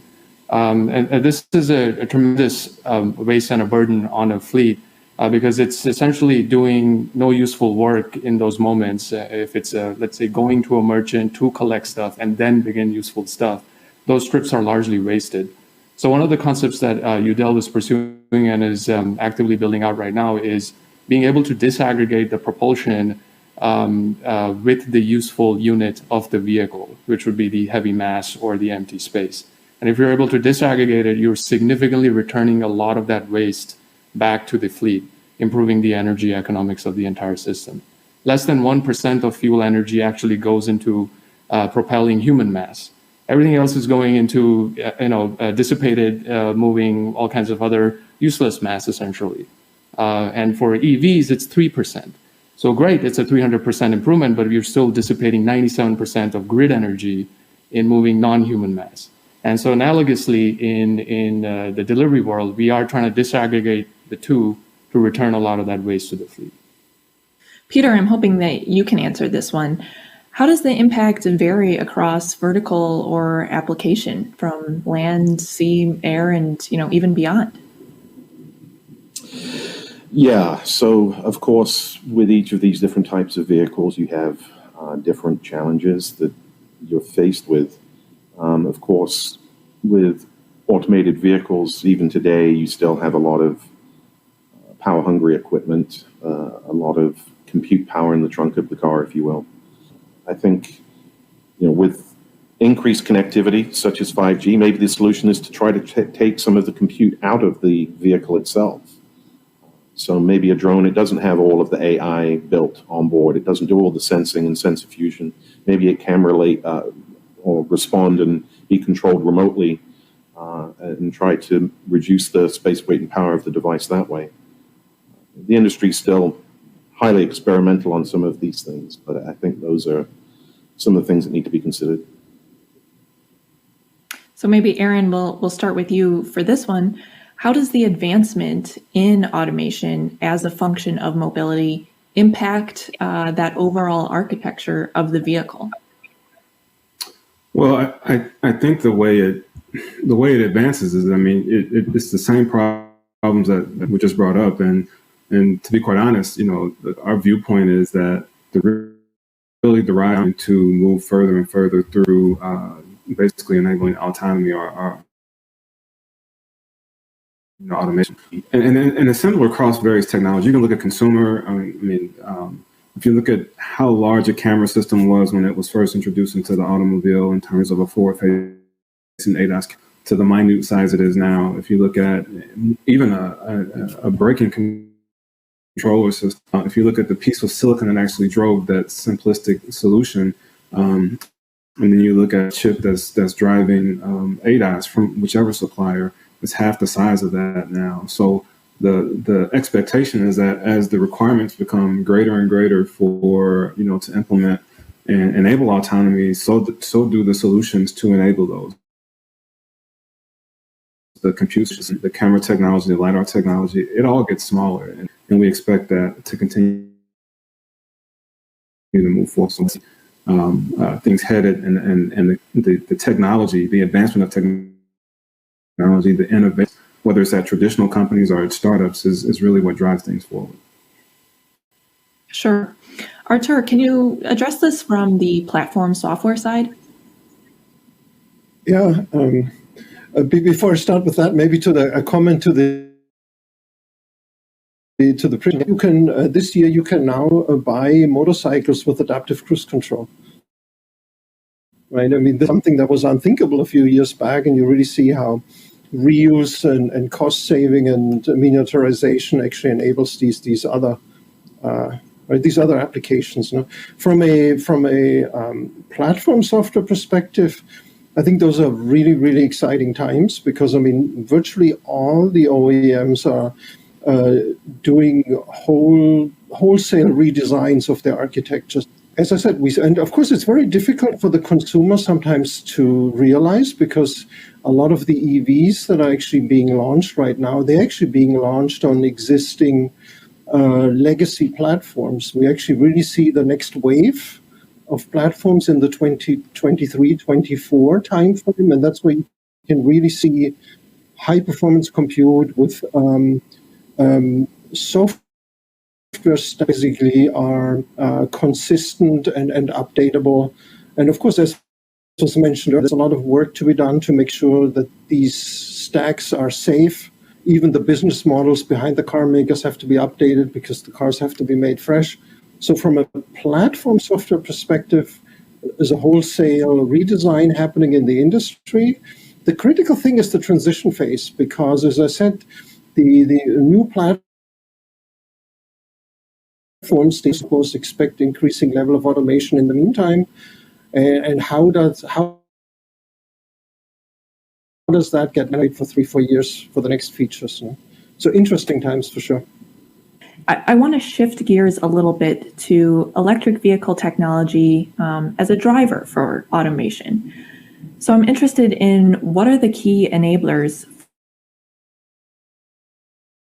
And this is a tremendous waste and a burden on a fleet, because it's essentially doing no useful work in those moments. If it's, let's say, going to a merchant to collect stuff and then begin useful stuff, those trips are largely wasted. So one of the concepts that UDEL is pursuing and is actively building out right now is being able to disaggregate the propulsion with the useful unit of the vehicle, which would be the heavy mass or the empty space. And if you're able to disaggregate it, you're significantly returning a lot of that waste back to the fleet, improving the energy economics of the entire system. Less than 1% of fuel energy actually goes into propelling human mass. Everything else is going into dissipated, moving all kinds of other useless mass, essentially. And for EVs, it's 3%. So great, it's a 300% improvement, but you're still dissipating 97% of grid energy in moving non-human mass. And so analogously, in the delivery world, we are trying to disaggregate the two to return a lot of that waste to the fleet. Peter, I'm hoping that you can answer this one. How does the impact vary across vertical or application, from land, sea, air, and even beyond? Yeah, so of course, with each of these different types of vehicles, you have different challenges that you're faced with. Of course, with automated vehicles, even today, you still have a lot of power-hungry equipment, a lot of compute power in the trunk of the car, if you will. I think, with increased connectivity, such as 5G, maybe the solution is to try to take some of the compute out of the vehicle itself. So maybe a drone, it doesn't have all of the AI built on board. It doesn't do all the sensing and sensor fusion. Maybe it can relate or respond and be controlled remotely and try to reduce the space, weight, and power of the device that way. The industry is still highly experimental on some of these things, but I think those are some of the things that need to be considered. So maybe, Aaron, we'll start with you for this one. How does the advancement in automation as a function of mobility impact that overall architecture of the vehicle? Well, I think the way it advances is, it's the same problems that we just brought up, and to be quite honest, our viewpoint is that the really deriving to move further and further through basically enabling autonomy or automation, and it's similar across various technologies. You can look at consumer. If you look at how large a camera system was when it was first introduced into the automobile in terms of a forward-facing ADAS, to the minute size it is now. If you look at even a braking controller system, if you look at the piece of silicon that actually drove that simplistic solution, and then you look at a chip that's driving ADAS from whichever supplier, it's half the size of that now. So the expectation is that as the requirements become greater and greater for to implement and enable autonomy, so do the solutions to enable those. The compute system, the camera technology, the LiDAR technology, it all gets smaller, and we expect that to continue to move forward. So things headed and the technology, the advancement of technology technology, the innovation, whether it's at traditional companies or at startups, is really what drives things forward. Sure. Artur, can you address this from the platform software side? Yeah. Before I start with that, maybe a comment to the print. You can this year you can now buy motorcycles with adaptive cruise control. Right. I mean, something that was unthinkable a few years back, and you really see how reuse and cost saving and miniaturization actually enables these other these other applications. From a platform software perspective, I think those are really, really exciting times because, I mean, virtually all the OEMs are doing wholesale redesigns of their architectures. As I said, and of course, it's very difficult for the consumer sometimes to realize because a lot of the EVs that are actually being launched right now, they're actually being launched on existing legacy platforms. We actually really see the next wave of platforms in the 2023-24 timeframe, and that's where you can really see high performance compute with software basically are consistent and updatable. And of course, as was mentioned, there's a lot of work to be done to make sure that these stacks are safe. Even the business models behind the car makers have to be updated because the cars have to be made fresh. So from a platform software perspective, there's a wholesale redesign happening in the industry. The critical thing is the transition phase because, as I said, the new platforms, they of course expect increasing level of automation in the meantime. And how does that get made for 3-4 years for the next features? So interesting times for sure. I want to shift gears a little bit to electric vehicle technology as a driver for automation. So I'm interested in what are the key enablers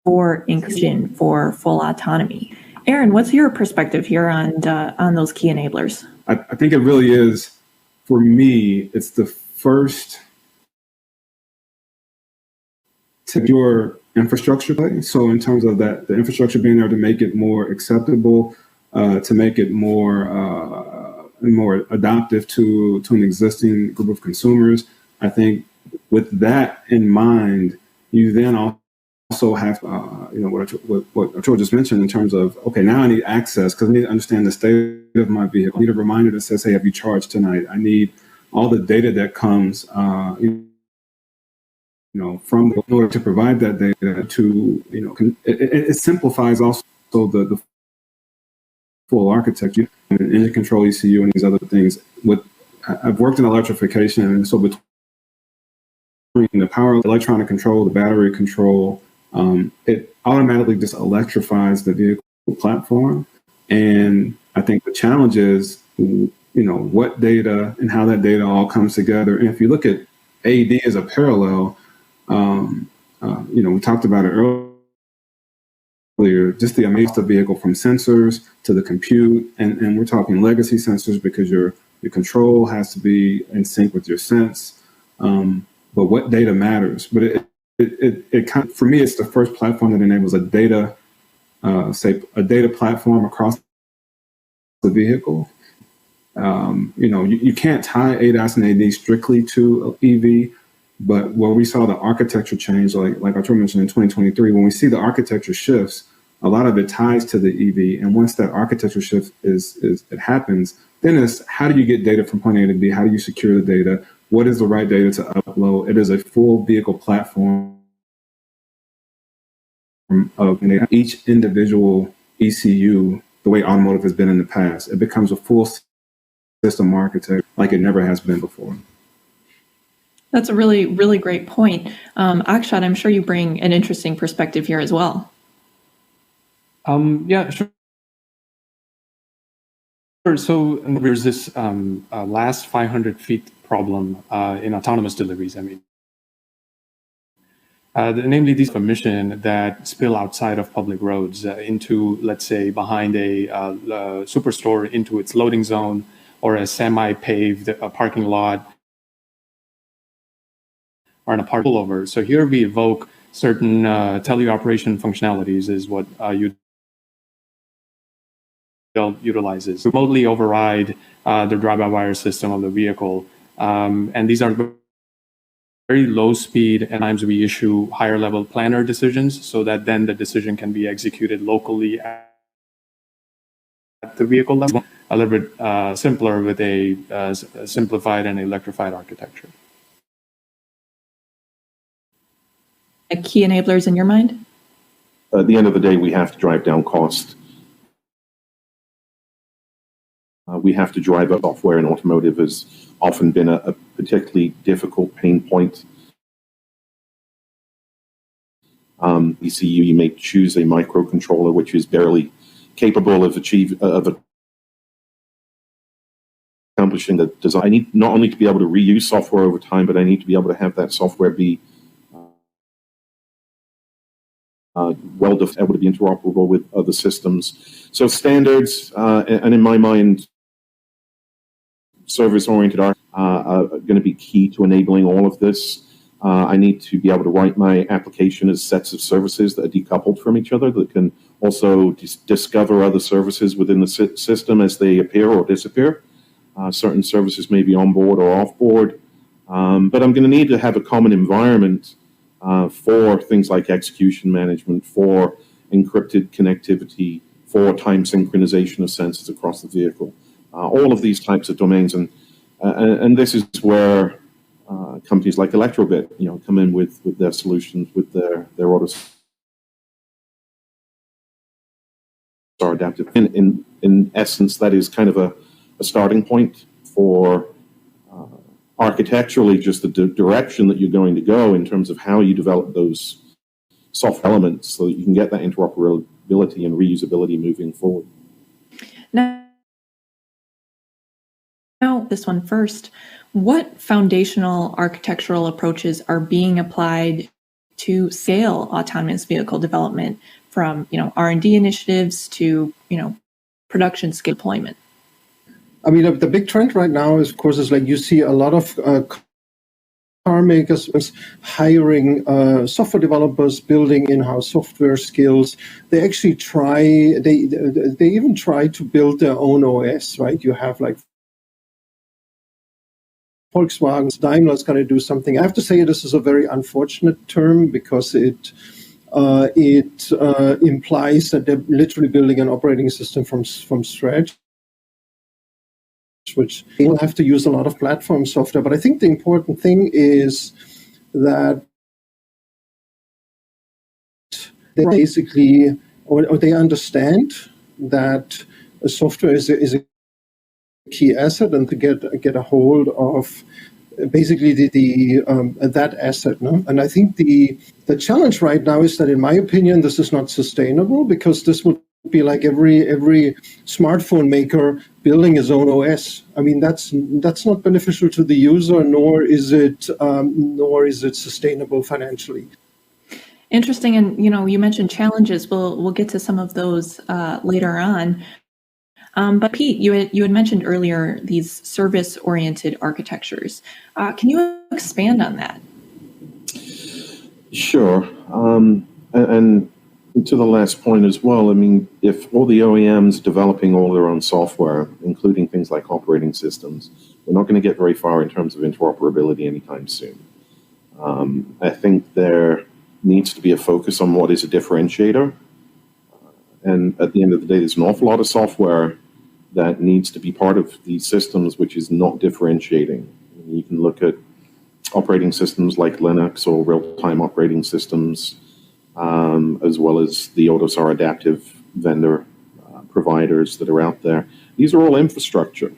for inclusion for full autonomy. Aaron, what's your perspective here on those key enablers? I think it really is, for me, it's the first to your infrastructure play. So in terms of that, the infrastructure being there to make it more acceptable, to make it more adaptive to an existing group of consumers. I think with that in mind, you then also have, what Artur just mentioned in terms of, okay, now I need access because I need to understand the state of my vehicle. I need a reminder that says, hey, have you charged tonight? I need all the data that comes, from in order to provide that data to, it simplifies also the full architecture, engine control, ECU, and these other things. I've worked in electrification, and so between the power, electronic control, the battery control, it automatically just electrifies the vehicle platform. And I think the challenge is, what data and how that data all comes together. And if you look at AD as a parallel, we talked about it earlier, just the amazing vehicle from sensors to the compute, and we're talking legacy sensors because your control has to be in sync with your sense. But what data matters? But it kind of, for me, it's the first platform that enables a data platform across the vehicle. You can't tie ADAS and AD strictly to EV. But where we saw the architecture change, like Artur mentioned in 2023, when we see the architecture shifts, a lot of it ties to the EV. And once that architecture shift it happens, then it's how do you get data from point A to B? How do you secure the data? What is the right data to upload? It is a full vehicle platform of each individual ECU, the way automotive has been in the past. It becomes a full system architect like it never has been before. That's a really, really great point. Akshat, I'm sure you bring an interesting perspective here as well. Yeah, sure. So there's this last 500 feet problem in autonomous deliveries. I mean, namely these emissions that spill outside of public roads into, let's say, behind a superstore into its loading zone or a semi-paved parking lot. are in a part pullover. So here we evoke certain teleoperation functionalities is what utilizes. Remotely override the drive-by-wire system of the vehicle. And these are very low speed, and times we issue higher level planner decisions so that then the decision can be executed locally at the vehicle level, a little bit simpler with a simplified and electrified architecture. Key enablers in your mind? At the end of the day, we have to drive down cost. We have to drive up software, and automotive has often been a particularly difficult pain point. ECU, you may choose a microcontroller which is barely capable of accomplishing the design. I need not only to be able to reuse software over time, but I need to be able to have that software be able to be interoperable with other systems. So standards, and in my mind, service-oriented are going to be key to enabling all of this. I need to be able to write my application as sets of services that are decoupled from each other, that can also discover other services within the system as they appear or disappear. Certain services may be on board or off board, but I'm going to need to have a common environment for things like execution management, for encrypted connectivity, for time synchronization of sensors across the vehicle. All of these types of domains, and this is where companies like Electrobit, come in with their solutions, with their AutoSAR adaptive. In essence, that is kind of a starting point for architecturally just the direction that you're going to go in terms of how you develop those soft elements so that you can get that interoperability and reusability moving forward. Now, this one first. What foundational architectural approaches are being applied to scale autonomous vehicle development from, R&D initiatives to, production scale deployment? I mean, the big trend right now is, of course, is like you see a lot of car makers hiring software developers, building in-house software skills. They actually they even try to build their own OS, right? You have like Volkswagen, Daimler's going to do something. I have to say this is a very unfortunate term because it implies that they're literally building an operating system from scratch, which they will have to use a lot of platform software. But I think the important thing is that they basically, or they understand that a software is a key asset, and to get a hold of basically that asset. No? And I think the challenge right now is that, in my opinion, this is not sustainable, because this would be like every smartphone maker building his own OS. I mean, that's not beneficial to the user, nor is it sustainable financially. Interesting, and you mentioned challenges. We'll get to some of those later on. But Pete, you had mentioned earlier these service-oriented architectures. Can you expand on that? Sure. And to the last point as well, I mean, if all the OEMs developing all their own software, including things like operating systems, we're not going to get very far in terms of interoperability anytime soon. I think there needs to be a focus on what is a differentiator. And at the end of the day, there's an awful lot of software that needs to be part of these systems, which is not differentiating. You can look at operating systems like Linux or real-time operating systems, as well as the AutoSAR adaptive vendor providers that are out there. These are all infrastructure.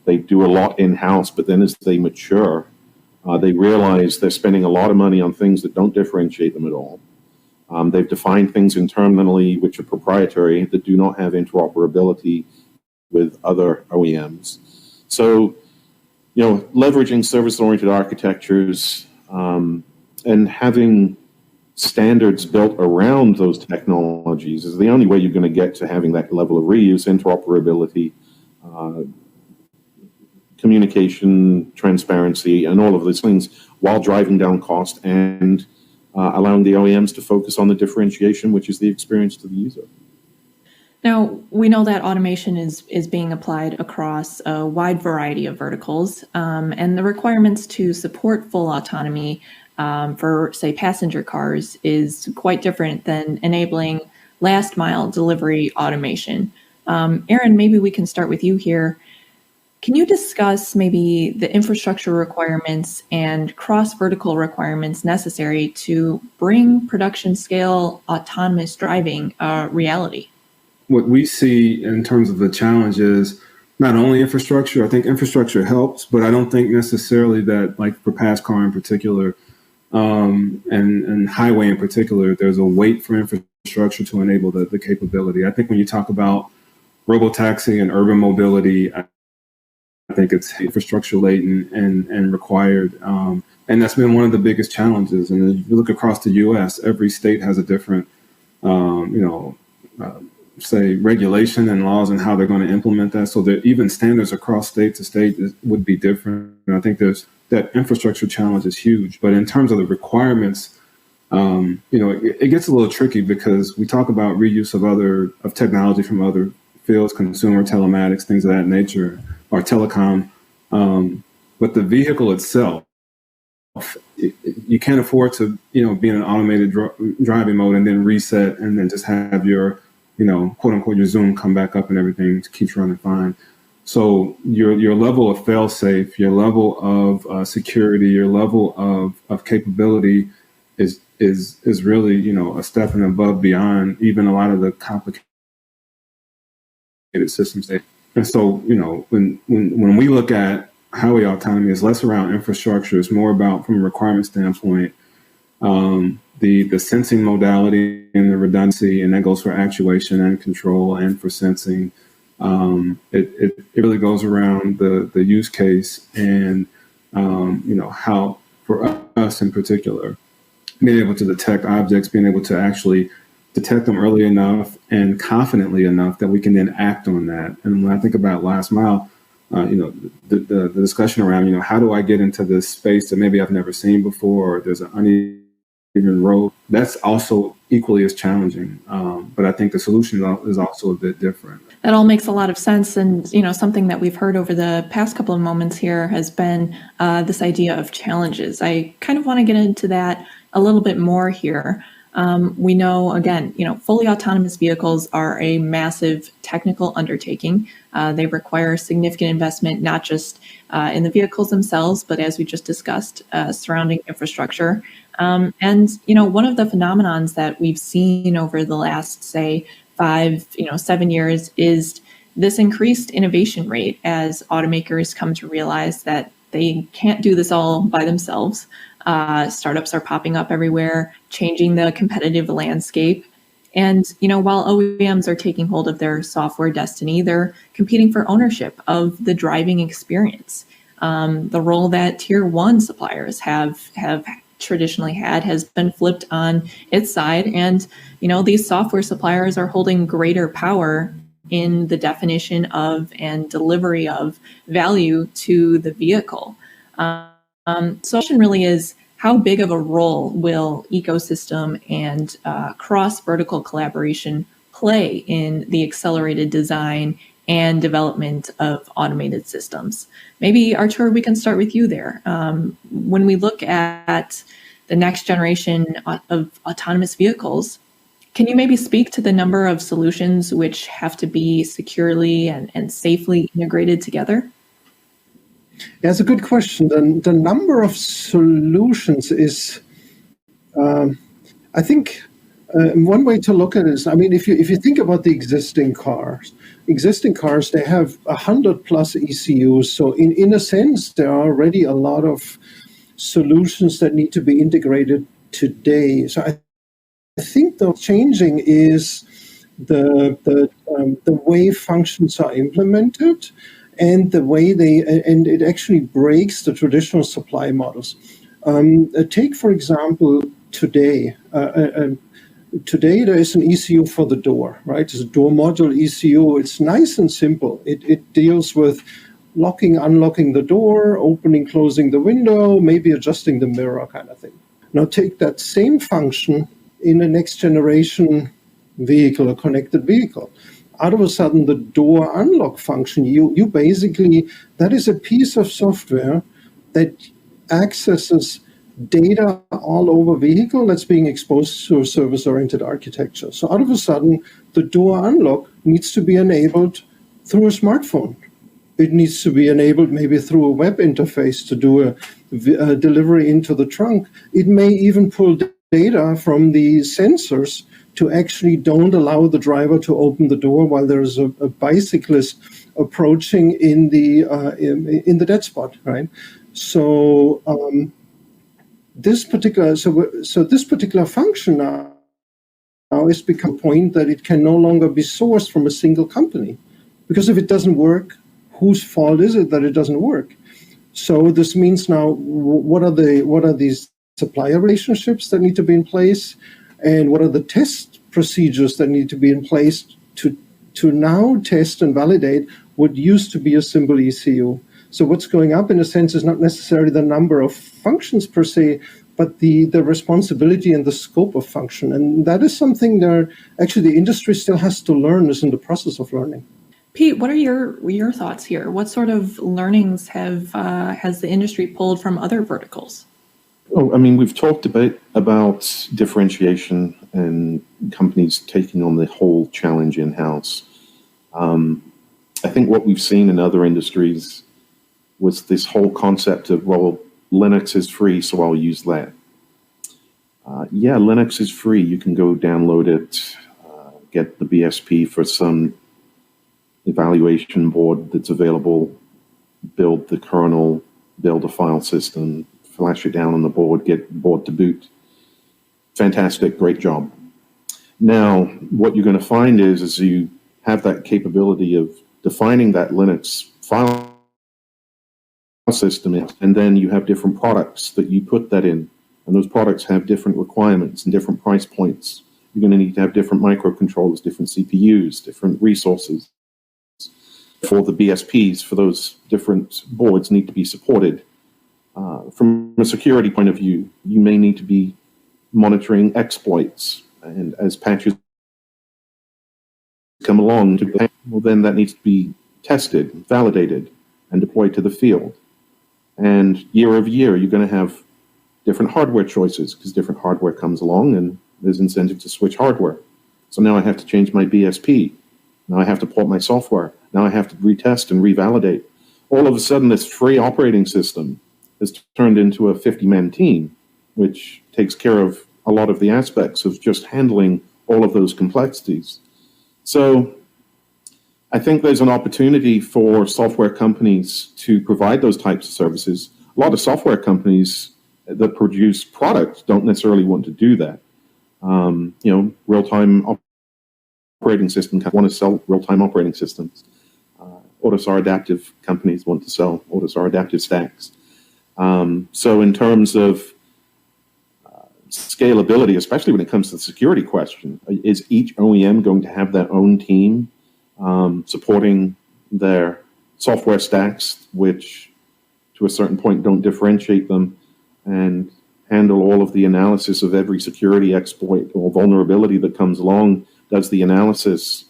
They do a lot in-house, but then as they mature, they realize they're spending a lot of money on things that don't differentiate them at all. They've defined things internally which are proprietary, that do not have interoperability with other OEMs. So, leveraging service-oriented architectures and having standards built around those technologies is the only way you're going to get to having that level of reuse, interoperability, communication, transparency, and all of those things while driving down cost and allowing the OEMs to focus on the differentiation, which is the experience to the user. Now, we know that automation is being applied across a wide variety of verticals, and the requirements to support full autonomy for, say, passenger cars is quite different than enabling last mile delivery automation. Aaron, maybe we can start with you here. Can you discuss maybe the infrastructure requirements and cross-vertical requirements necessary to bring production scale autonomous driving reality? What we see in terms of the challenge is not only infrastructure. I think infrastructure helps, but I don't think necessarily that, like for pass car in particular, and highway in particular, there's a wait for infrastructure to enable the capability. I think when you talk about robotaxi and urban mobility, I think it's infrastructure laden and required. And that's been one of the biggest challenges. And if you look across the U.S., every state has a different, say, regulation and laws and how they're going to implement that. So that even standards across state to state would be different. And I think that infrastructure challenge is huge. But in terms of the requirements, it gets a little tricky because we talk about reuse of technology from other fields, consumer telematics, things of that nature, or telecom. But the vehicle itself, you can't afford to, be in an automated driving mode and then reset and then just have your, quote unquote, your Zoom come back up and everything keeps running fine. So your level of fail-safe, your level of security, your level of capability is really, a step and above beyond even a lot of the complicated systems. And so, when we look at highway autonomy, it's less around infrastructure. It's more about, from a requirement standpoint, the sensing modality and the redundancy, and that goes for actuation and control and for sensing. It really goes around the use case and, how, for us in particular, being able to detect objects, being able to actually detect them early enough and confidently enough that we can then act on that. And when I think about last mile, the discussion around, how do I get into this space that maybe I've never seen before, or there's an uneven road, that's also equally as challenging. But I think the solution is also a bit different. That all makes a lot of sense. And, something that we've heard over the past couple of moments here has been this idea of challenges. I kind of want to get into that a little bit more here. We know, again, fully autonomous vehicles are a massive technical undertaking. They require significant investment, not just in the vehicles themselves, but as we just discussed, surrounding infrastructure. And, one of the phenomenons that we've seen over the last, say, 7 years is this increased innovation rate as automakers come to realize that they can't do this all by themselves. Startups are popping up everywhere, changing the competitive landscape. And, while OEMs are taking hold of their software destiny, they're competing for ownership of the driving experience. The role that tier one suppliers have traditionally had has been flipped on its side. And, these software suppliers are holding greater power in the definition of and delivery of value to the vehicle. So the question really is, how big of a role will ecosystem and cross-vertical collaboration play in the accelerated design and development of automated systems? Maybe, Artur, we can start with you there. When we look at the next generation of autonomous vehicles, can you maybe speak to the number of solutions which have to be securely and safely integrated together? Yeah, it's a good question. The number of solutions is, I think, one way to look at it is, if you think about the existing cars, they have 100 plus ECUs. So in a sense, there are already a lot of solutions that need to be integrated today. So I think the changing is the way functions are implemented, and the way and it actually breaks the traditional supply models. Take, for example, today. Today there is an ECU for the door, right? It's a door module ECU. It's nice and simple. It deals with locking, unlocking the door, opening, closing the window, maybe adjusting the mirror kind of thing. Now take that same function in a next generation vehicle, a connected vehicle. Out of a sudden, the door unlock function, you basically, that is a piece of software that accesses data all over vehicle that's being exposed to a service-oriented architecture. So out of a sudden, the door unlock needs to be enabled through a smartphone. It needs to be enabled maybe through a web interface to do a delivery into the trunk. It may even pull data from the sensors to actually don't allow the driver to open the door while there's a bicyclist approaching in the dead spot, right? So this particular function now has become a point that it can no longer be sourced from a single company, because if it doesn't work, whose fault is it that it doesn't work? So this means now, what are these supplier relationships that need to be in place, and what are the test procedures that need to be in place to now test and validate what used to be a simple ECU? So what's going up, in a sense, is not necessarily the number of functions per se, but the responsibility and the scope of function. And that is something that actually the industry still has to learn, is in the process of learning. Pete, what are your thoughts here? What sort of learnings has the industry pulled from other verticals? Oh, I mean, we've talked a bit about differentiation and companies taking on the whole challenge in-house. I think what we've seen in other industries was this whole concept of, well, Linux is free, so I'll use that. Yeah, Linux is free. You can go download it, get the BSP for some evaluation board that's available, build the kernel, build a file system, flash it down on the board, get board to boot. Fantastic, great job. Now, what you're going to find is you have that capability of defining that Linux file system in, and then you have different products that you put that in, and those products have different requirements and different price points. You're going to need to have different microcontrollers, different CPUs, different resources. For the BSPs, for those different boards need to be supported. From a security point of view, you may need to be monitoring exploits, and as patches come along, well, then that needs to be tested, validated, and deployed to the field. And year over year, you're going to have different hardware choices, because different hardware comes along and there's incentive to switch hardware. So now I have to change my BSP. Now I have to port my software. Now I have to retest and revalidate. All of a sudden, this free operating system has turned into a 50-man team, which takes care of a lot of the aspects of just handling all of those complexities. So I think there's an opportunity for software companies to provide those types of services. A lot of software companies that produce products don't necessarily want to do that. Real-time operating systems want to sell real-time operating systems. AutoSAR adaptive companies want to sell AutoSAR adaptive stacks. So in terms of scalability, especially when it comes to the security question, is each OEM going to have their own team supporting their software stacks, which to a certain point don't differentiate them, and handle all of the analysis of every security exploit or vulnerability that comes along, does the analysis,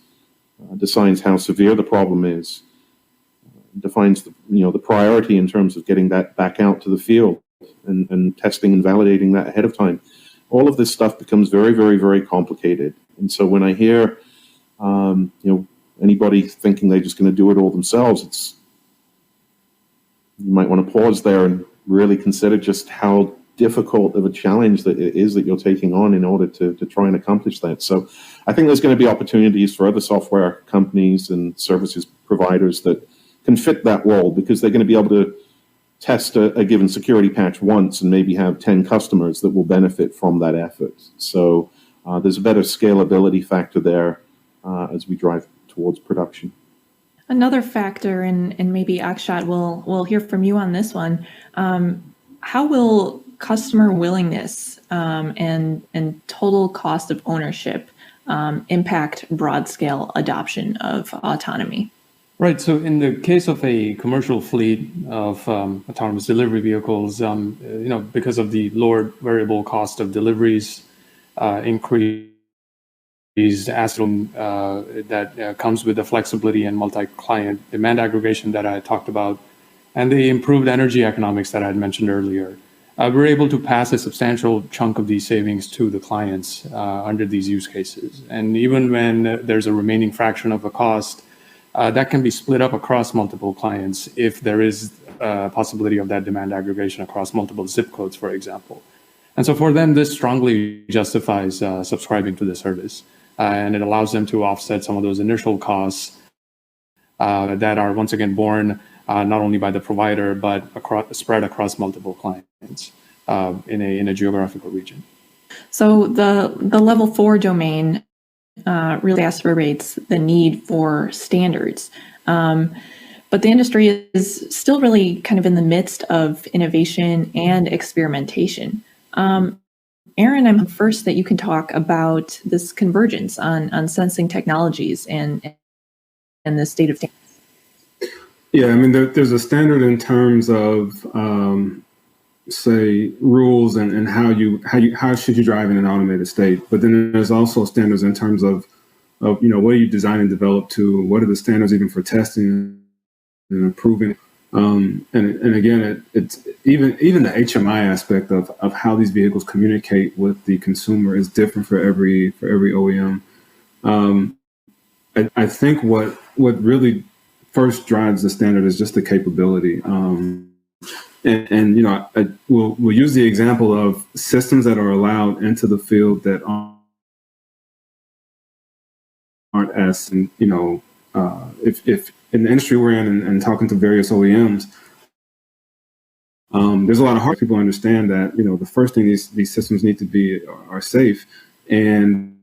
decides how severe the problem is, defines the priority in terms of getting that back out to the field and testing and validating that ahead of time. All of this stuff becomes very, very, very complicated. And so when I hear anybody thinking they're just going to do it all themselves, you might want to pause there and really consider just how difficult of a challenge that it is that you're taking on in order to try and accomplish that. So I think there's going to be opportunities for other software companies and services providers that can fit that role, because they're going to be able to test a given security patch once and maybe have 10 customers that will benefit from that effort. So there's a better scalability factor there as we drive towards production. Another factor, and maybe Akshat, we'll hear from you on this one. How will customer willingness and total cost of ownership impact broad-scale adoption of autonomy? Right. So in the case of a commercial fleet of autonomous delivery vehicles, because of the lower variable cost of deliveries, increased asset that comes with the flexibility and multi-client demand aggregation that I talked about, and the improved energy economics that I had mentioned earlier, we're able to pass a substantial chunk of these savings to the clients under these use cases. And even when there's a remaining fraction of a cost, that can be split up across multiple clients if there is a possibility of that demand aggregation across multiple zip codes, for example. And so for them, this strongly justifies subscribing to the service. And it allows them to offset some of those initial costs that are once again borne not only by the provider, but spread across multiple clients in a geographical region. So the level 4 domain really exacerbates the need for standards. But the industry is still really kind of in the midst of innovation and experimentation. Aaron, I'm first that you can talk about this convergence on sensing technologies and the state of things. Yeah, I mean, there's a standard in terms of, say, rules and how should you drive in an automated state. But then there's also standards in terms of what are you design and develop to? What are the standards even for testing and improving? And again, it's even the HMI aspect of how these vehicles communicate with the consumer is different for every OEM. I think what really first drives the standard is just the capability. We'll use the example of systems that are allowed into the field that aren't as, if in the industry we're in and talking to various OEMs, there's a lot of hard people understand that, the first thing these systems need to be are safe. And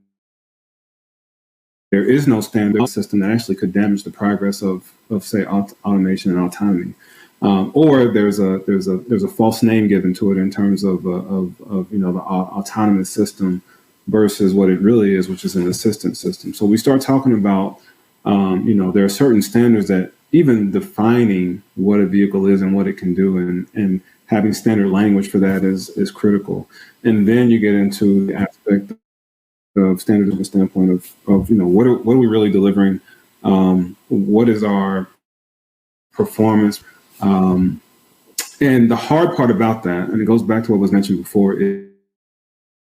there is no standard system that actually could damage the progress of say, automation and autonomy. Or there's a false name given to it in terms of the autonomous system versus what it really is, which is an assistance system. So we start talking about, there are certain standards that even defining what a vehicle is and what it can do and having standard language for that is critical. And then you get into the aspect of standards from the standpoint of what are we really delivering? What is our performance? And the hard part about that, and it goes back to what was mentioned before,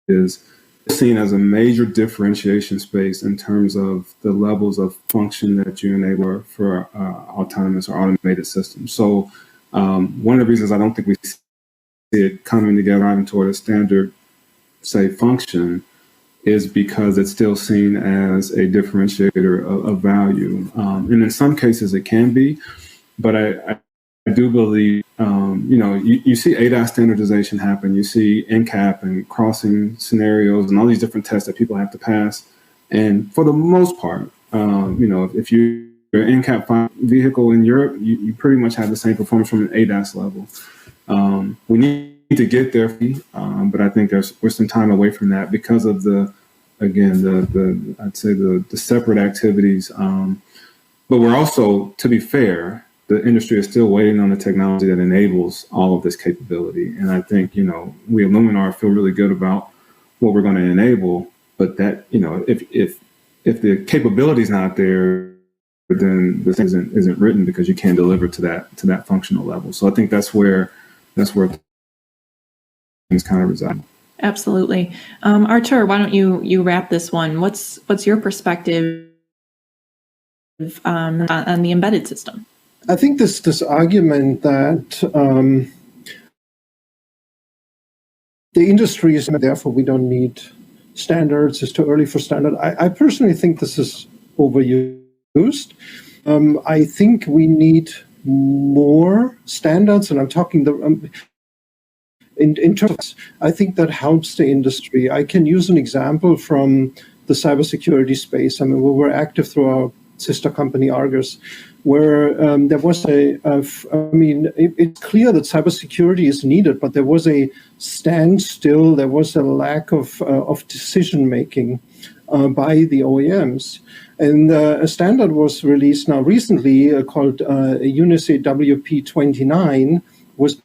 is seen as a major differentiation space in terms of the levels of function that you enable for autonomous or automated systems. So one of the reasons I don't think we see it coming together even toward a standard, say, function is because it's still seen as a differentiator of value. And in some cases it can be, but I do believe, you see ADAS standardization happen, you see NCAP and crossing scenarios and all these different tests that people have to pass. And for the most part, if you're an NCAP vehicle in Europe, you pretty much have the same performance from an ADAS level. We need to get there, but I think we're some time away from that because of I'd say the separate activities. But we're also, to be fair, the industry is still waiting on the technology that enables all of this capability. And I think, we at Luminar feel really good about what we're going to enable, but that, if the capability is not there, then the thing isn't written because you can't deliver to that functional level. So I think that's where things kind of reside. Absolutely. Artur, why don't you wrap this one? What's your perspective on the embedded system? I think this argument that the industry is, therefore we don't need standards, it's too early for standard. I personally think this is overused. I think we need more standards, and I'm talking in terms, I think that helps the industry. I can use an example from the cybersecurity space. I mean, we were active through our sister company Argus, where there was it's clear that cybersecurity is needed, but there was a standstill. There was a lack of decision making by the OEMs, And a standard was released now recently called UNICE WP29, was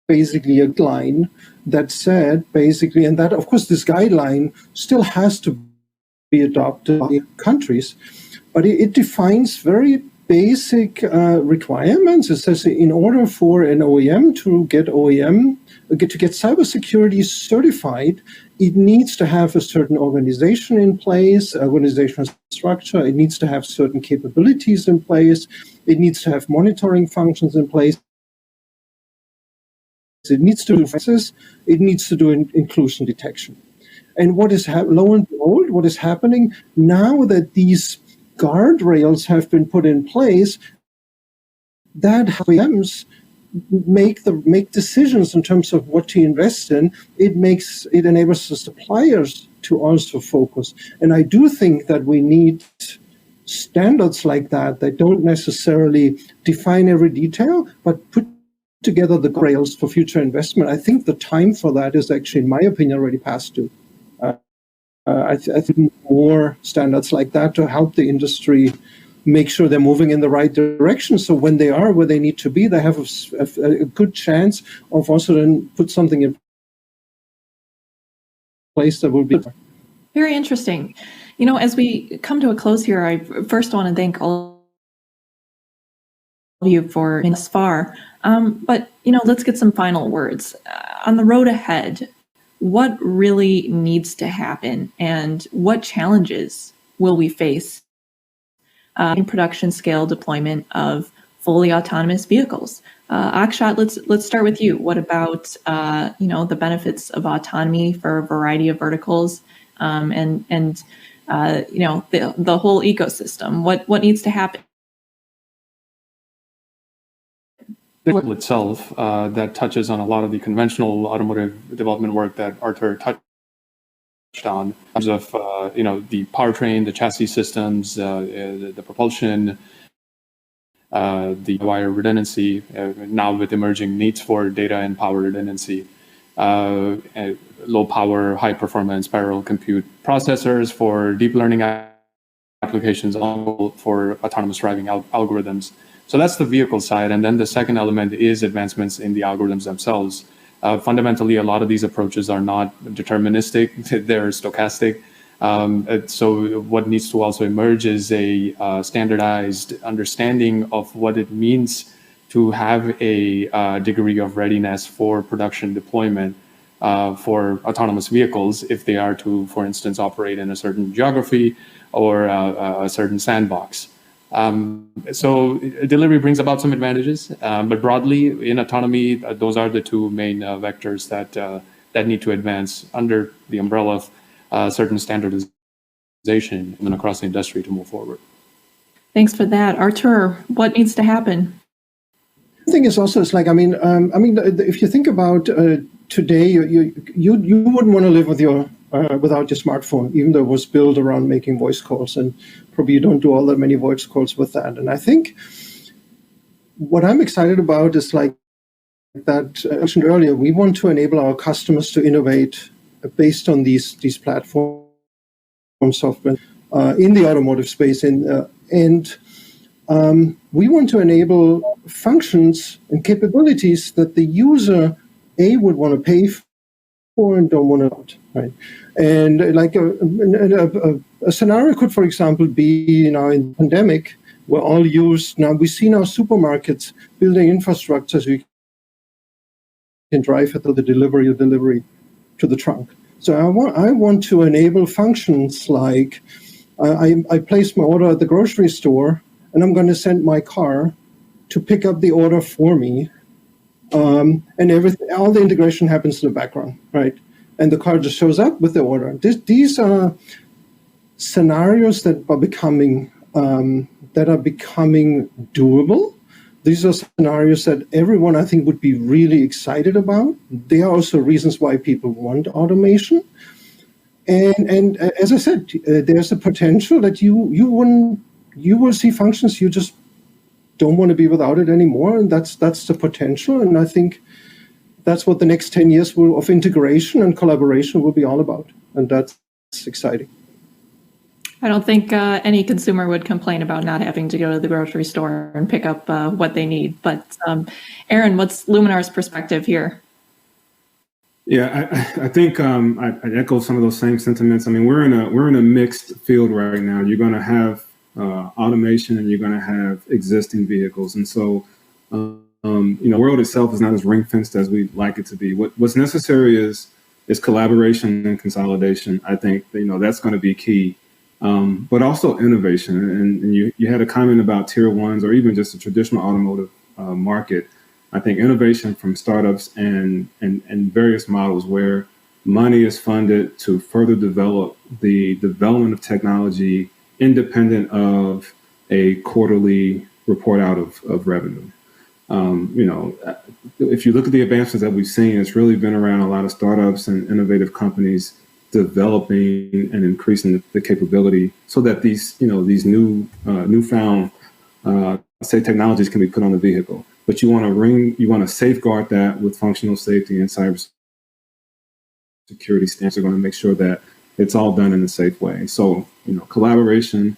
basically a guideline that said basically, and that of course this guideline still has to be adopted by countries, but it defines very basic requirements. It says in order for an OEM to get cybersecurity certified, it needs to have a certain organization in place, organizational structure. It needs to have certain capabilities in place. It needs to have monitoring functions in place. It needs to do access. It needs to do inclusion detection. And what is lo and behold, what is happening now that these guardrails have been put in place, that OEMs make decisions in terms of what to invest in. It enables the suppliers to also focus. And I do think that we need standards like that don't necessarily define every detail, but put together the rails for future investment. I think the time for that is actually, in my opinion, already past due. I think more standards like that to help the industry make sure they're moving in the right direction. So when they are where they need to be, they have a good chance of also then put something in place that will be. Very interesting. As we come to a close here, I first want to thank all of you for thus far. But let's get some final words. On the road ahead, what really needs to happen and what challenges will we face in production scale deployment of fully autonomous vehicles? Akshat, let's start with you. What about the benefits of autonomy for a variety of verticals and the whole ecosystem? What needs to happen? Itself that touches on a lot of the conventional automotive development work that Arthur touched on, in terms of the powertrain, the chassis systems, the propulsion, the wire redundancy, now with emerging needs for data and power redundancy, low power, high performance parallel compute processors for deep learning applications, for autonomous driving algorithms. So that's the vehicle side. And then the second element is advancements in the algorithms themselves. Fundamentally, a lot of these approaches are not deterministic, they're stochastic. So what needs to also emerge is a standardized understanding of what it means to have a degree of readiness for production deployment for autonomous vehicles if they are to, for instance, operate in a certain geography or a certain sandbox. So delivery brings about some advantages, but broadly in autonomy, those are the two main vectors that need to advance under the umbrella of certain standardization and across the industry to move forward. Thanks for that. Artur, what needs to happen? The thing is also, it's like, if you think about today, you wouldn't want to live with without your smartphone, even though it was built around making voice calls, and probably you don't do all that many voice calls with that. And I think what I'm excited about is like that I mentioned earlier, we want to enable our customers to innovate based on these platform software in the automotive space, and we want to enable functions and capabilities that the user would want to pay for and don't want to, right? And like a scenario could, for example, be in the pandemic, we're all used now. We see now supermarkets building infrastructure so you can drive at the delivery to the trunk. So I want to enable functions like I place my order at the grocery store, and I'm going to send my car to pick up the order for me, and everything. All the integration happens in the background, right? And the car just shows up with the order. These are scenarios that are becoming doable. These are scenarios that everyone, I think, would be really excited about. There are also reasons why people want automation. And as I said, there's a potential that you will see functions you just don't want to be without it anymore, and that's the potential. And I think that's what the next 10 years of integration and collaboration will be all about, and that's exciting. I don't think any consumer would complain about not having to go to the grocery store and pick up what they need. But Aaron, what's Luminar's perspective here? Yeah, I think I echo some of those same sentiments. I mean, we're in a mixed field right now. You're going to have automation and you're going to have existing vehicles, and so the world itself is not as ring fenced as we'd like it to be. What's necessary is collaboration and consolidation. I think that's going to be key. But also innovation. And you had a comment about tier ones or even just the traditional automotive market. I think innovation from startups and various models where money is funded to further develop the development of technology independent of a quarterly report out of revenue. If you look at the advancements that we've seen, it's really been around a lot of startups and innovative companies developing and increasing the capability so that these newfound technologies can be put on the vehicle. But you want to safeguard that with functional safety and cybersecurity standards are going to make sure that it's all done in a safe way. So collaboration,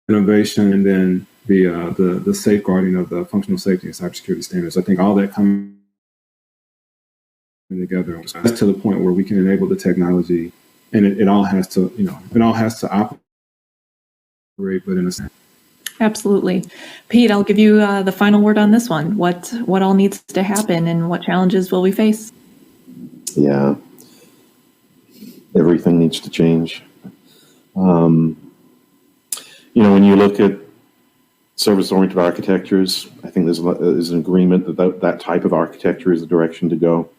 innovation, and then the safeguarding of the functional safety and cybersecurity standards. I think all that comes together to the point where we can enable the technology, and it all has to operate, but in a sense. Absolutely. Pete, I'll give you the final word on this one. What all needs to happen and what challenges will we face? Yeah, everything needs to change. When you look at service-oriented architectures, I think there's an agreement that type of architecture is the direction to go.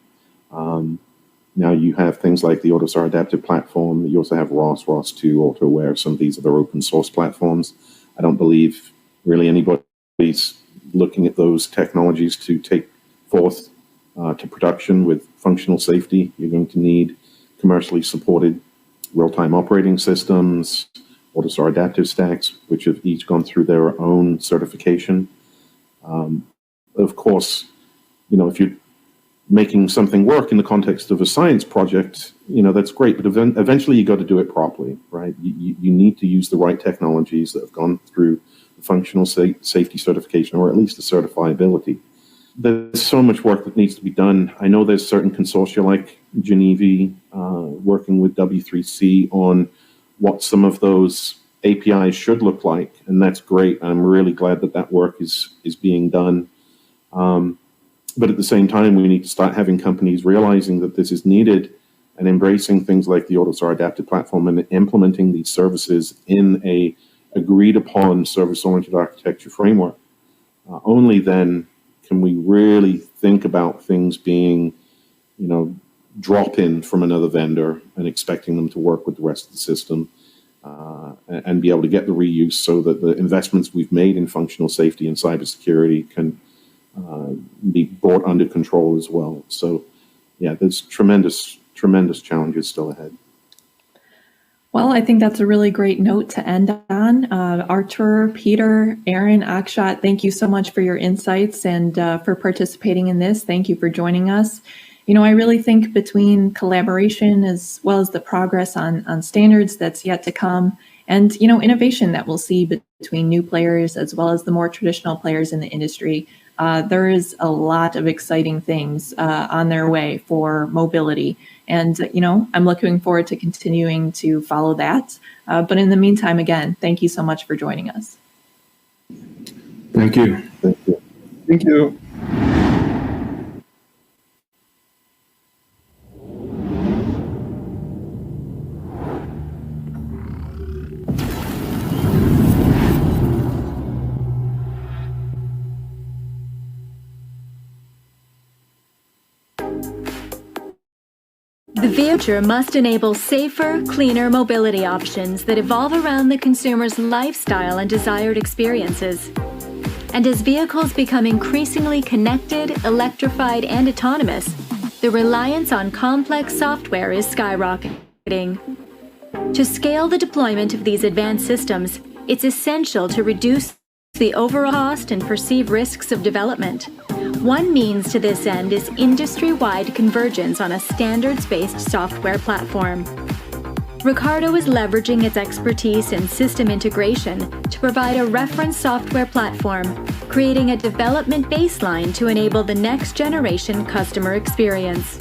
Now you have things like the AutoSAR adaptive platform. You also have ROS, ROS2, AutoAware. Some of these other open source platforms. I don't believe really anybody's looking at those technologies to take forth to production with functional safety. You're going to need commercially supported real-time operating systems, AutoSAR adaptive stacks, which have each gone through their own certification. Of course, if you're making something work in the context of a science project, that's great, but eventually you got to do it properly, right? You need to use the right technologies that have gone through the functional safety certification, or at least the certifiability. There's so much work that needs to be done. I know there's certain consortia like Geneva working with W3C on what some of those APIs should look like, and that's great. I'm really glad that work is being done. But at the same time, we need to start having companies realizing that this is needed and embracing things like the AutoSAR adaptive platform and implementing these services in a agreed upon service-oriented architecture framework. Only then can we really think about things being, drop-in from another vendor and expecting them to work with the rest of the system and be able to get the reuse so that the investments we've made in functional safety and cybersecurity can be brought under control as well. So, yeah, there's tremendous challenges still ahead. Well, I think that's a really great note to end on. Artur, Peter, Aaron, Akshat, thank you so much for your insights and for participating in this. Thank you for joining us. I really think between collaboration as well as the progress on standards that's yet to come and, innovation that we'll see between new players as well as the more traditional players in the industry, there is a lot of exciting things on their way for mobility. And, I'm looking forward to continuing to follow that. But in the meantime, again, thank you so much for joining us. Thank you. Thank you. Thank you. The future must enable safer, cleaner mobility options that evolve around the consumer's lifestyle and desired experiences. And as vehicles become increasingly connected, electrified, and autonomous, the reliance on complex software is skyrocketing. To scale the deployment of these advanced systems, it's essential to reduce the overall cost and perceived risks of development. One means to this end is industry-wide convergence on a standards-based software platform. Ricardo is leveraging its expertise in system integration to provide a reference software platform, creating a development baseline to enable the next generation customer experience.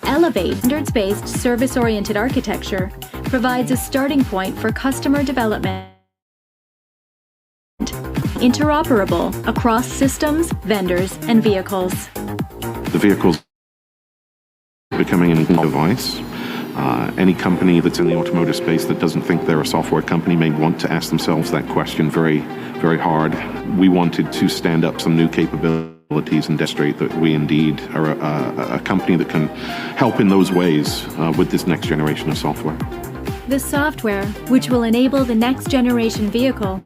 Elevate, standards-based, service-oriented architecture, provides a starting point for customer development. Interoperable across systems, vendors, and vehicles. The vehicle's becoming an device. Any company that's in the automotive space that doesn't think they're a software company may want to ask themselves that question very, very hard. We wanted to stand up some new capabilities and demonstrate that we indeed are a company that can help in those ways with this next generation of software. The software, which will enable the next generation vehicle,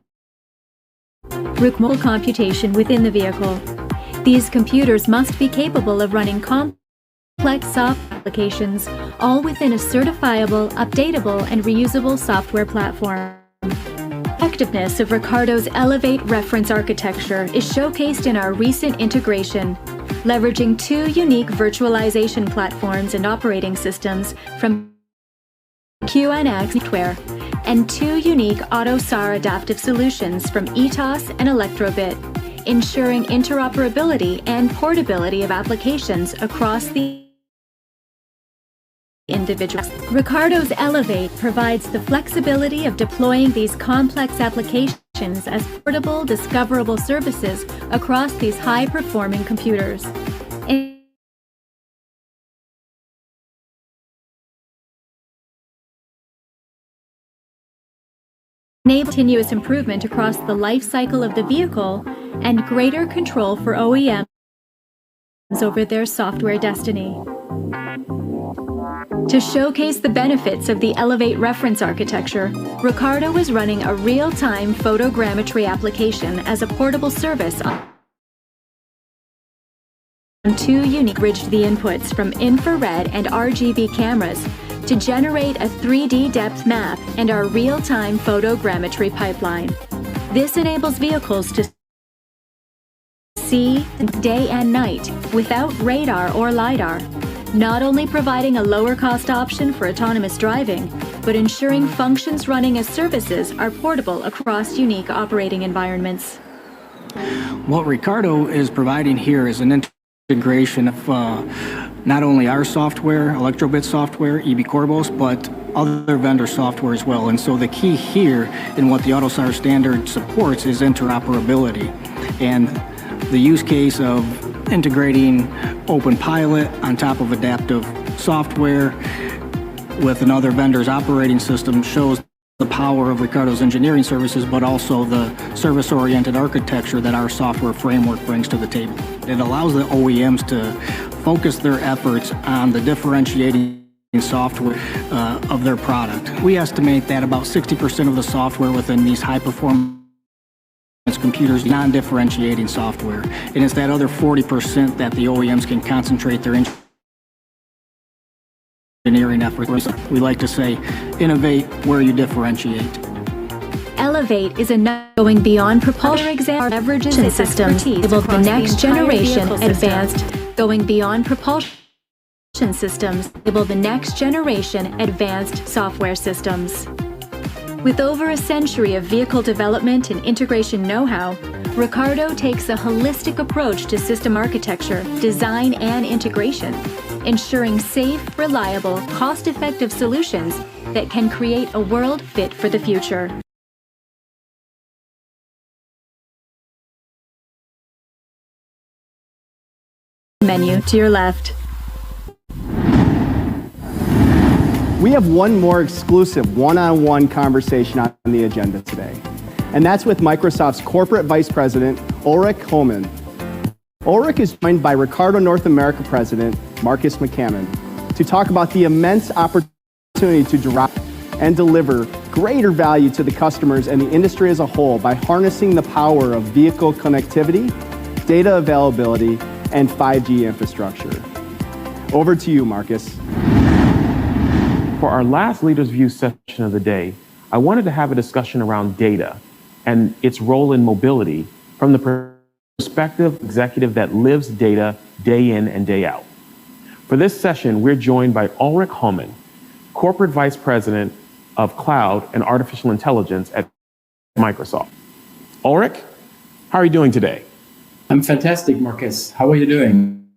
requires computation within the vehicle. These computers must be capable of running complex software applications, all within a certifiable, updatable, and reusable software platform. The effectiveness of Ricardo's Elevate reference architecture is showcased in our recent integration, leveraging two unique virtualization platforms and operating systems from QNX software and two unique AutoSAR adaptive solutions from ETOS and Electrobit, ensuring interoperability and portability of applications across the individuals. Ricardo's Elevate provides the flexibility of deploying these complex applications as portable, discoverable services across these high-performing computers. Enable continuous improvement across the life cycle of the vehicle and greater control for OEMs over their software destiny. To showcase the benefits of the Elevate reference architecture, Ricardo is running a real-time photogrammetry application as a portable service on two unique bridged the inputs from infrared and RGB cameras to generate a 3D depth map and our real-time photogrammetry pipeline. This enables vehicles to see day and night without radar or LiDAR, not only providing a lower cost option for autonomous driving, but ensuring functions running as services are portable across unique operating environments. What Ricardo is providing here is an integration of not only our software, Electrobit software, EB Corbos, but other vendor software as well. And so the key here in what the AutoSAR standard supports is interoperability. And the use case of integrating OpenPilot on top of adaptive software with another vendor's operating system shows the power of Ricardo's engineering services, but also the service-oriented architecture that our software framework brings to the table. It allows the OEMs to focus their efforts on the differentiating software of their product. We estimate that about 60% of the software within these high-performance computers non-differentiating software, and it's that other 40% that the OEMs can concentrate their engineering efforts. We like to say, innovate where you differentiate. Elevate is going beyond propulsion leverages its expertise across the next generation advanced going beyond propulsion systems enable the next generation advanced software systems. With over a century of vehicle development and integration know-how, Ricardo takes a holistic approach to system architecture, design, and integration, ensuring safe, reliable, cost-effective solutions that can create a world fit for the future. Menu to your left. We have one more exclusive one-on-one conversation on the agenda today, and that's with Microsoft's Corporate Vice President, Ulrich Hohmann. Ulrich is joined by Ricardo North America President, Marcus McCammon, to talk about the immense opportunity to drive and deliver greater value to the customers and the industry as a whole by harnessing the power of vehicle connectivity, data availability, and 5G infrastructure. Over to you, Marcus. For our last Leaders View session of the day, I wanted to have a discussion around data and its role in mobility from the perspective executive that lives data day in and day out. For this session, we're joined by Ulrich Hohmann, Corporate Vice President of Cloud and Artificial Intelligence at Microsoft. Ulrich, how are you doing today? I'm fantastic, Marcus. How are you doing?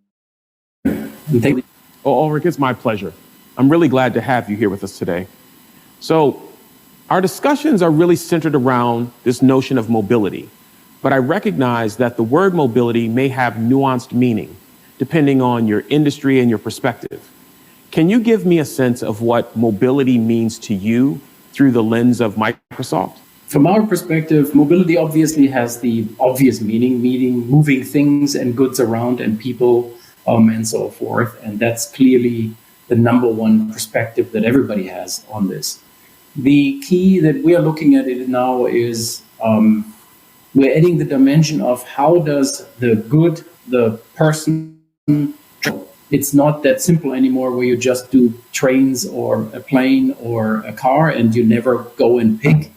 Ulrich, it's my pleasure. I'm really glad to have you here with us today. So, our discussions are really centered around this notion of mobility, but I recognize that the word mobility may have nuanced meaning depending on your industry and your perspective. Can you give me a sense of what mobility means to you through the lens of Microsoft? From our perspective, mobility obviously has the obvious meaning moving things and goods around and people and so forth. And that's clearly the number one perspective that everybody has on this. The key that we are looking at it now is we're adding the dimension of how does the good, the person, it's not that simple anymore where you just do trains or a plane or a car and you never go and pick.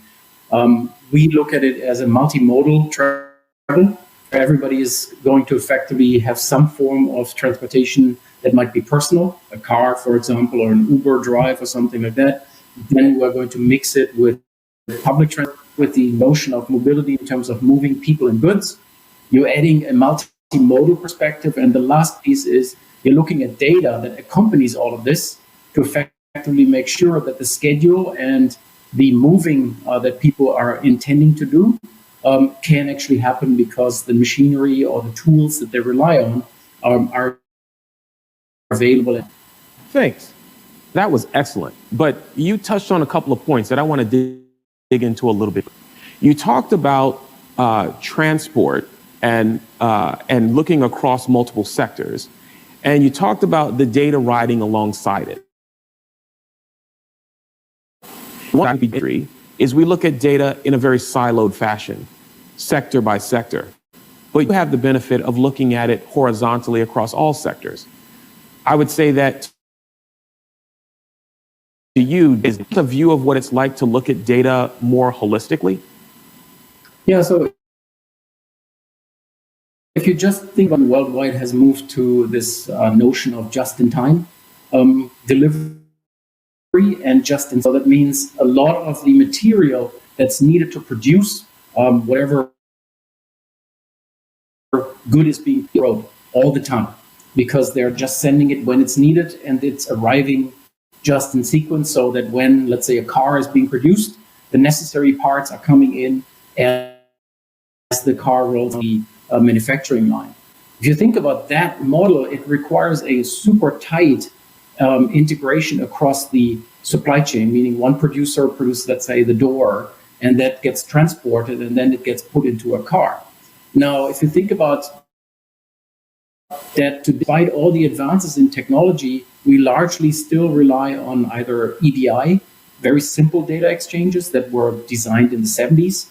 We look at it as a multimodal travel. Everybody is going to effectively have some form of transportation that might be personal, a car, for example, or an Uber drive or something like that. Then we're going to mix it with public transport, with the notion of mobility in terms of moving people and goods. You're adding a multimodal perspective. And the last piece is you're looking at data that accompanies all of this to effectively make sure that the schedule and the moving that people are intending to do can actually happen because the machinery or the tools that they rely on are available. Thanks. That was excellent. But you touched on a couple of points that I want to dig into a little bit. You talked about transport and looking across multiple sectors, and you talked about the data riding alongside it. One is we look at data in a very siloed fashion, sector by sector, but you have the benefit of looking at it horizontally across all sectors. I would say that to you is a view of what it's like to look at data more holistically. Yeah, so if you just think about worldwide has moved to this notion of just-in-time delivery and just-in. So that means a lot of the material that's needed to produce whatever good is being brought all the time, because they're just sending it when it's needed and it's arriving just in sequence, so that when, let's say, a car is being produced, the necessary parts are coming in as the car rolls the manufacturing line. If you think about that model, it requires a super tight integration across the supply chain, meaning one producer produces, let's say, the door, and that gets transported and then it gets put into a car. Now, if you think about that, despite all the advances in technology, we largely still rely on either EDI, very simple data exchanges that were designed in the 70s,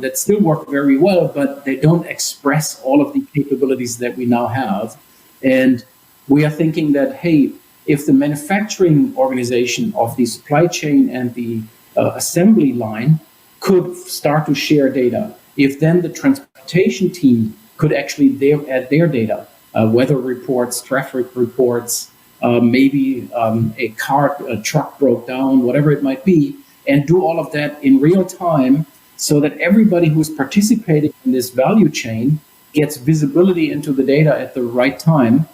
that still work very well, but they don't express all of the capabilities that we now have. And we are thinking that, hey, if the manufacturing organization of the supply chain and the assembly line could start to share data, if then the transportation team could actually add their data, weather reports, traffic reports, maybe a truck broke down, whatever it might be, and do all of that in real time so that everybody who's participating in this value chain gets visibility into the data at the right time,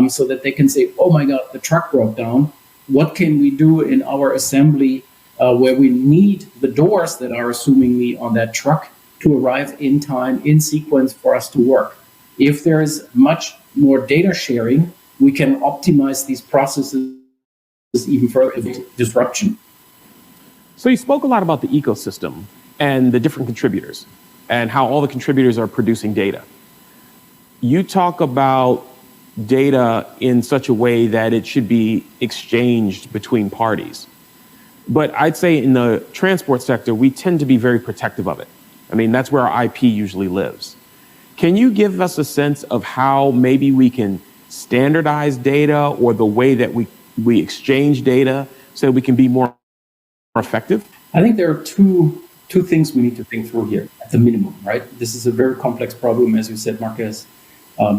so that they can say, oh my God, the truck broke down. What can we do in our assembly where we need the doors that are assumingly on that truck to arrive in time, in sequence for us to work? If there is much more data sharing, we can optimize these processes even further, disruption. So you spoke a lot about the ecosystem and the different contributors and how all the contributors are producing data. You talk about data in such a way that it should be exchanged between parties. But I'd say in the transport sector, we tend to be very protective of it. I mean, that's where our IP usually lives. Can you give us a sense of how maybe we can standardize data or the way that we exchange data so that we can be more effective? I think there are two things we need to think through here at the minimum, right? This is a very complex problem, as you said, Marcus,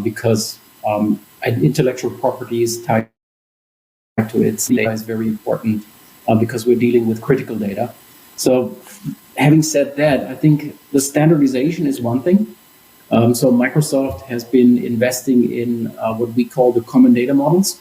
because intellectual property is tied to it. Data is very important. because we're dealing with critical data. So having said that, I think the standardization is one thing. So Microsoft has been investing in what we call the common data models.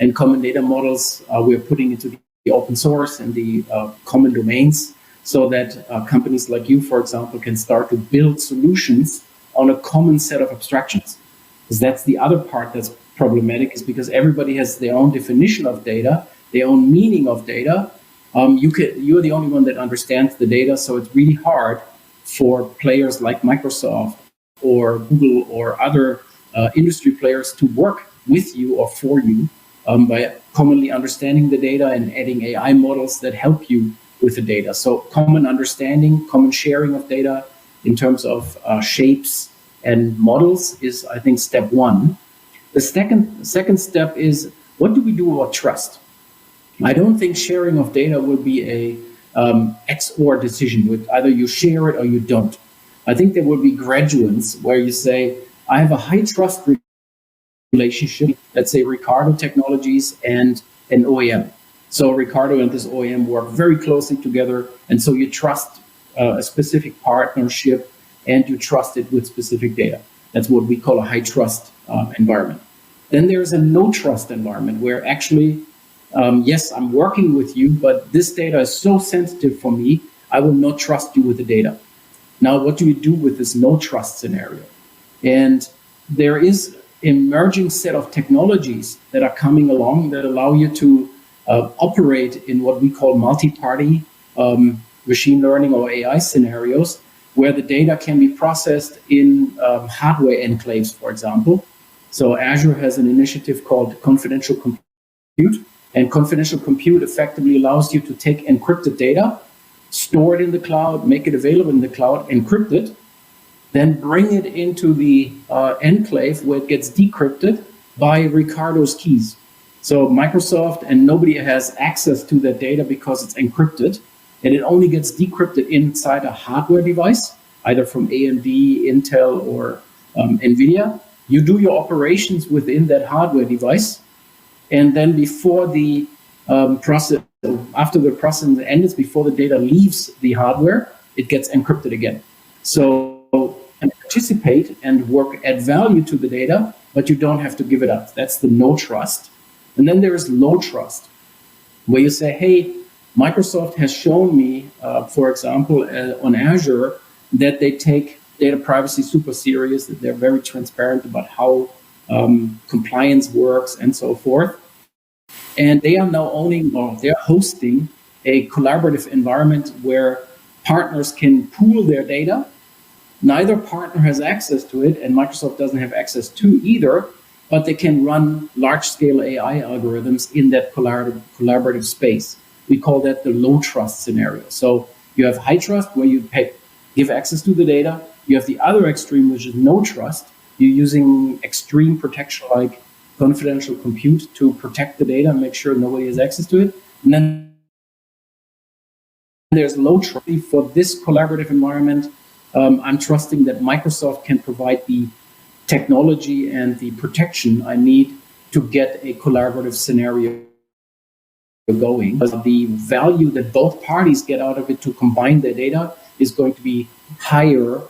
And common data models we're putting into the open source and the common domains so that companies like you, for example, can start to build solutions on a common set of abstractions. Because that's the other part that's problematic, is because everybody has their own definition of data, their own meaning of data. You're the only one that understands the data, so it's really hard for players like Microsoft or Google or other industry players to work with you or for you by commonly understanding the data and adding AI models that help you with the data. So common understanding, common sharing of data in terms of shapes and models is, I think, step one. The second step is, what do we do about trust? I don't think sharing of data will be a XOR decision with either you share it or you don't. I think there will be graduates where you say, I have a high trust relationship, let's say Ricardo Technologies and an OEM. So Ricardo and this OEM work very closely together, and so you trust a specific partnership and you trust it with specific data. That's what we call a high trust environment. Then there's a no trust environment where actually, yes, I'm working with you, but this data is so sensitive for me, I will not trust you with the data. Now, what do you do with this no trust scenario? And there is emerging set of technologies that are coming along that allow you to operate in what we call multi-party machine learning or AI scenarios, where the data can be processed in hardware enclaves, for example. So Azure has an initiative called confidential compute, and confidential compute effectively allows you to take encrypted data, store it in the cloud, make it available in the cloud, encrypt it, then bring it into the enclave where it gets decrypted by Ricardo's keys. So Microsoft and nobody has access to that data because it's encrypted, and it only gets decrypted inside a hardware device, either from AMD, Intel, or NVIDIA. You do your operations within that hardware device, and then before the after the process ends, before the data leaves the hardware, it gets encrypted again. So and participate and work, add value to the data, but you don't have to give it up. That's the no trust. And then there is low trust, where you say, hey, Microsoft has shown me, for example, on Azure, that they take data privacy super serious, that they're very transparent about how compliance works and so forth. And they are now they're hosting a collaborative environment where partners can pool their data. Neither partner has access to it, and Microsoft doesn't have access to either, but they can run large-scale AI algorithms in that collaborative space. We call that the low trust scenario. So you have high trust, where you give access to the data. You have the other extreme, which is no trust. You're using extreme protection like confidential compute to protect the data and make sure nobody has access to it. And then there's low trust. For this collaborative environment, I'm trusting that Microsoft can provide the technology and the protection I need to get a collaborative scenario going. The value that both parties get out of it to combine their data is going to be higher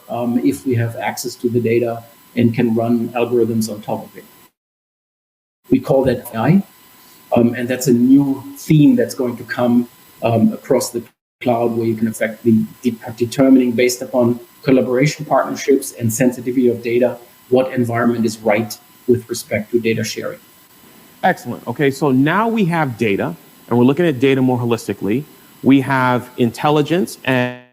if we have access to the data and can run algorithms on top of it. We call that AI, and that's a new theme that's going to come across the cloud, where you can effectively determining, based upon collaboration partnerships and sensitivity of data, what environment is right with respect to data sharing. Excellent. Okay, so now we have data, and we're looking at data more holistically. We have intelligence and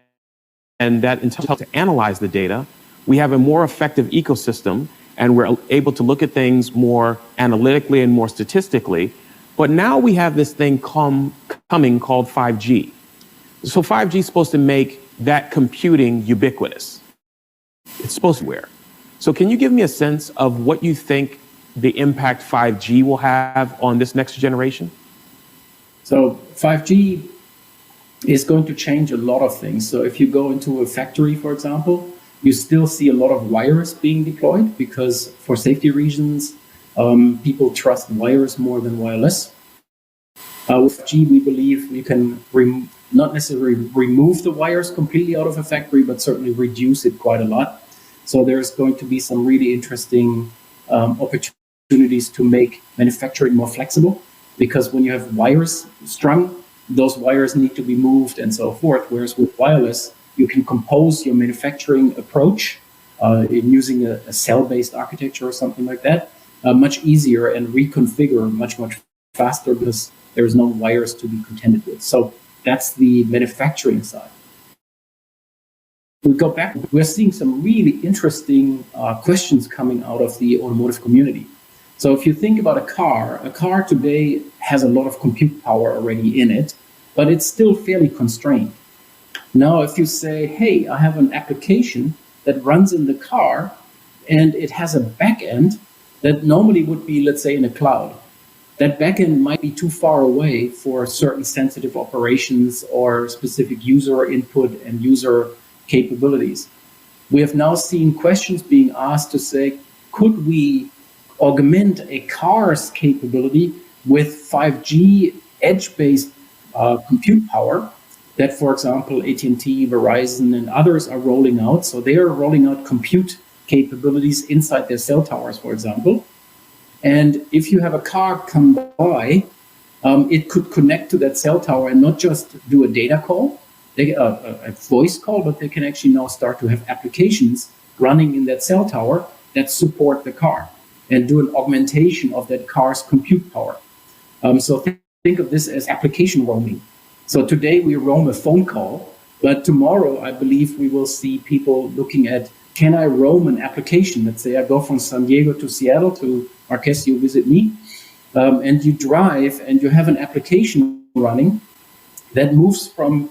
that intelligence to analyze the data. We have a more effective ecosystem, and we're able to look at things more analytically and more statistically. But now we have this thing coming called 5G. So 5G is supposed to make that computing ubiquitous. It's supposed to be where. So can you give me a sense of what you think the impact 5G will have on this next generation? So 5G is going to change a lot of things. So if you go into a factory, for example, you still see a lot of wires being deployed because for safety reasons, people trust wires more than wireless. With G, we believe you can not necessarily remove the wires completely out of a factory, but certainly reduce it quite a lot. So there's going to be some really interesting opportunities to make manufacturing more flexible, because when you have wires strung, those wires need to be moved and so forth. Whereas with wireless, you can compose your manufacturing approach in using a cell-based architecture or something like that much easier, and reconfigure much faster because there's no wires to be contended with. So that's the manufacturing side. We go back, we're seeing some really interesting questions coming out of the automotive community. So if you think about a car today has a lot of compute power already in it, but it's still fairly constrained. Now, if you say, hey, I have an application that runs in the car and it has a backend that normally would be, let's say, in a cloud. That backend might be too far away for certain sensitive operations or specific user input and user capabilities. We have now seen questions being asked to say, could we augment a car's capability with 5G edge-based compute power that, for example, AT&T, Verizon, and others are rolling out. So they are rolling out compute capabilities inside their cell towers, for example. And if you have a car come by, it could connect to that cell tower and not just do a data call, a voice call, but they can actually now start to have applications running in that cell tower that support the car and do an augmentation of that car's compute power. So think of this as application roaming. So today we roam a phone call, but tomorrow I believe we will see people looking at, can I roam an application? Let's say I go from San Diego to Seattle to Marques, you visit me, and you drive and you have an application running that moves from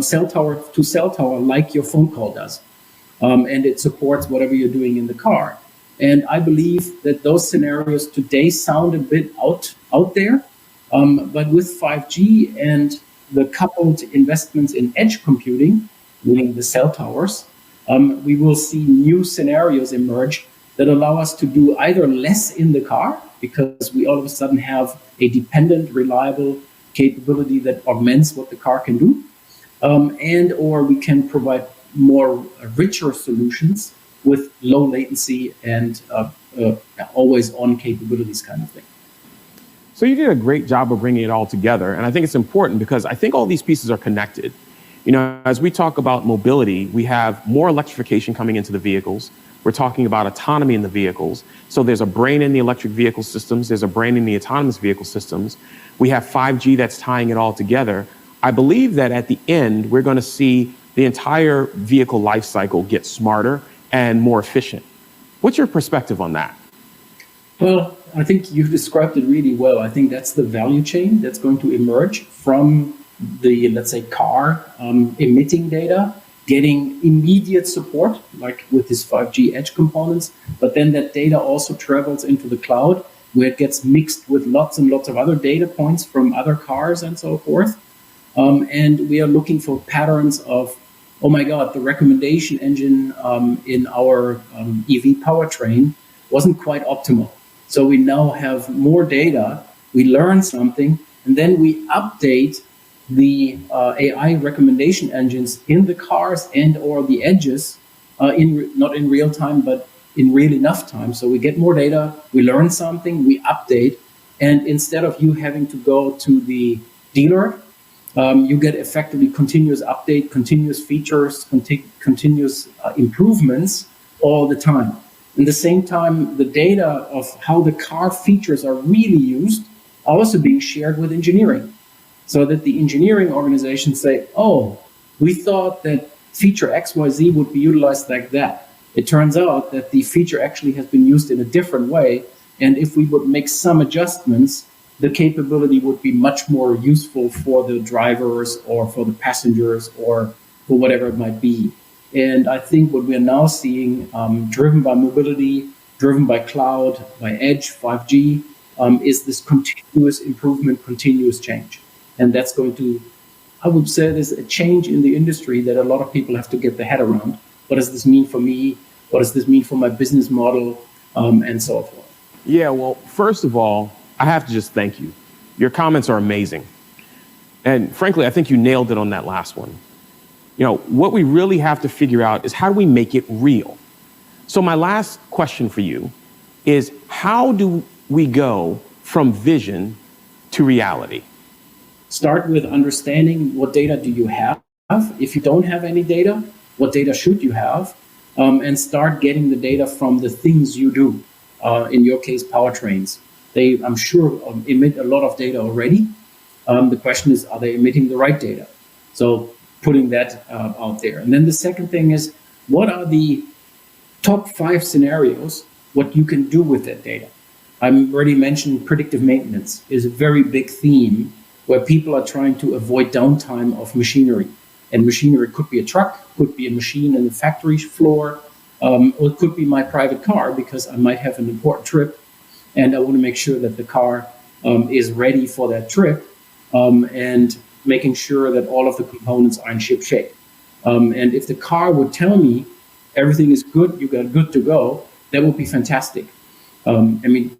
cell tower to cell tower like your phone call does. And it supports whatever you're doing in the car. And I believe that those scenarios today sound a bit out there, but with 5G and the coupled investments in edge computing, meaning the cell towers, we will see new scenarios emerge that allow us to do either less in the car, because we all of a sudden have a dependent, reliable capability that augments what the car can do, and or we can provide more richer solutions with low latency and always on capabilities kind of thing. So you did a great job of bringing it all together. And I think it's important because I think all these pieces are connected. You know, as we talk about mobility, we have more electrification coming into the vehicles. We're talking about autonomy in the vehicles. So there's a brain in the electric vehicle systems. There's a brain in the autonomous vehicle systems. We have 5G that's tying it all together. I believe that at the end, we're going to see the entire vehicle life cycle get smarter and more efficient. What's your perspective on that? Well, I think you've described it really well. I think that's the value chain that's going to emerge from the, let's say, car emitting data, getting immediate support, like with this 5G edge components, but then that data also travels into the cloud, where it gets mixed with lots and lots of other data points from other cars and so forth. And we are looking for patterns of, oh my God, the recommendation engine in our EV powertrain wasn't quite optimal. So we now have more data, we learn something, and then we update the AI recommendation engines in the cars and or the edges, not in real time, but in real enough time. So we get more data, we learn something, we update, and instead of you having to go to the dealer, you get effectively continuous update, continuous features, continuous improvements all the time. At the same time, the data of how the car features are really used are also being shared with engineering, so that the engineering organizations say, oh, we thought that feature XYZ would be utilized like that. It turns out that the feature actually has been used in a different way. And if we would make some adjustments, the capability would be much more useful for the drivers or for the passengers or for whatever it might be. And I think what we're now seeing, driven by mobility, driven by cloud, by edge, 5G, is this continuous improvement, continuous change. And that's going to, I would say, there's a change in the industry that a lot of people have to get their head around. What does this mean for me? What does this mean for my business model? And so forth. Yeah, well, first of all, I have to just thank you. Your comments are amazing. And frankly, I think you nailed it on that last one. What we really have to figure out is how do we make it real? So my last question for you is, how do we go from vision to reality? Start with understanding what data do you have. If you don't have any data, what data should you have? And start getting the data from the things you do. In your case, powertrains. They, I'm sure, emit a lot of data already. The question is, are they emitting the right data? So putting that out there. And then the second thing is, what are the top 5 scenarios, what you can do with that data? I already mentioned predictive maintenance is a very big theme where people are trying to avoid downtime of machinery. And machinery could be a truck, could be a machine in the factory floor, or it could be my private car because I might have an important trip and I want to make sure that the car is ready for that trip, and making sure that all of the components are in ship shape. And if the car would tell me everything is good, you got good to go, that would be fantastic. I mean,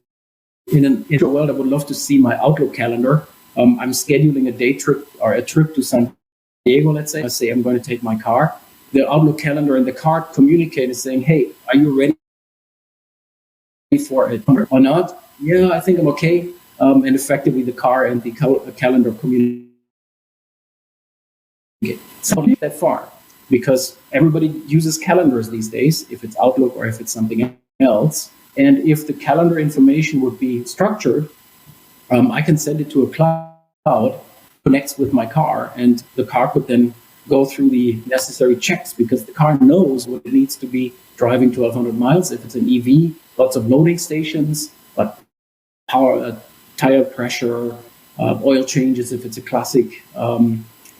in a world, I would love to see my Outlook calendar. I'm scheduling a day trip or a trip to San Diego, let's say. I say I'm going to take my car. The Outlook calendar and the car communicate saying, hey, are you ready for it or not? Yeah, I think I'm okay. And effectively, the car and the calendar communicate. So not that far, because everybody uses calendars these days, if it's Outlook or if it's something else. And if the calendar information would be structured, I can send it to a cloud, connects with my car, and the car could then go through the necessary checks because the car knows what it needs to be driving 1,200 miles. If it's an EV, lots of loading stations, but power, tire pressure, oil changes if it's a classic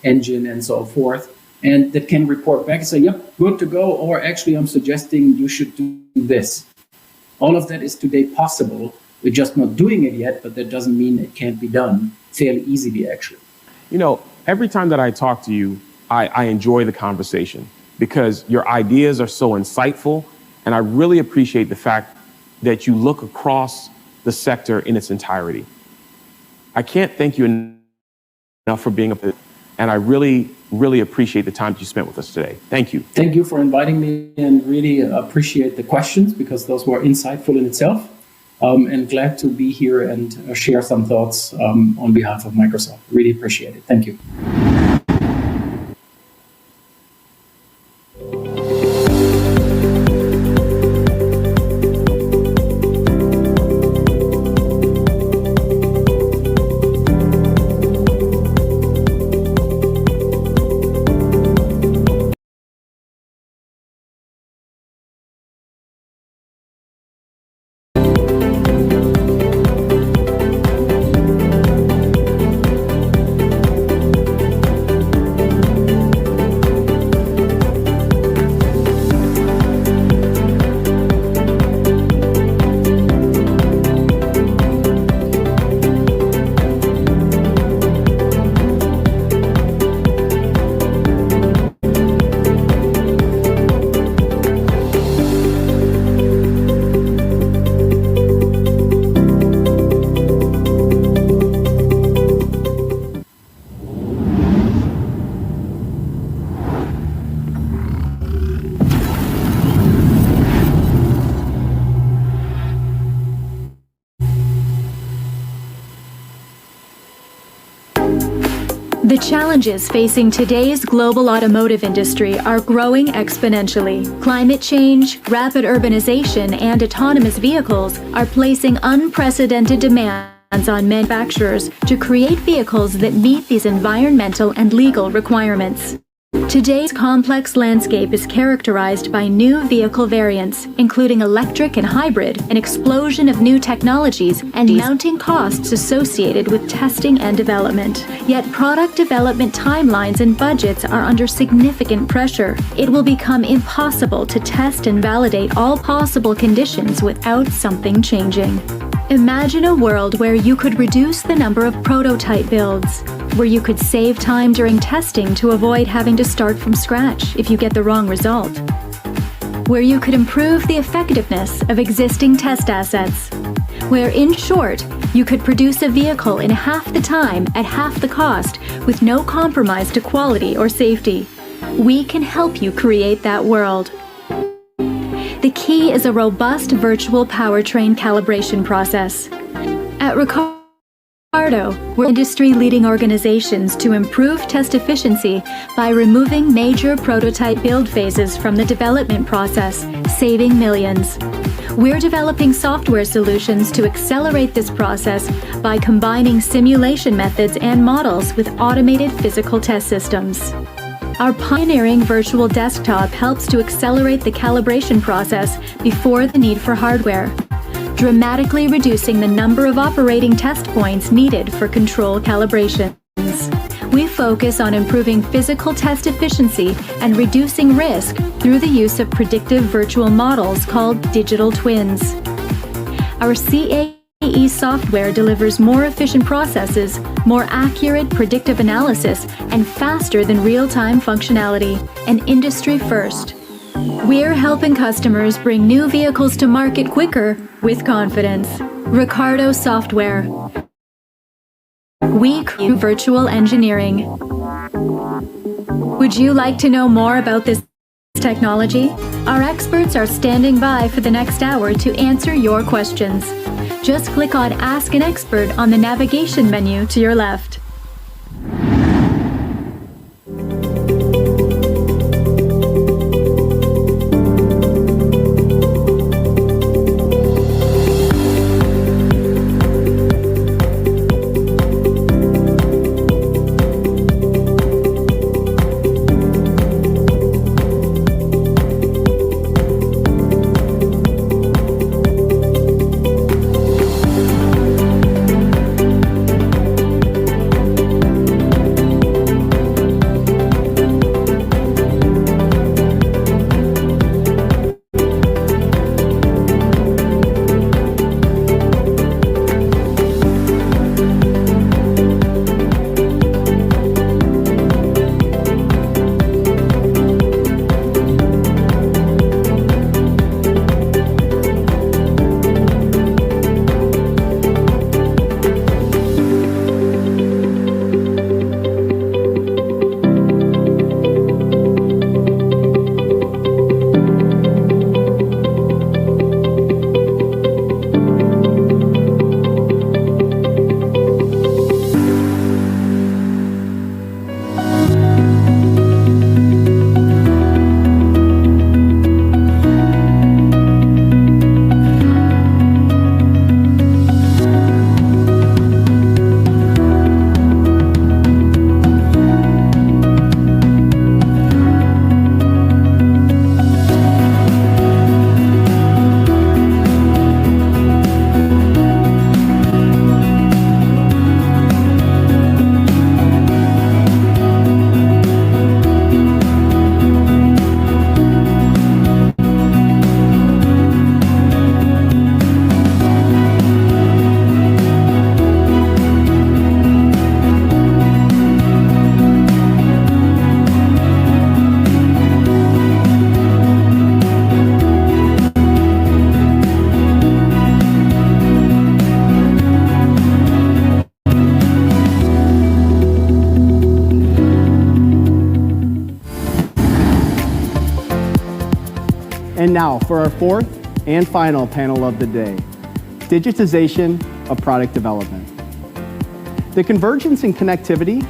engine, and so forth. And that can report back and say, yep, good to go, or actually I'm suggesting you should do this. All of that is today possible. We're just not doing it yet, but that doesn't mean it can't be done fairly easily, actually. Every time that I talk to you, I enjoy the conversation because your ideas are so insightful. And I really appreciate the fact that you look across the sector in its entirety. I can't thank you enough for being and I really, really appreciate the time that you spent with us today. Thank you. Thank you for inviting me, and really appreciate the questions because those were insightful in itself. And glad to be here and share some thoughts on behalf of Microsoft. Really appreciate it. Thank you. The challenges facing today's global automotive industry are growing exponentially. Climate change, rapid urbanization, and autonomous vehicles are placing unprecedented demands on manufacturers to create vehicles that meet these environmental and legal requirements. Today's complex landscape is characterized by new vehicle variants, including electric and hybrid, an explosion of new technologies, and mounting costs associated with testing and development. Yet product development timelines and budgets are under significant pressure. It will become impossible to test and validate all possible conditions without something changing. Imagine a world where you could reduce the number of prototype builds, where you could save time during testing to avoid having to start from scratch if you get the wrong result, where you could improve the effectiveness of existing test assets, where, in short, You could produce a vehicle in half the time at half the cost with no compromise to quality or safety. We can help you create that world. The key is a robust virtual powertrain calibration process. At Ricardo, we're industry-leading organizations to improve test efficiency by removing major prototype build phases from the development process, saving millions. We're developing software solutions to accelerate this process by combining simulation methods and models with automated physical test systems. Our pioneering virtual desktop helps to accelerate the calibration process before the need for hardware, dramatically reducing the number of operating test points needed for control calibrations. We focus on improving physical test efficiency and reducing risk through the use of predictive virtual models called digital twins. Our CAE software delivers more efficient processes, more accurate predictive analysis, and faster than real-time functionality, an industry first. We're helping customers bring new vehicles to market quicker with confidence. Ricardo Software. We create virtual engineering. Would you like to know more about this technology? Our experts are standing by for the next hour to answer your questions. Just click on Ask an Expert on the navigation menu to your left. And now for our fourth and final panel of the day, digitization of product development. The convergence in connectivity,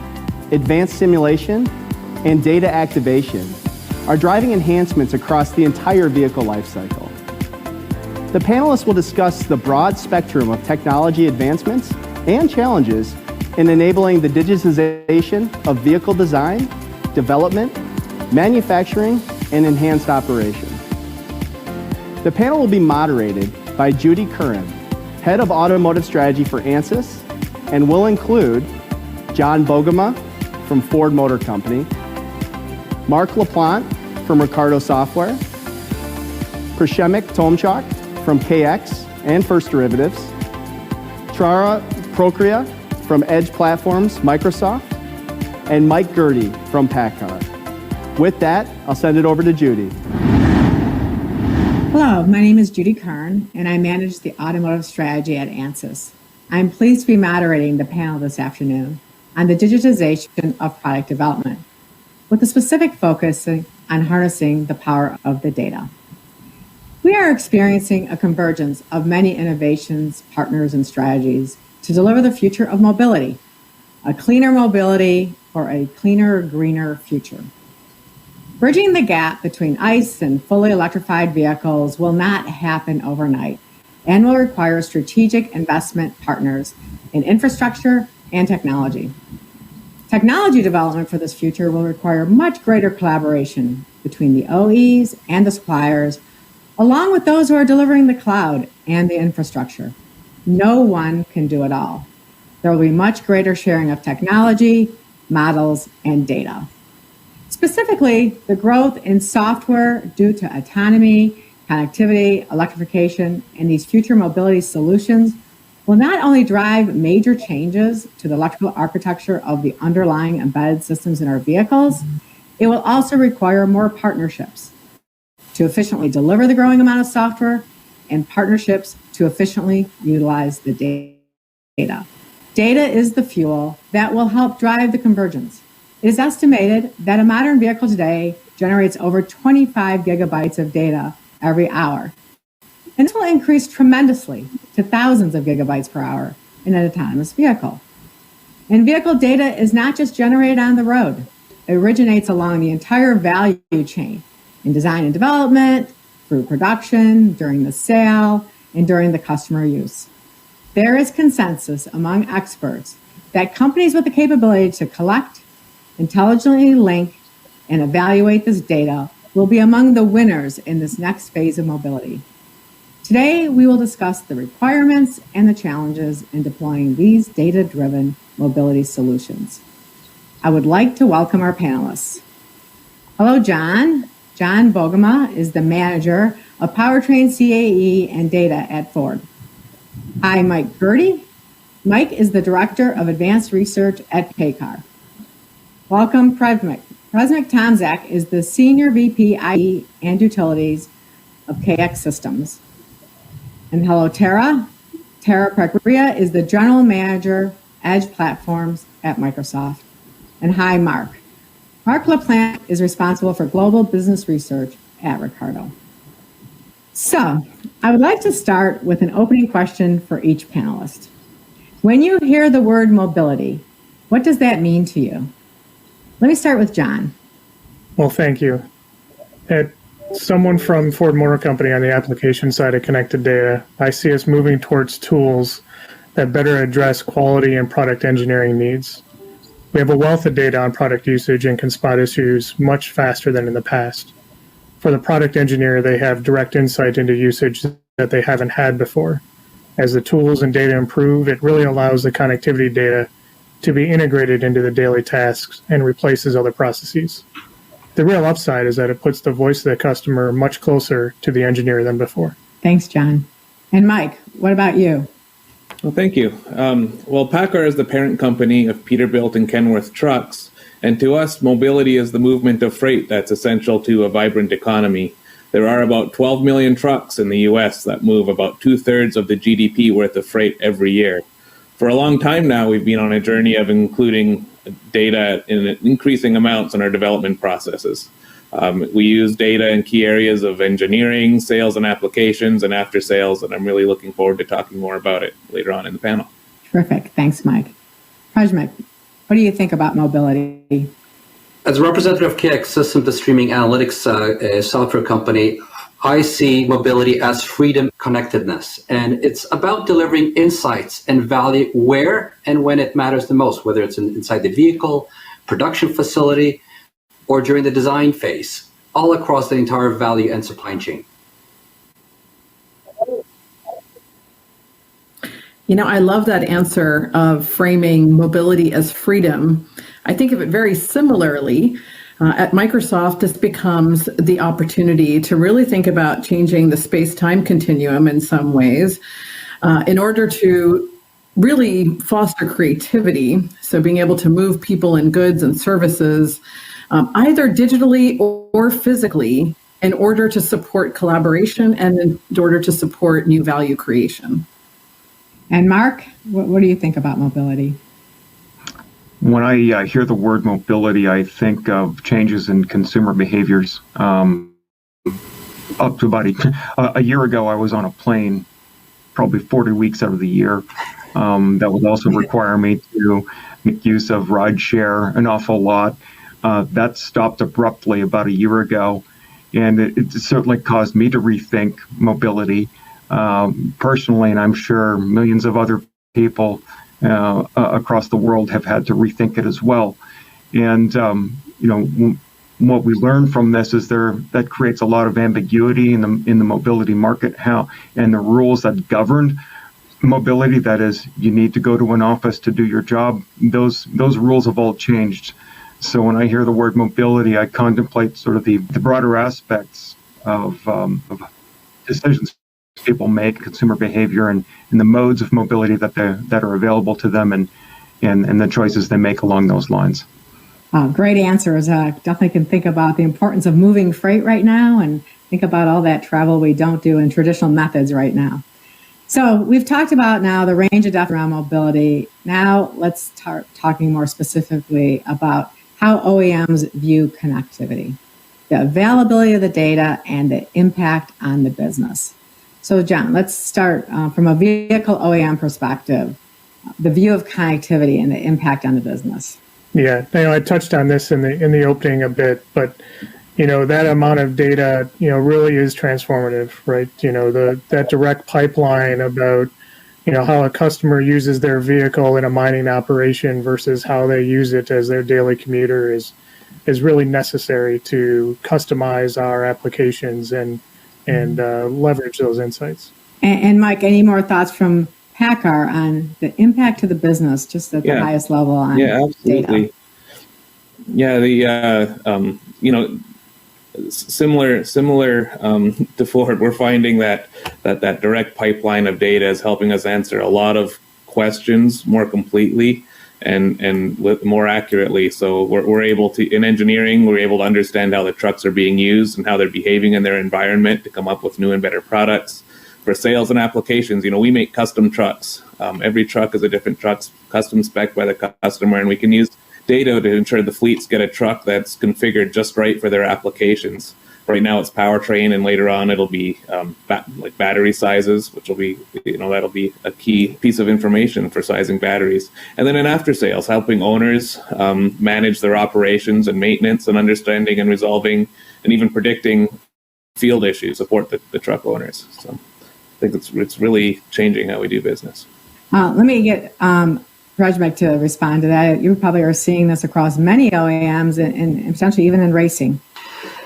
advanced simulation, and data activation are driving enhancements across the entire vehicle lifecycle. The panelists will discuss the broad spectrum of technology advancements and challenges in enabling the digitization of vehicle design, development, manufacturing, and enhanced operation. The panel will be moderated by Judy Curran, Head of Automotive Strategy for ANSYS, and will include John Bogema from Ford Motor Company, Mark LaPlante from Ricardo Software, Prashemik Tomchak from KX and First Derivatives, Trara Prokria from Edge Platforms, Microsoft, and Mike Gertie from PACCAR. With that, I'll send it over to Judy. Hello, my name is Judy Karn, and I manage the automotive strategy at ANSYS. I'm pleased to be moderating the panel this afternoon on the digitization of product development, with a specific focus on harnessing the power of the data. We are experiencing a convergence of many innovations, partners, and strategies to deliver the future of mobility, a cleaner mobility for a cleaner, greener future. Bridging the gap between ICE and fully electrified vehicles will not happen overnight and will require strategic investment partners in infrastructure and technology. Technology development for this future will require much greater collaboration between the OEs and the suppliers, along with those who are delivering the cloud and the infrastructure. No one can do it all. There will be much greater sharing of technology, models, and data. Specifically, the growth in software due to autonomy, connectivity, electrification, and these future mobility solutions will not only drive major changes to the electrical architecture of the underlying embedded systems in our vehicles, it will also require more partnerships to efficiently deliver the growing amount of software and partnerships to efficiently utilize the data. Data is the fuel that will help drive the convergence. It is estimated that a modern vehicle today generates over 25 gigabytes of data every hour. And this will increase tremendously to thousands of gigabytes per hour in an autonomous vehicle. And vehicle data is not just generated on the road. It originates along the entire value chain in design and development, through production, during the sale, and during the customer use. There is consensus among experts that companies with the capability to collect, intelligently link, and evaluate this data will be among the winners in this next phase of mobility. Today, we will discuss the requirements and the challenges in deploying these data-driven mobility solutions. I would like to welcome our panelists. Hello, John. John Bogema is the manager of Powertrain CAE and Data at Ford. Hi, Mike Gertie. Mike is the Director of Advanced Research at Paycar. Welcome, Presmic. Presmic Tomzak is the Senior VP IE and Utilities of KX Systems. And hello, Tara. Tara Pregria is the General Manager, Edge Platforms at Microsoft. And hi, Mark. Mark LaPlante is responsible for Global Business Research at Ricardo. So, I would like to start with an opening question for each panelist. When you hear the word mobility, what does that mean to you? Let me start with John. Well, thank you. As someone from Ford Motor Company on the application side of connected data, I see us moving towards tools that better address quality and product engineering needs. We have a wealth of data on product usage and can spot issues much faster than in the past. For the product engineer, they have direct insight into usage that they haven't had before. As the tools and data improve, it really allows the connectivity data to be integrated into the daily tasks and replaces other processes. The real upside is that it puts the voice of the customer much closer to the engineer than before. Thanks, John. And Mike, what about you? Well, thank you. Well, Paccar is the parent company of Peterbilt and Kenworth Trucks, and to us, mobility is the movement of freight that's essential to a vibrant economy. There are about 12 million trucks in the U.S. that move about 2/3 of the GDP worth of freight every year. For a long time now, we've been on a journey of including data in increasing amounts in our development processes. We use data in key areas of engineering, sales and applications, and after sales, and I'm really looking forward to talking more about it later on in the panel. Terrific. Thanks, Mike. Prajmek, what do you think about mobility? As a representative of KX Systems, the streaming analytics software company, I see mobility as freedom connectedness, and it's about delivering insights and value where and when it matters the most, whether it's inside the vehicle, production facility, or during the design phase, all across the entire value and supply chain. You know, I love that answer of framing mobility as freedom. I think of it very similarly. At Microsoft, this becomes the opportunity to really think about changing the space-time continuum in some ways in order to really foster creativity. So being able to move people and goods and services either digitally or physically in order to support collaboration and in order to support new value creation. And Mark, what do you think about mobility? When I hear the word mobility, I think of changes in consumer behaviors. Up to about a year ago, I was on a plane, probably 40 weeks out of the year. That would also require me to make use of rideshare an awful lot. That stopped abruptly about a year ago, and it certainly caused me to rethink mobility personally, and I'm sure millions of other people across the world have had to rethink it as well. And what we learn from this is that creates a lot of ambiguity in the mobility market, and the rules that govern mobility, that is, you need to go to an office to do your job, those rules have all changed. So when I hear the word mobility, I contemplate sort of the broader aspects of decisions people make, consumer behavior, and the modes of mobility that are available to them, and the choices they make along those lines. Great answers. Definitely can think about the importance of moving freight right now, and think about all that travel we don't do in traditional methods right now. So we've talked about now the range of depth around mobility. Now let's start talking more specifically about how OEMs view connectivity, the availability of the data, and the impact on the business. So John, let's start from a vehicle OEM perspective, the view of connectivity and the impact on the business. Yeah, I touched on this in the opening a bit, but that amount of data, really is transformative, right? That direct pipeline about, how a customer uses their vehicle in a mining operation versus how they use it as their daily commuter is really necessary to customize our applications and leverage those insights. And Mike, any more thoughts from PACCAR on the impact to the business, just at the highest level on absolutely. data? Similar to Ford, we're finding that direct pipeline of data is helping us answer a lot of questions more completely and more accurately. So we're able to, in engineering, we're able to understand how the trucks are being used and how they're behaving in their environment to come up with new and better products. For sales and applications, we make custom trucks. Every truck is a different truck, custom spec by the customer, and we can use data to ensure the fleets get a truck that's configured just right for their applications. Right now it's powertrain, and later on it'll be like battery sizes, which will be, that'll be a key piece of information for sizing batteries. And then in after sales, helping owners manage their operations and maintenance, and understanding and resolving and even predicting field issues, support the truck owners. So I think it's really changing how we do business. Let me get Rajbek to respond to that. You probably are seeing this across many OEMs and potentially even in racing.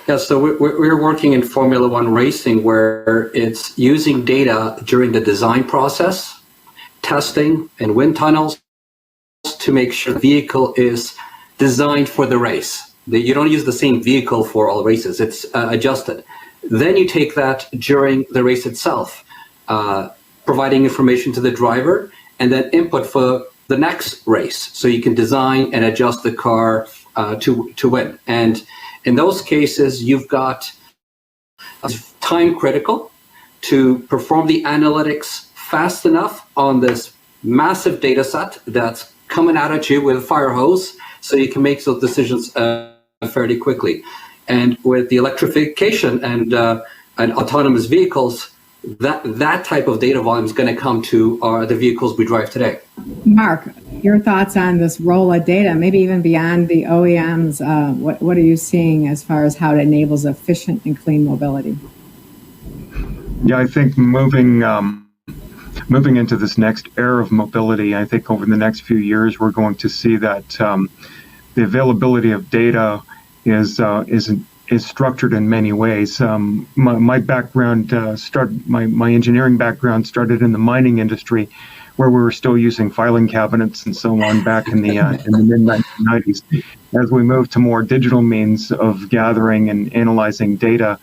Yeah, so we're working in Formula One racing, where it's using data during the design process, testing and wind tunnels, to make sure the vehicle is designed for the race. You don't use the same vehicle for all races, it's adjusted. Then you take that during the race itself, providing information to the driver, and then input for the next race, so you can design and adjust the car to win. And in those cases, you've got time critical to perform the analytics fast enough on this massive data set that's coming out at you with a fire hose, so you can make those decisions fairly quickly. And with the electrification and autonomous vehicles, that type of data volume is going to come to the vehicles we drive today. Mark, your thoughts on this role of data, maybe even beyond the OEMs, what are you seeing as far as how it enables efficient and clean mobility? Yeah, I think moving into this next era of mobility, I think over the next few years, we're going to see that the availability of data is structured in many ways. My background my engineering background started in the mining industry, where we were still using filing cabinets and so on back in the mid-1990s. As we moved to more digital means of gathering and analyzing data,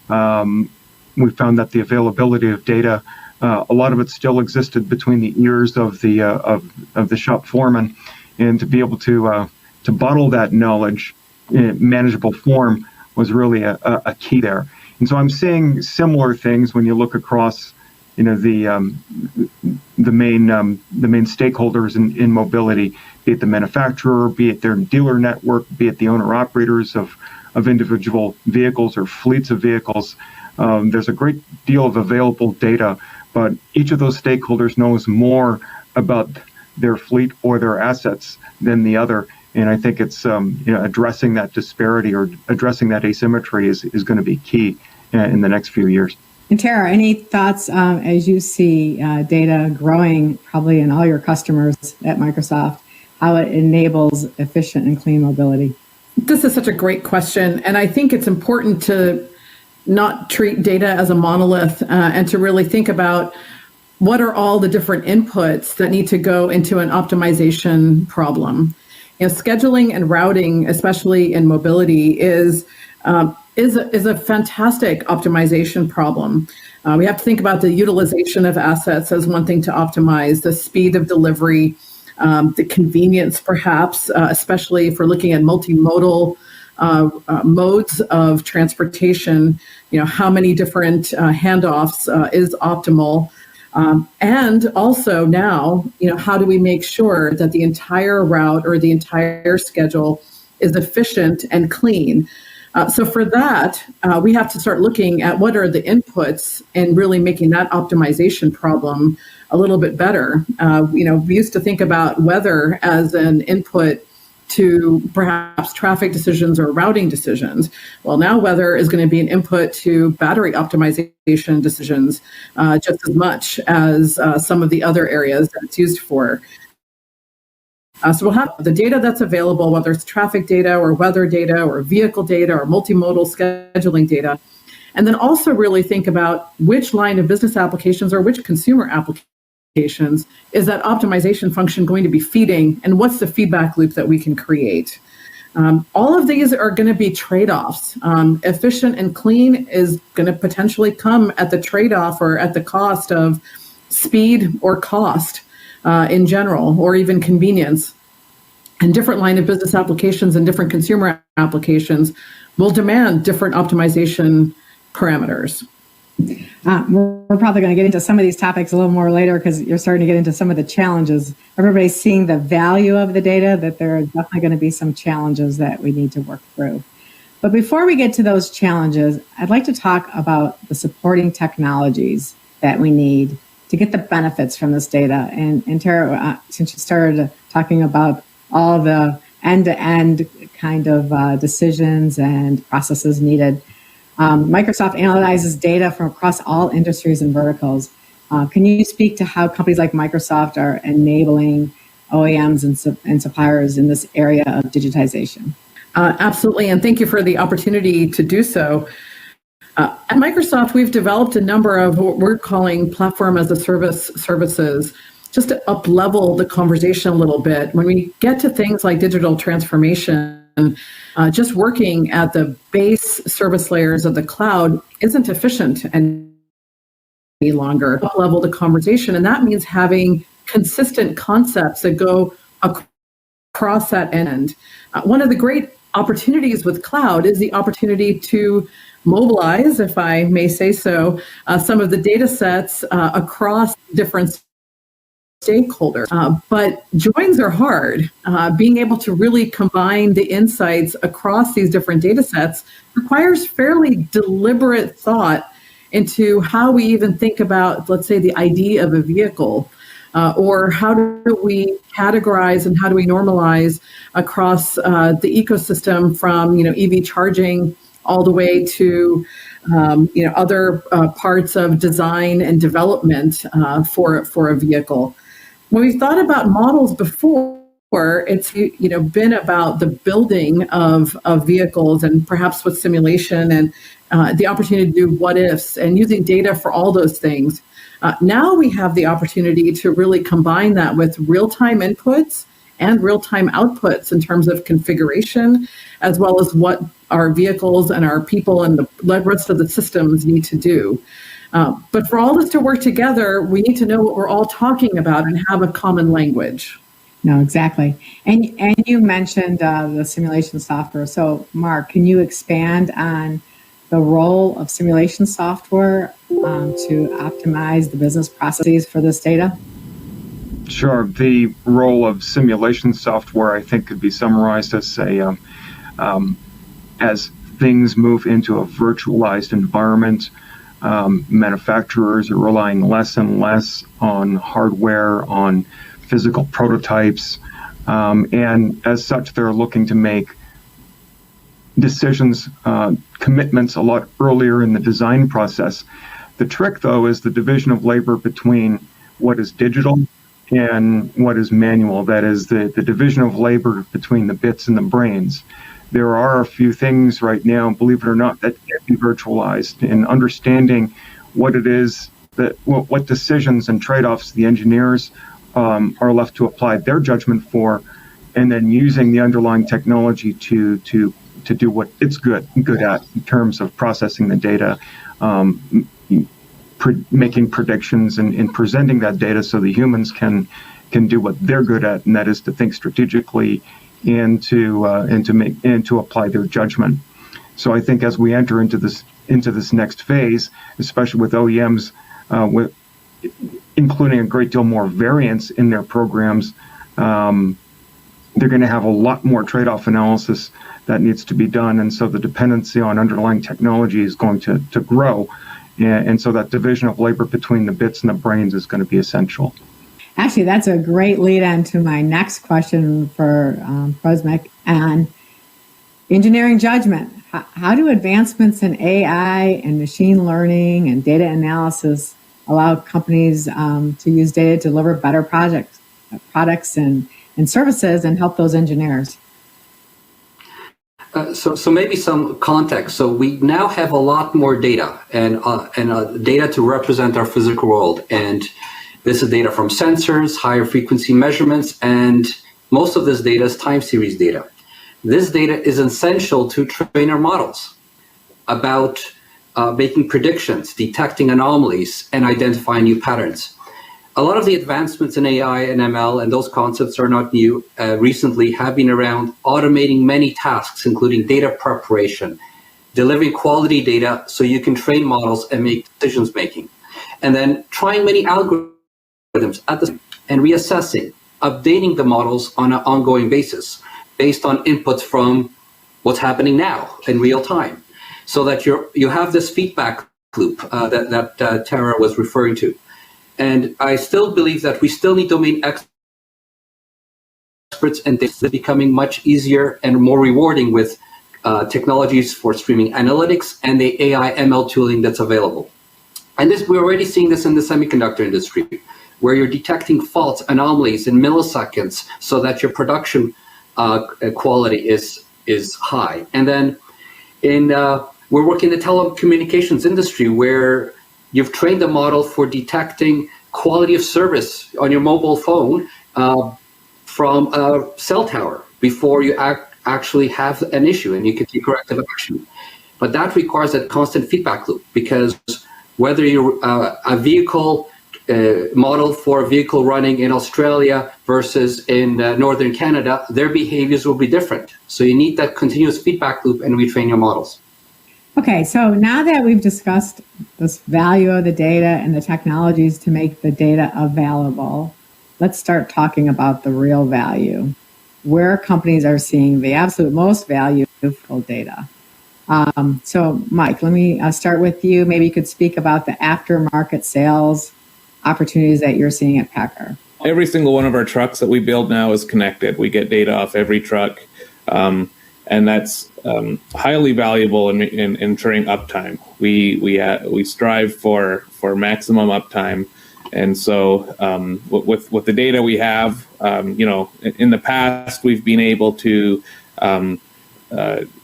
we found that the availability of data, a lot of it still existed between the ears of the shop foreman, and to be able to bottle that knowledge in manageable form was really a key there. And so I'm seeing similar things when you look across the main stakeholders in mobility, be it the manufacturer, be it their dealer network, be it the owner operators of individual vehicles or fleets of vehicles. There's a great deal of available data, but each of those stakeholders knows more about their fleet or their assets than the other. And I think it's addressing that disparity or addressing that asymmetry is going to be key in the next few years. And Tara, any thoughts as you see data growing probably in all your customers at Microsoft, how it enables efficient and clean mobility? This is such a great question. And I think it's important to not treat data as a monolith and to really think about what are all the different inputs that need to go into an optimization problem. Scheduling and routing, especially in mobility, is a fantastic optimization problem. We have to think about the utilization of assets as one thing to optimize, the speed of delivery, the convenience, perhaps, especially if we're looking at multimodal modes of transportation. How many different handoffs is optimal. And also now, how do we make sure that the entire route or the entire schedule is efficient and clean? So for that, we have to start looking at what are the inputs and really making that optimization problem a little bit better. We used to think about weather as an input to perhaps traffic decisions or routing decisions. Well, now weather is going to be an input to battery optimization decisions just as much as some of the other areas that it's used for. So we'll have the data that's available, whether it's traffic data or weather data or vehicle data or multimodal scheduling data, and then also really think about which line of business applications or which consumer applications is that optimization function going to be feeding, and what's the feedback loop that we can create. All of these are going to be trade-offs. Efficient and clean is going to potentially come at the trade-off or at the cost of speed or cost in general, or even convenience. And different line of business applications and different consumer applications will demand different optimization parameters. We're probably going to get into some of these topics a little more later because you're starting to get into some of the challenges. Everybody's seeing the value of the data, that there are definitely going to be some challenges that we need to work through. But before we get to those challenges, I'd like to talk about the supporting technologies that we need to get the benefits from this data. And Tara, since you started talking about all the end-to-end kind of decisions and processes needed, Microsoft analyzes data from across all industries and verticals. Can you speak to how companies like Microsoft are enabling OEMs and suppliers in this area of digitization? Absolutely, and thank you for the opportunity to do so. At Microsoft, we've developed a number of what we're calling platform as a service services, just to up-level the conversation a little bit. When we get to things like digital transformation, just working at the base service layers of the cloud isn't efficient any longer. Up-level the conversation, and that means having consistent concepts that go across that end. One of the great opportunities with cloud is the opportunity to mobilize, if I may say so, some of the data sets across different stakeholders. But joins are hard. Being able to really combine the insights across these different data sets requires fairly deliberate thought into how we even think about, let's say, the ID of a vehicle, or how do we categorize and how do we normalize across the ecosystem from EV charging all the way to other parts of design and development for a vehicle. When we've thought about models before, it's been about the building of vehicles and perhaps with simulation and the opportunity to do what ifs and using data for all those things. Now we have the opportunity to really combine that with real-time inputs and real-time outputs in terms of configuration, as well as what our vehicles and our people and the rest of the systems need to do. But for all this to work together, we need to know what we're all talking about and have a common language. No, exactly. And you mentioned the simulation software. So, Mark, can you expand on the role of simulation software to optimize the business processes for this data? Sure. The role of simulation software, I think, could be summarized as as things move into a virtualized environment, manufacturers are relying less and less on hardware, on physical prototypes, and as such, they're looking to make decisions, commitments a lot earlier in the design process. The trick, though, is the division of labor between what is digital and what is manual. That is the division of labor between the bits and the brains. There are a few things right now, believe it or not, that can be virtualized, and understanding what it is that what decisions and trade-offs the engineers are left to apply their judgment for, and then using the underlying technology to do what it's good at in terms of processing the data, making predictions and presenting that data so the humans can do what they're good at, and that is to think strategically and to apply their judgment. So I think as we enter into this next phase, especially with OEMs, including a great deal more variance in their programs, they're going to have a lot more trade-off analysis that needs to be done, and so the dependency on underlying technology is going to grow, and so that division of labor between the bits and the brains is going to be essential. Actually, that's a great lead on to my next question for Prosmic and engineering judgment. How do advancements in AI and machine learning and data analysis allow companies to use data to deliver better products and services and help those engineers? So maybe some context. So we now have a lot more data and data to represent our physical world. And this is data from sensors, higher frequency measurements, and most of this data is time series data. This data is essential to train our models about making predictions, detecting anomalies, and identifying new patterns. A lot of the advancements in AI and ML, and those concepts are not new, recently have been around automating many tasks, including data preparation, delivering quality data so you can train models and make decisions making, and then trying many algorithms at the same time and reassessing, updating the models on an ongoing basis based on inputs from what's happening now in real time, so that you have this feedback loop that Tara was referring to. And I still believe that we still need domain experts, and this is becoming much easier and more rewarding with technologies for streaming analytics and the AI ML tooling that's available. And we're already seeing this in the semiconductor industry, where you're detecting faults, anomalies in milliseconds so that your production quality is high. And then we're working in the telecommunications industry, where you've trained the model for detecting quality of service on your mobile phone from a cell tower before you actually have an issue, and you can take corrective action. But that requires a constant feedback loop, because whether you're a vehicle model for a vehicle running in Australia versus in northern Canada, their behaviors will be different. So you need that continuous feedback loop and retrain your models. Okay, so now that we've discussed this value of the data and the technologies to make the data available, let's start talking about the real value, where companies are seeing the absolute most value of data. So Mike, let me start with you. Maybe you could speak about the aftermarket sales opportunities that you're seeing at PACCAR. Every single one of our trucks that we build now is connected. We get data off every truck. And that's highly valuable in ensuring uptime. We strive for maximum uptime, and so with the data we have, in the past we've been able to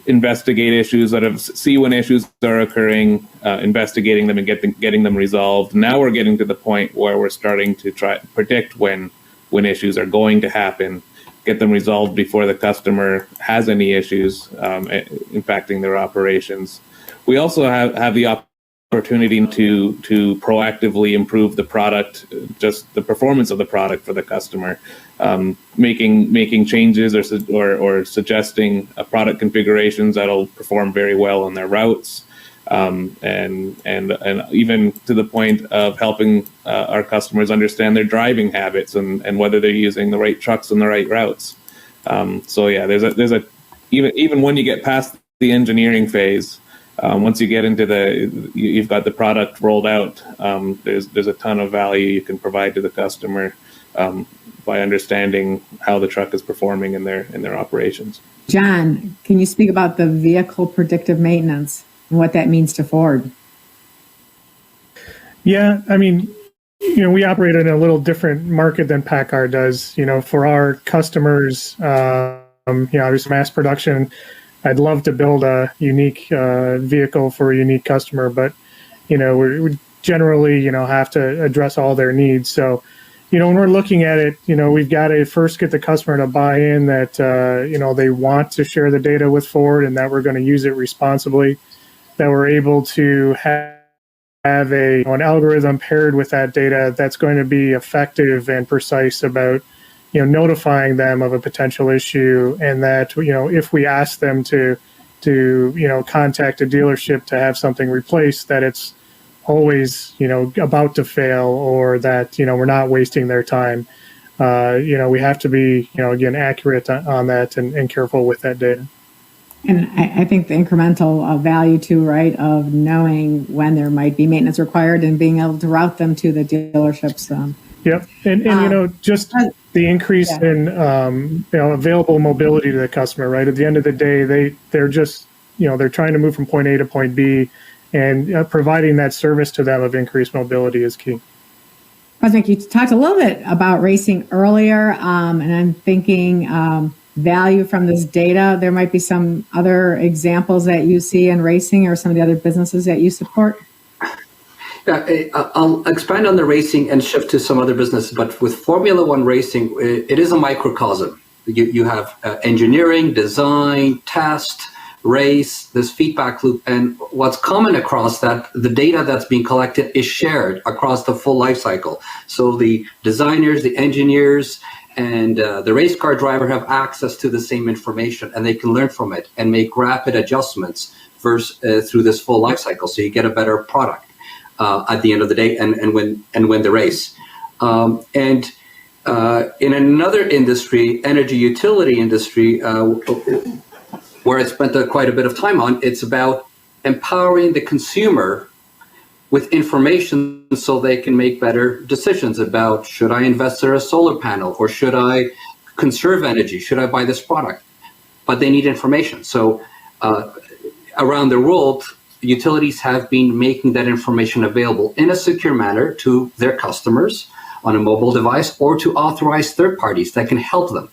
investigate issues, see when issues are occurring, investigating them and getting them resolved. Now we're getting to the point where we're starting to try to predict when issues are going to happen, get them resolved before the customer has any issues impacting their operations. We also have the opportunity to proactively improve the product, just the performance of the product for the customer, making changes or suggesting product configurations that'll perform very well on their routes, and even to the point of helping our customers understand their driving habits and whether they're using the right trucks on the right routes. So yeah, there's a even when you get past the engineering phase, once you get into you've got the product rolled out, there's a ton of value you can provide to the customer by understanding how the truck is performing in their operations. John, can you speak about the vehicle predictive maintenance and what that means to Ford? Yeah, I mean, we operate in a little different market than PACCAR does. For our customers, obviously mass production, I'd love to build a unique vehicle for a unique customer, but we generally have to address all their needs. So when we're looking at it, we've got to first get the customer to buy in that they want to share the data with Ford and that we're going to use it responsibly, that we're able to have an algorithm paired with that data that's going to be effective and precise about notifying them of a potential issue, and that if we ask them to contact a dealership to have something replaced, that it's always about to fail, or that we're not wasting their time. We have to be again accurate on that and careful with that data. And I think the incremental value too, right, of knowing when there might be maintenance required and being able to route them to the dealerships. Yep, and just the increase in available mobility to the customer, right? At the end of the day, they're just they're trying to move from point A to point B, and providing that service to them of increased mobility is key. President, you talked a little bit about racing earlier, and I'm thinking value from this data. There might be some other examples that you see in racing or some of the other businesses that you support. Yeah, I'll expand on the racing and shift to some other businesses, but with Formula One racing, it is a microcosm. You have engineering, design, test, race, this feedback loop, and what's common across that, the data that's being collected is shared across the full life cycle. So the designers, the engineers, and the race car driver have access to the same information, and they can learn from it and make rapid adjustments through this full life cycle. So you get a better product at the end of the day, and win the race. In another industry, energy utility industry, where I spent quite a bit of time on, it's about empowering the consumer with information so they can make better decisions about, should I invest in a solar panel, or should I conserve energy? Should I buy this product? But they need information. So around the world, utilities have been making that information available in a secure manner to their customers on a mobile device, or to authorized third parties that can help them.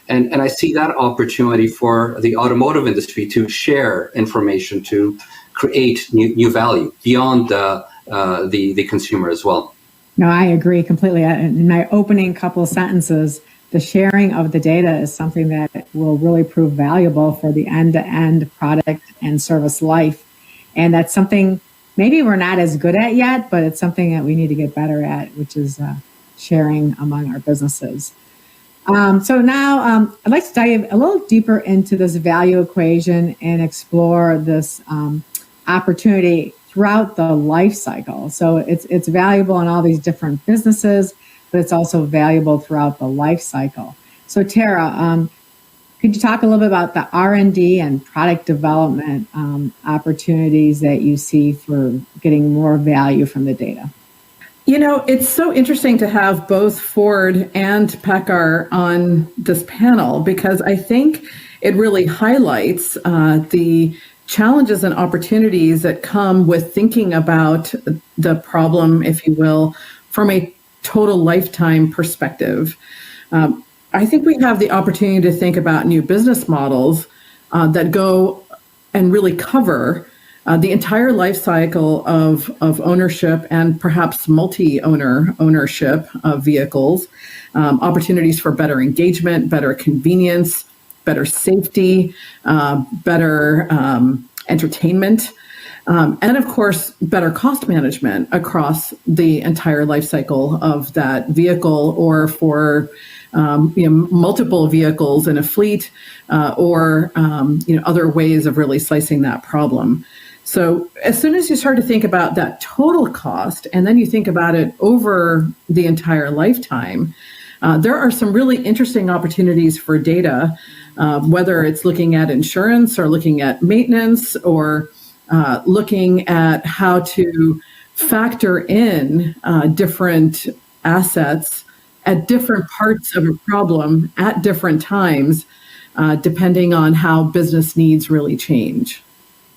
And I see that opportunity for the automotive industry to share information to create new value beyond the consumer as well. No, I agree completely. In my opening couple of sentences, the sharing of the data is something that will really prove valuable for the end-to-end product and service life. And that's something maybe we're not as good at yet, but it's something that we need to get better at, which is sharing among our businesses. So now I'd like to dive a little deeper into this value equation and explore this opportunity throughout the life cycle. So it's valuable in all these different businesses, but it's also valuable throughout the life cycle. So Tara, could you talk a little bit about the R&D and product development opportunities that you see for getting more value from the data? It's so interesting to have both Ford and PACCAR on this panel, because I think it really highlights the challenges and opportunities that come with thinking about the problem, if you will, from a total lifetime perspective. I think we have the opportunity to think about new business models that go and really cover the entire life cycle of ownership and perhaps ownership of vehicles, opportunities for better engagement, better convenience, better safety, better entertainment, and of course, better cost management across the entire life cycle of that vehicle, or for multiple vehicles in a fleet, or other ways of really slicing that problem. So as soon as you start to think about that total cost, and then you think about it over the entire lifetime, there are some really interesting opportunities for data, whether it's looking at insurance or looking at maintenance or looking at how to factor in different assets at different parts of a problem at different times, depending on how business needs really change.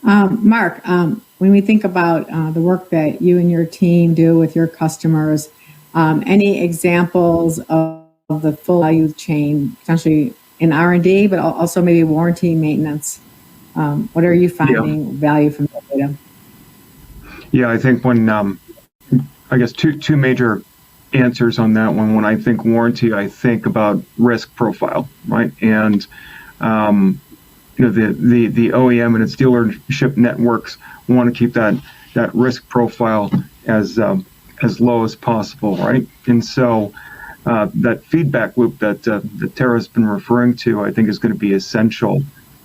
Mark, when we think about the work that you and your team do with your customers, any examples of the full value chain, potentially in R&D, but also maybe warranty maintenance? What are you finding value from that data? Yeah, I think when I guess two major answers on that one. When I think warranty, I think about risk profile, right? And the OEM and its dealership networks want to keep that risk profile as low as possible, right? And so that feedback loop that Tara's been referring to, I think, is going to be essential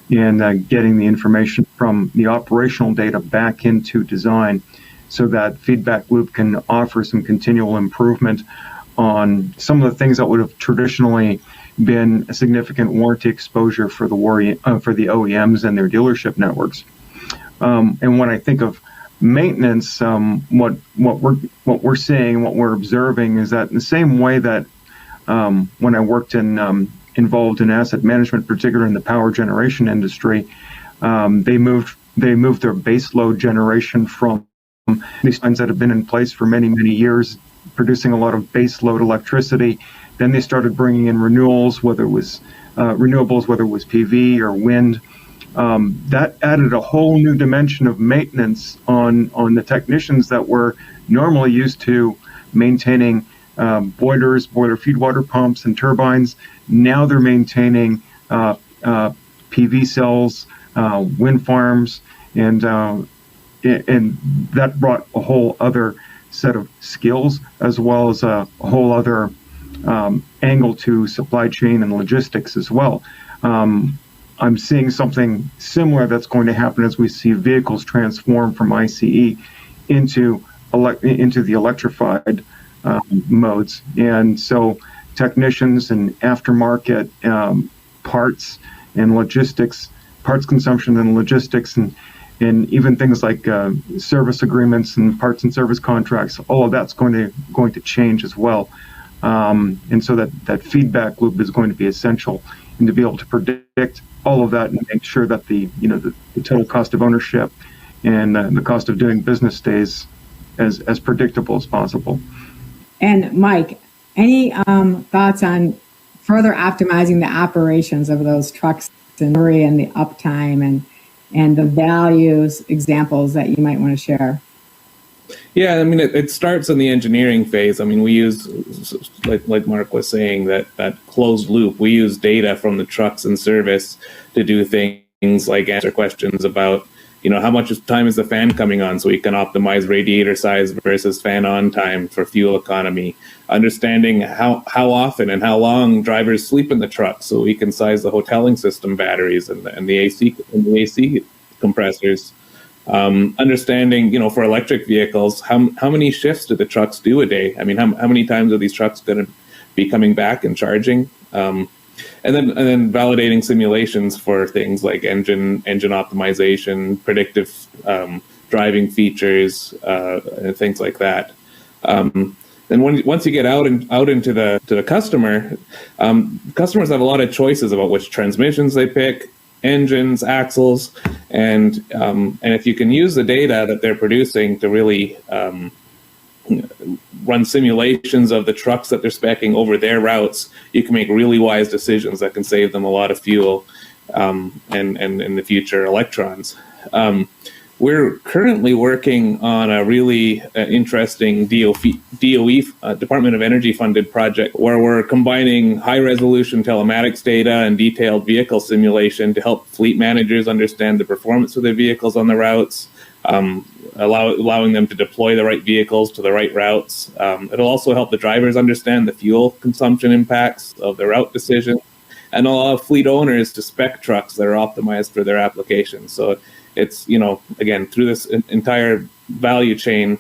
in getting the information from the operational data back into design, so that feedback loop can offer some continual improvement on some of the things that would have traditionally been a significant warranty exposure for the OEMs and their dealership networks. And when I think of maintenance, what we're seeing, what we're observing is that in the same way that when I worked involved in asset management, particularly in the power generation industry, they moved their base load generation from these lines that have been in place for many, many years, producing a lot of base load electricity. Then they started bringing in renewables, whether it was PV or wind. That added a whole new dimension of maintenance on the technicians that were normally used to maintaining boilers, boiler feed water pumps, and turbines. Now they're maintaining PV cells, wind farms, and that brought a whole other set of skills, as well as a whole other angle to supply chain and logistics as well. I'm seeing something similar that's going to happen as we see vehicles transform from ICE into the electrified modes. And so technicians and aftermarket parts and logistics, parts consumption and logistics, and even things like service agreements and parts and service contracts, all of that's going to change as well. And so that feedback loop is going to be essential, and to be able to predict all of that and make sure that the total cost of ownership and the cost of doing business stays as predictable as possible. And Mike, any thoughts on further optimizing the operations of those trucks and the uptime and the values examples that you might want to share? Yeah, I mean, it starts in the engineering phase. I mean, we use, like Mark was saying, that closed loop. We use data from the trucks and service to do things like answer questions about, how much time is the fan coming on, so we can optimize radiator size versus fan on time for fuel economy. Understanding how often and how long drivers sleep in the truck, so we can size the hoteling system batteries and the AC compressors. Understanding, for electric vehicles, how many shifts do the trucks do a day? I mean, how many times are these trucks going to be coming back and charging? And then validating simulations for things like engine optimization, predictive driving features, and things like that. And once you get out into the customer, customers have a lot of choices about which transmissions they pick, engines, axles, and if you can use the data that they're producing to really run simulations of the trucks that they're speccing over their routes, you can make really wise decisions that can save them a lot of fuel and in the future electrons. We're currently working on a really interesting DOE, Department of Energy funded project, where we're combining high resolution telematics data and detailed vehicle simulation to help fleet managers understand the performance of their vehicles on the routes, allowing them to deploy the right vehicles to the right routes. It'll also help the drivers understand the fuel consumption impacts of their route decisions, and allow fleet owners to spec trucks that are optimized for their applications. So it's, again, through this entire value chain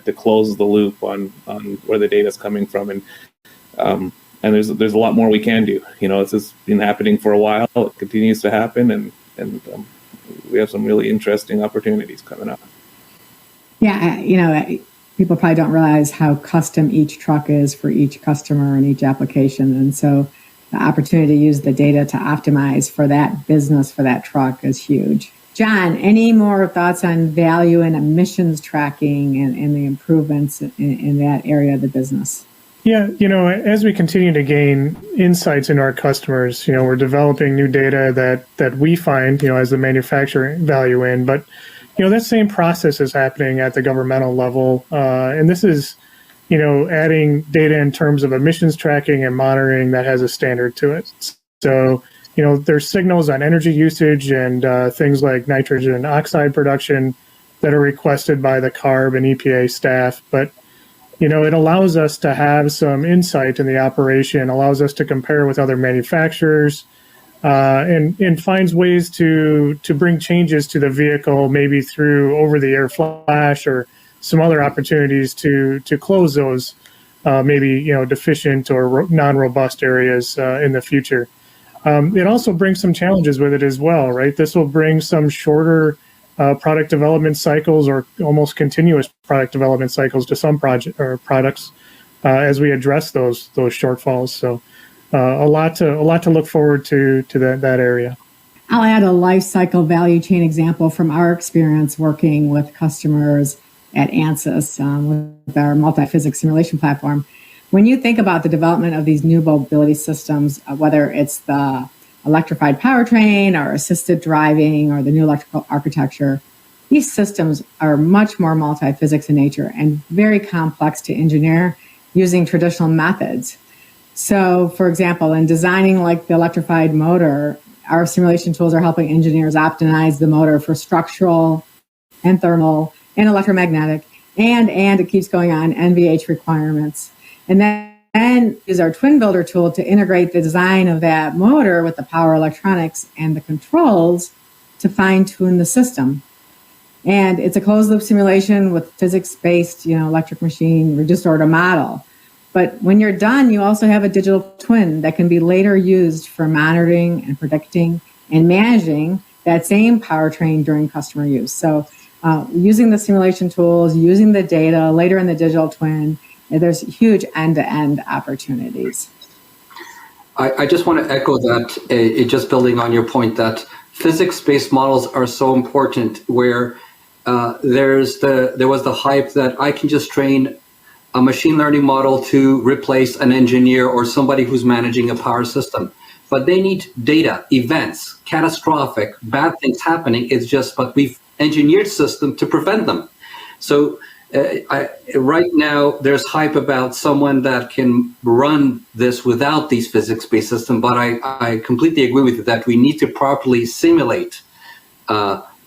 to close the loop on where the data is coming from. And there's a lot more we can do. This has been happening for a while. It continues to happen, and we have some really interesting opportunities coming up. Yeah, people probably don't realize how custom each truck is for each customer and each application. And so the opportunity to use the data to optimize for that business, for that truck, is huge. John, any more thoughts on value and emissions tracking and the improvements in that area of the business? Yeah, as we continue to gain insights into our customers, we're developing new data that we find, as the manufacturer value in. But, that same process is happening at the governmental level. And this is, adding data in terms of emissions tracking and monitoring that has a standard to it. So, there's signals on energy usage and things like nitrogen oxide production that are requested by the CARB and EPA staff. But it allows us to have some insight in the operation, allows us to compare with other manufacturers, and finds ways to bring changes to the vehicle, maybe through over-the-air flash or some other opportunities to close those maybe deficient or non-robust areas in the future. It also brings some challenges with it as well, right? This will bring some shorter product development cycles or almost continuous product development cycles to some products as we address those shortfalls. So a lot to look forward to that area. I'll add a life cycle value chain example from our experience working with customers at ANSYS with our multi-physics simulation platform. When you think about the development of these new mobility systems, whether it's the electrified powertrain or assisted driving or the new electrical architecture, these systems are much more multi-physics in nature and very complex to engineer using traditional methods. So, for example, in designing like the electrified motor, our simulation tools are helping engineers optimize the motor for structural and thermal and electromagnetic and it keeps going on, NVH requirements. And then use our Twin Builder tool to integrate the design of that motor with the power electronics and the controls to fine-tune the system. And it's a closed-loop simulation with physics-based, electric machine reduced order model. But when you're done, you also have a digital twin that can be later used for monitoring and predicting and managing that same powertrain during customer use. So using the simulation tools, using the data later in the digital twin, there's huge end-to-end opportunities. I just want to echo that, just building on your point that physics-based models are so important, where there was the hype that I can just train a machine learning model to replace an engineer or somebody who's managing a power system. But they need data, events, catastrophic, bad things happening. It's just, but we've engineered system to prevent them. So right now, there's hype about someone that can run this without these physics-based systems, but I completely agree with you that we need to properly simulate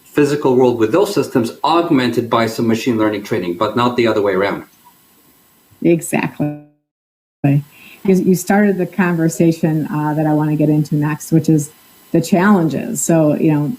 physical world with those systems augmented by some machine learning training, but not the other way around. Exactly. You started the conversation that I want to get into next, which is the challenges. So,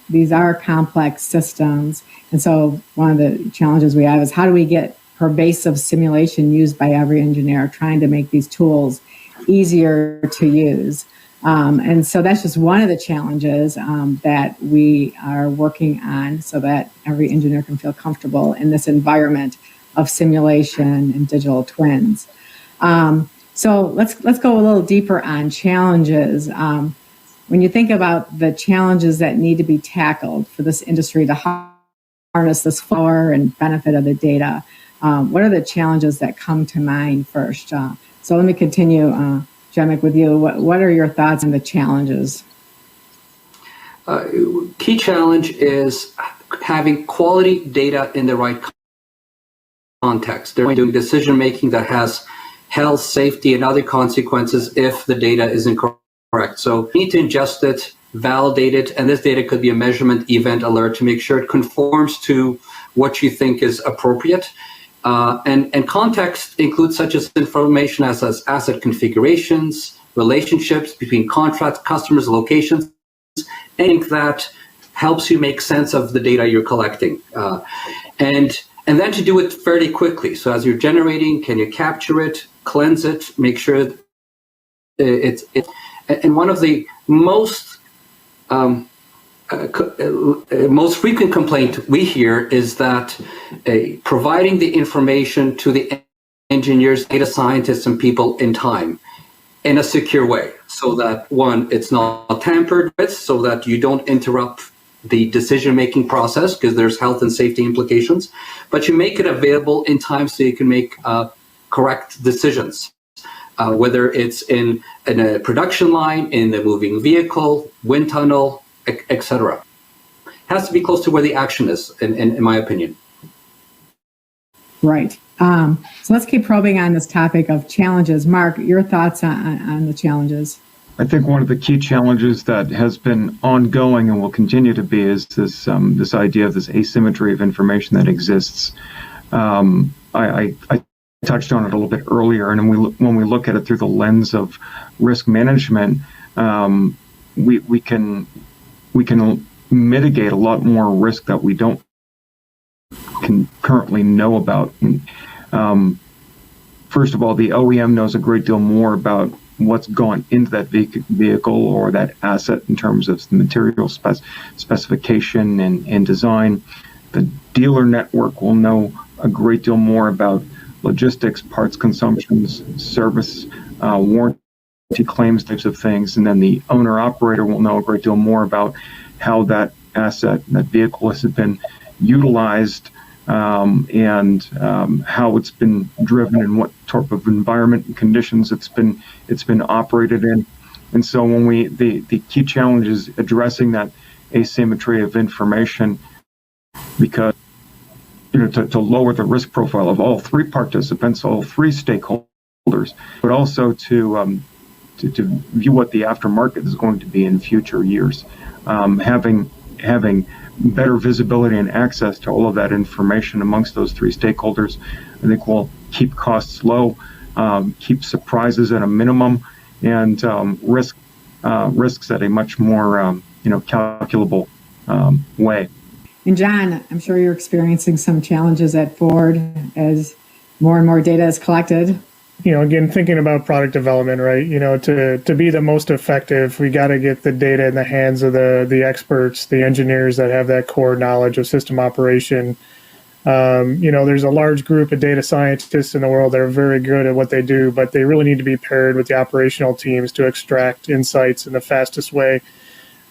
these are complex systems. And so one of the challenges we have is how do we get pervasive simulation used by every engineer, trying to make these tools easier to use. And so that's just one of the challenges that we are working on so that every engineer can feel comfortable in this environment of simulation and digital twins. So let's go a little deeper on challenges. When you think about the challenges that need to be tackled for this industry to harness this power and benefit of the data, what are the challenges that come to mind first? So let me continue, Jemek, with you. What are your thoughts on the challenges? Key challenge is having quality data in the right context. They're doing decision-making that has health, safety, and other consequences if the data is incorrect. So you need to ingest it, validate it, and this data could be a measurement event alert to make sure it conforms to what you think is appropriate. And context includes such as information as asset configurations, relationships between contracts, customers, locations, and that helps you make sense of the data you're collecting, and then to do it fairly quickly. So as you're generating, can you capture it, cleanse it, make sure it's and one of the most frequent complaint we hear is that providing the information to the engineers, data scientists, and people in time in a secure way, so that one, it's not tampered with, so that you don't interrupt the decision-making process, because there's health and safety implications, but you make it available in time so you can make correct decisions, whether it's in a production line, in the moving vehicle, wind tunnel, etc. Has to be close to where the action is, in my opinion. Right. So let's keep probing on this topic of challenges. Mark, your thoughts on the challenges? I think one of the key challenges that has been ongoing and will continue to be is this idea of this asymmetry of information that exists. I touched on it a little bit earlier, and when we look at it through the lens of risk management, we can mitigate a lot more risk that we don't currently know about. First of all, the OEM knows a great deal more about what's gone into that vehicle or that asset in terms of the material specification and design. The dealer network will know a great deal more about logistics, parts consumptions, service, warranty claims, types of things. And then the owner-operator will know a great deal more about how that asset, that vehicle has been utilized, and how it's been driven and what type of environment and conditions it's been operated in. And so when the key challenge is addressing that asymmetry of information, because to lower the risk profile of all three participants, all three stakeholders, but also to view what the aftermarket is going to be in future years. Having better visibility and access to all of that information amongst those three stakeholders, I think will keep costs low, keep surprises at a minimum, and risks at a much more calculable way. And John, I'm sure you're experiencing some challenges at Ford as more and more data is collected. Again, thinking about product development, right? To be the most effective, we got to get the data in the hands of the experts, the engineers that have that core knowledge of system operation. There's a large group of data scientists in the world that are very good at what they do, but they really need to be paired with the operational teams to extract insights in the fastest way.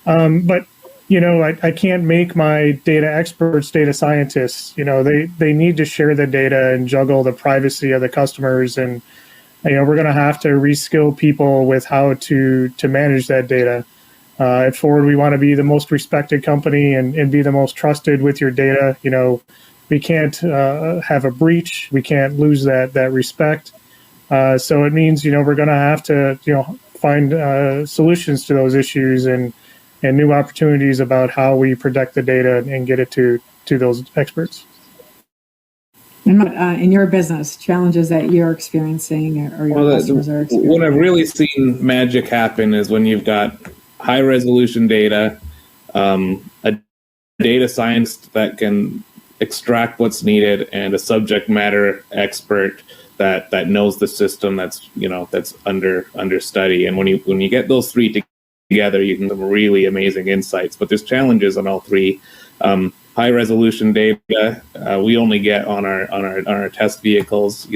But I can't make my data experts data scientists. They need to share the data and juggle the privacy of the customers, and we're going to have to reskill people with how to manage that data. At Ford, we want to be the most respected company and be the most trusted with your data. We can't have a breach. We can't lose that respect. So it means we're going to have to find solutions to those issues and new opportunities about how we protect the data and get it to those experts. And in your business, challenges that you're experiencing or your customers are experiencing? When I've really seen magic happen is when you've got high resolution data, a data scientist that can extract what's needed, and a subject matter expert that knows the system that's under study. And when you get those three together, you can have really amazing insights. But there's challenges on all three. High resolution data we only get on our test vehicles.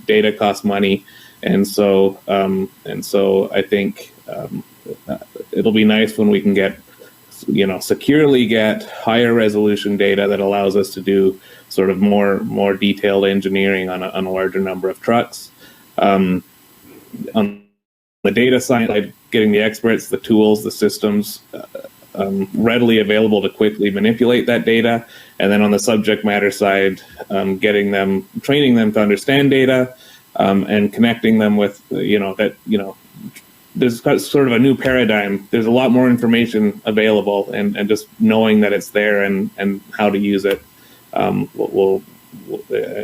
Data costs money, and so I think it'll be nice when we can securely get higher resolution data that allows us to do sort of more detailed engineering on a larger number of trucks. On the data side, getting the experts, the tools, the systems readily available to quickly manipulate that data. And then on the subject matter side, training them to understand data, and connecting them with, there's sort of a new paradigm. There's a lot more information available, and just knowing that it's there and how to use it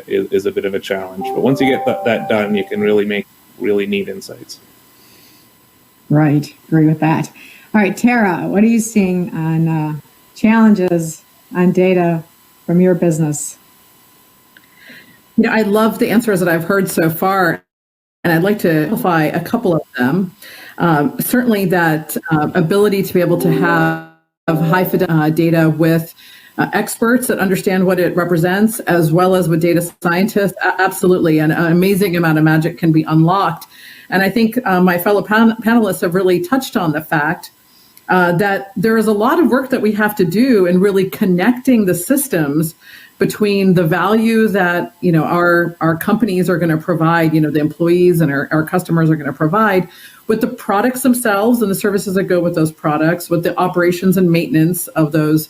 is a bit of a challenge. But once you get that done, you can really make really neat insights. Right. Agree with that. All right, Tara, what are you seeing on challenges on data from your business? I love the answers that I've heard so far, and I'd like to amplify a couple of them. Certainly that ability to be able to have high fidelity data with experts that understand what it represents, as well as with data scientists, absolutely, an amazing amount of magic can be unlocked. And I think my fellow panelists have really touched on the fact that there is a lot of work that we have to do in really connecting the systems between the value that our companies are going to provide, the employees and our customers are going to provide, with the products themselves and the services that go with those products, with the operations and maintenance of those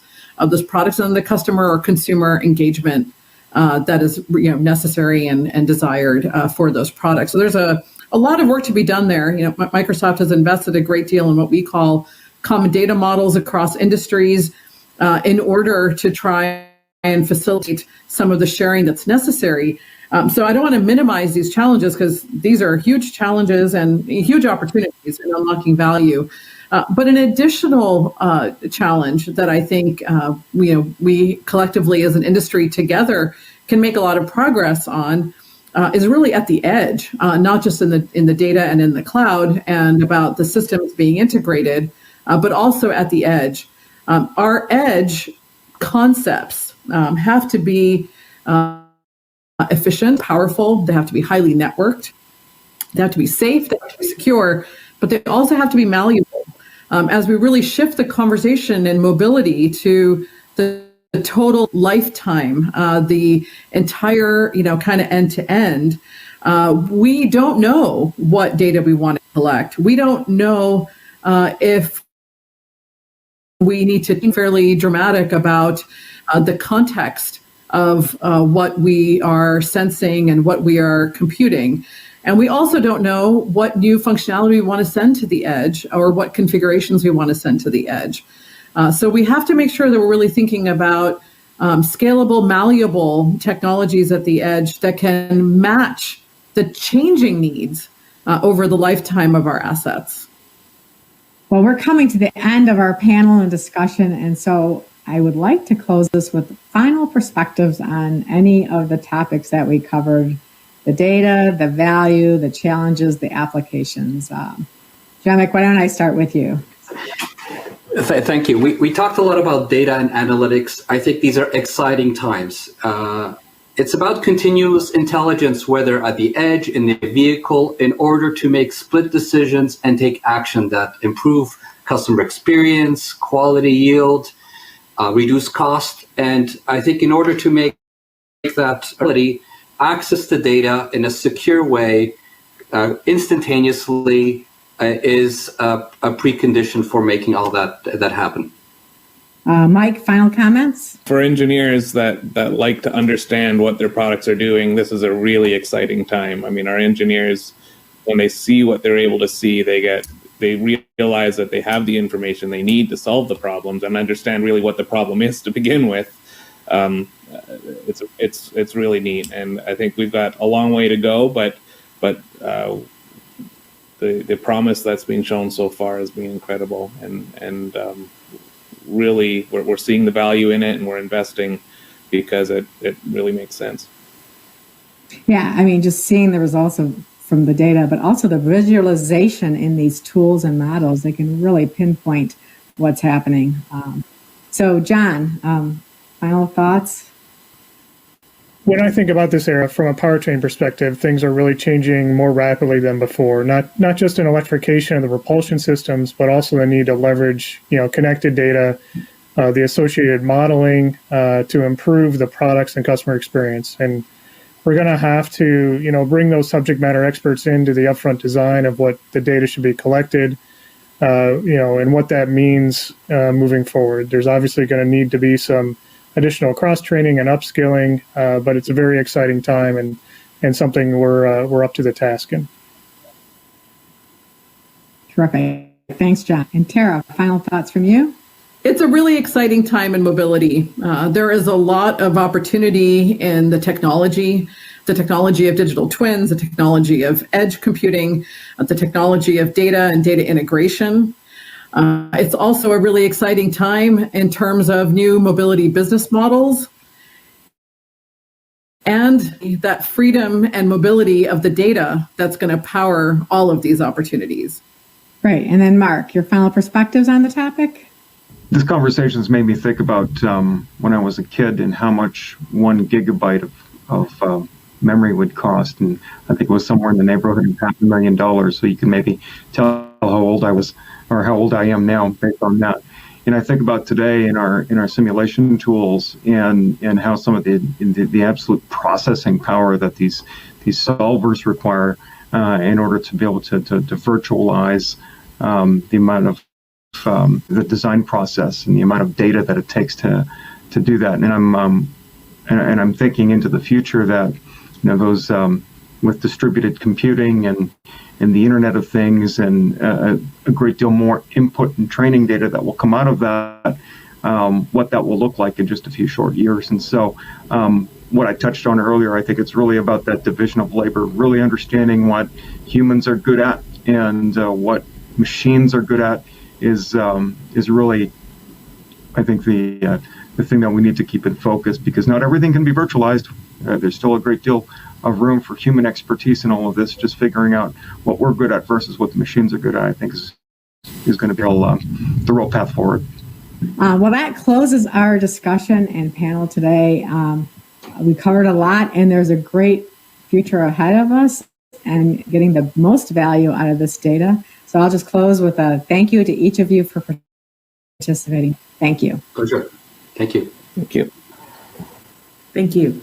products, and the customer or consumer engagement that is necessary and desired for those products. So there's a lot of work to be done there. Microsoft has invested a great deal in what we call common data models across industries in order to try and facilitate some of the sharing that's necessary. So I don't want to minimize these challenges, because these are huge challenges and huge opportunities in unlocking value. But an additional challenge that I think we collectively as an industry together can make a lot of progress on is really at the edge, not just in the data and in the cloud and about the systems being integrated, but also at the edge. Our edge concepts have to be efficient, powerful. They have to be highly networked. They have to be safe. They have to be secure, but they also have to be malleable. As we really shift the conversation in mobility to the total lifetime, the entire, kind of end to end, we don't know what data we want to collect. We don't know if we need to be fairly dramatic about the context of what we are sensing and what we are computing. And we also don't know what new functionality we want to send to the edge, or what configurations we want to send to the edge. So we have to make sure that we're really thinking about scalable, malleable technologies at the edge that can match the changing needs over the lifetime of our assets. Well, we're coming to the end of our panel and discussion, and so I would like to close this with final perspectives on any of the topics that we covered: the data, the value, the challenges, the applications. Jamek, why don't I start with you? Thank you. We talked a lot about data and analytics. I think these are exciting times. It's about continuous intelligence, whether at the edge, in the vehicle, in order to make split decisions and take action that improve customer experience, quality, yield, reduce cost. And I think in order to make that ability, access to data in a secure way, instantaneously, is a precondition for making all that happen. Mike, final comments? For engineers that like to understand what their products are doing, this is a really exciting time. I mean, our engineers, when they see what they're able to see, they realize that they have the information they need to solve the problems and understand really what the problem is to begin with. It's really neat, and I think we've got a long way to go, but the promise that's been shown so far has been incredible, and really we're seeing the value in it, and we're investing because it really makes sense. Yeah, I mean, just seeing the results from the data, but also the visualization in these tools and models, they can really pinpoint what's happening. So John, final thoughts? When I think about this era from a powertrain perspective, things are really changing more rapidly than before, not just in electrification of the propulsion systems, but also the need to leverage, connected data, the associated modeling to improve the products and customer experience. And we're going to have to, bring those subject matter experts into the upfront design of what the data should be collected, and what that means moving forward. There's obviously going to need to be some additional cross-training and upskilling, but it's a very exciting time and something we're up to the task in. Terrific. Thanks, John. And Tara, final thoughts from you? It's a really exciting time in mobility. There is a lot of opportunity in the technology of digital twins, the technology of edge computing, the technology of data and data integration. It's also a really exciting time in terms of new mobility business models and that freedom and mobility of the data that's going to power all of these opportunities. Great. And then Mark, your final perspectives on the topic? This conversation has made me think about when I was a kid and how much 1 gigabyte of memory would cost. And I think it was somewhere in the neighborhood of $500,000. So you can maybe tell how old I was or how old I am now based on that. And I think about today in our simulation tools and how some of the absolute processing power that these solvers require in order to be able to virtualize the amount of the design process and the amount of data that it takes to do that. And I'm thinking into the future that those with distributed computing and the Internet of Things and a great deal more input and training data that will come out of that, what that will look like in just a few short years. And so what I touched on earlier, I think it's really about that division of labor, really understanding what humans are good at and what machines are good at is really, I think, the thing that we need to keep in focus, because not everything can be virtualized. There's still a great deal of room for human expertise in all of this. Just figuring out what we're good at versus what the machines are good at, I think, is going to be the real path forward. Well, that closes our discussion and panel today. We covered a lot, and there's a great future ahead of us and getting the most value out of this data. So I'll just close with a thank you to each of you for participating. Thank you. Pleasure. Thank you. Thank you. Thank you.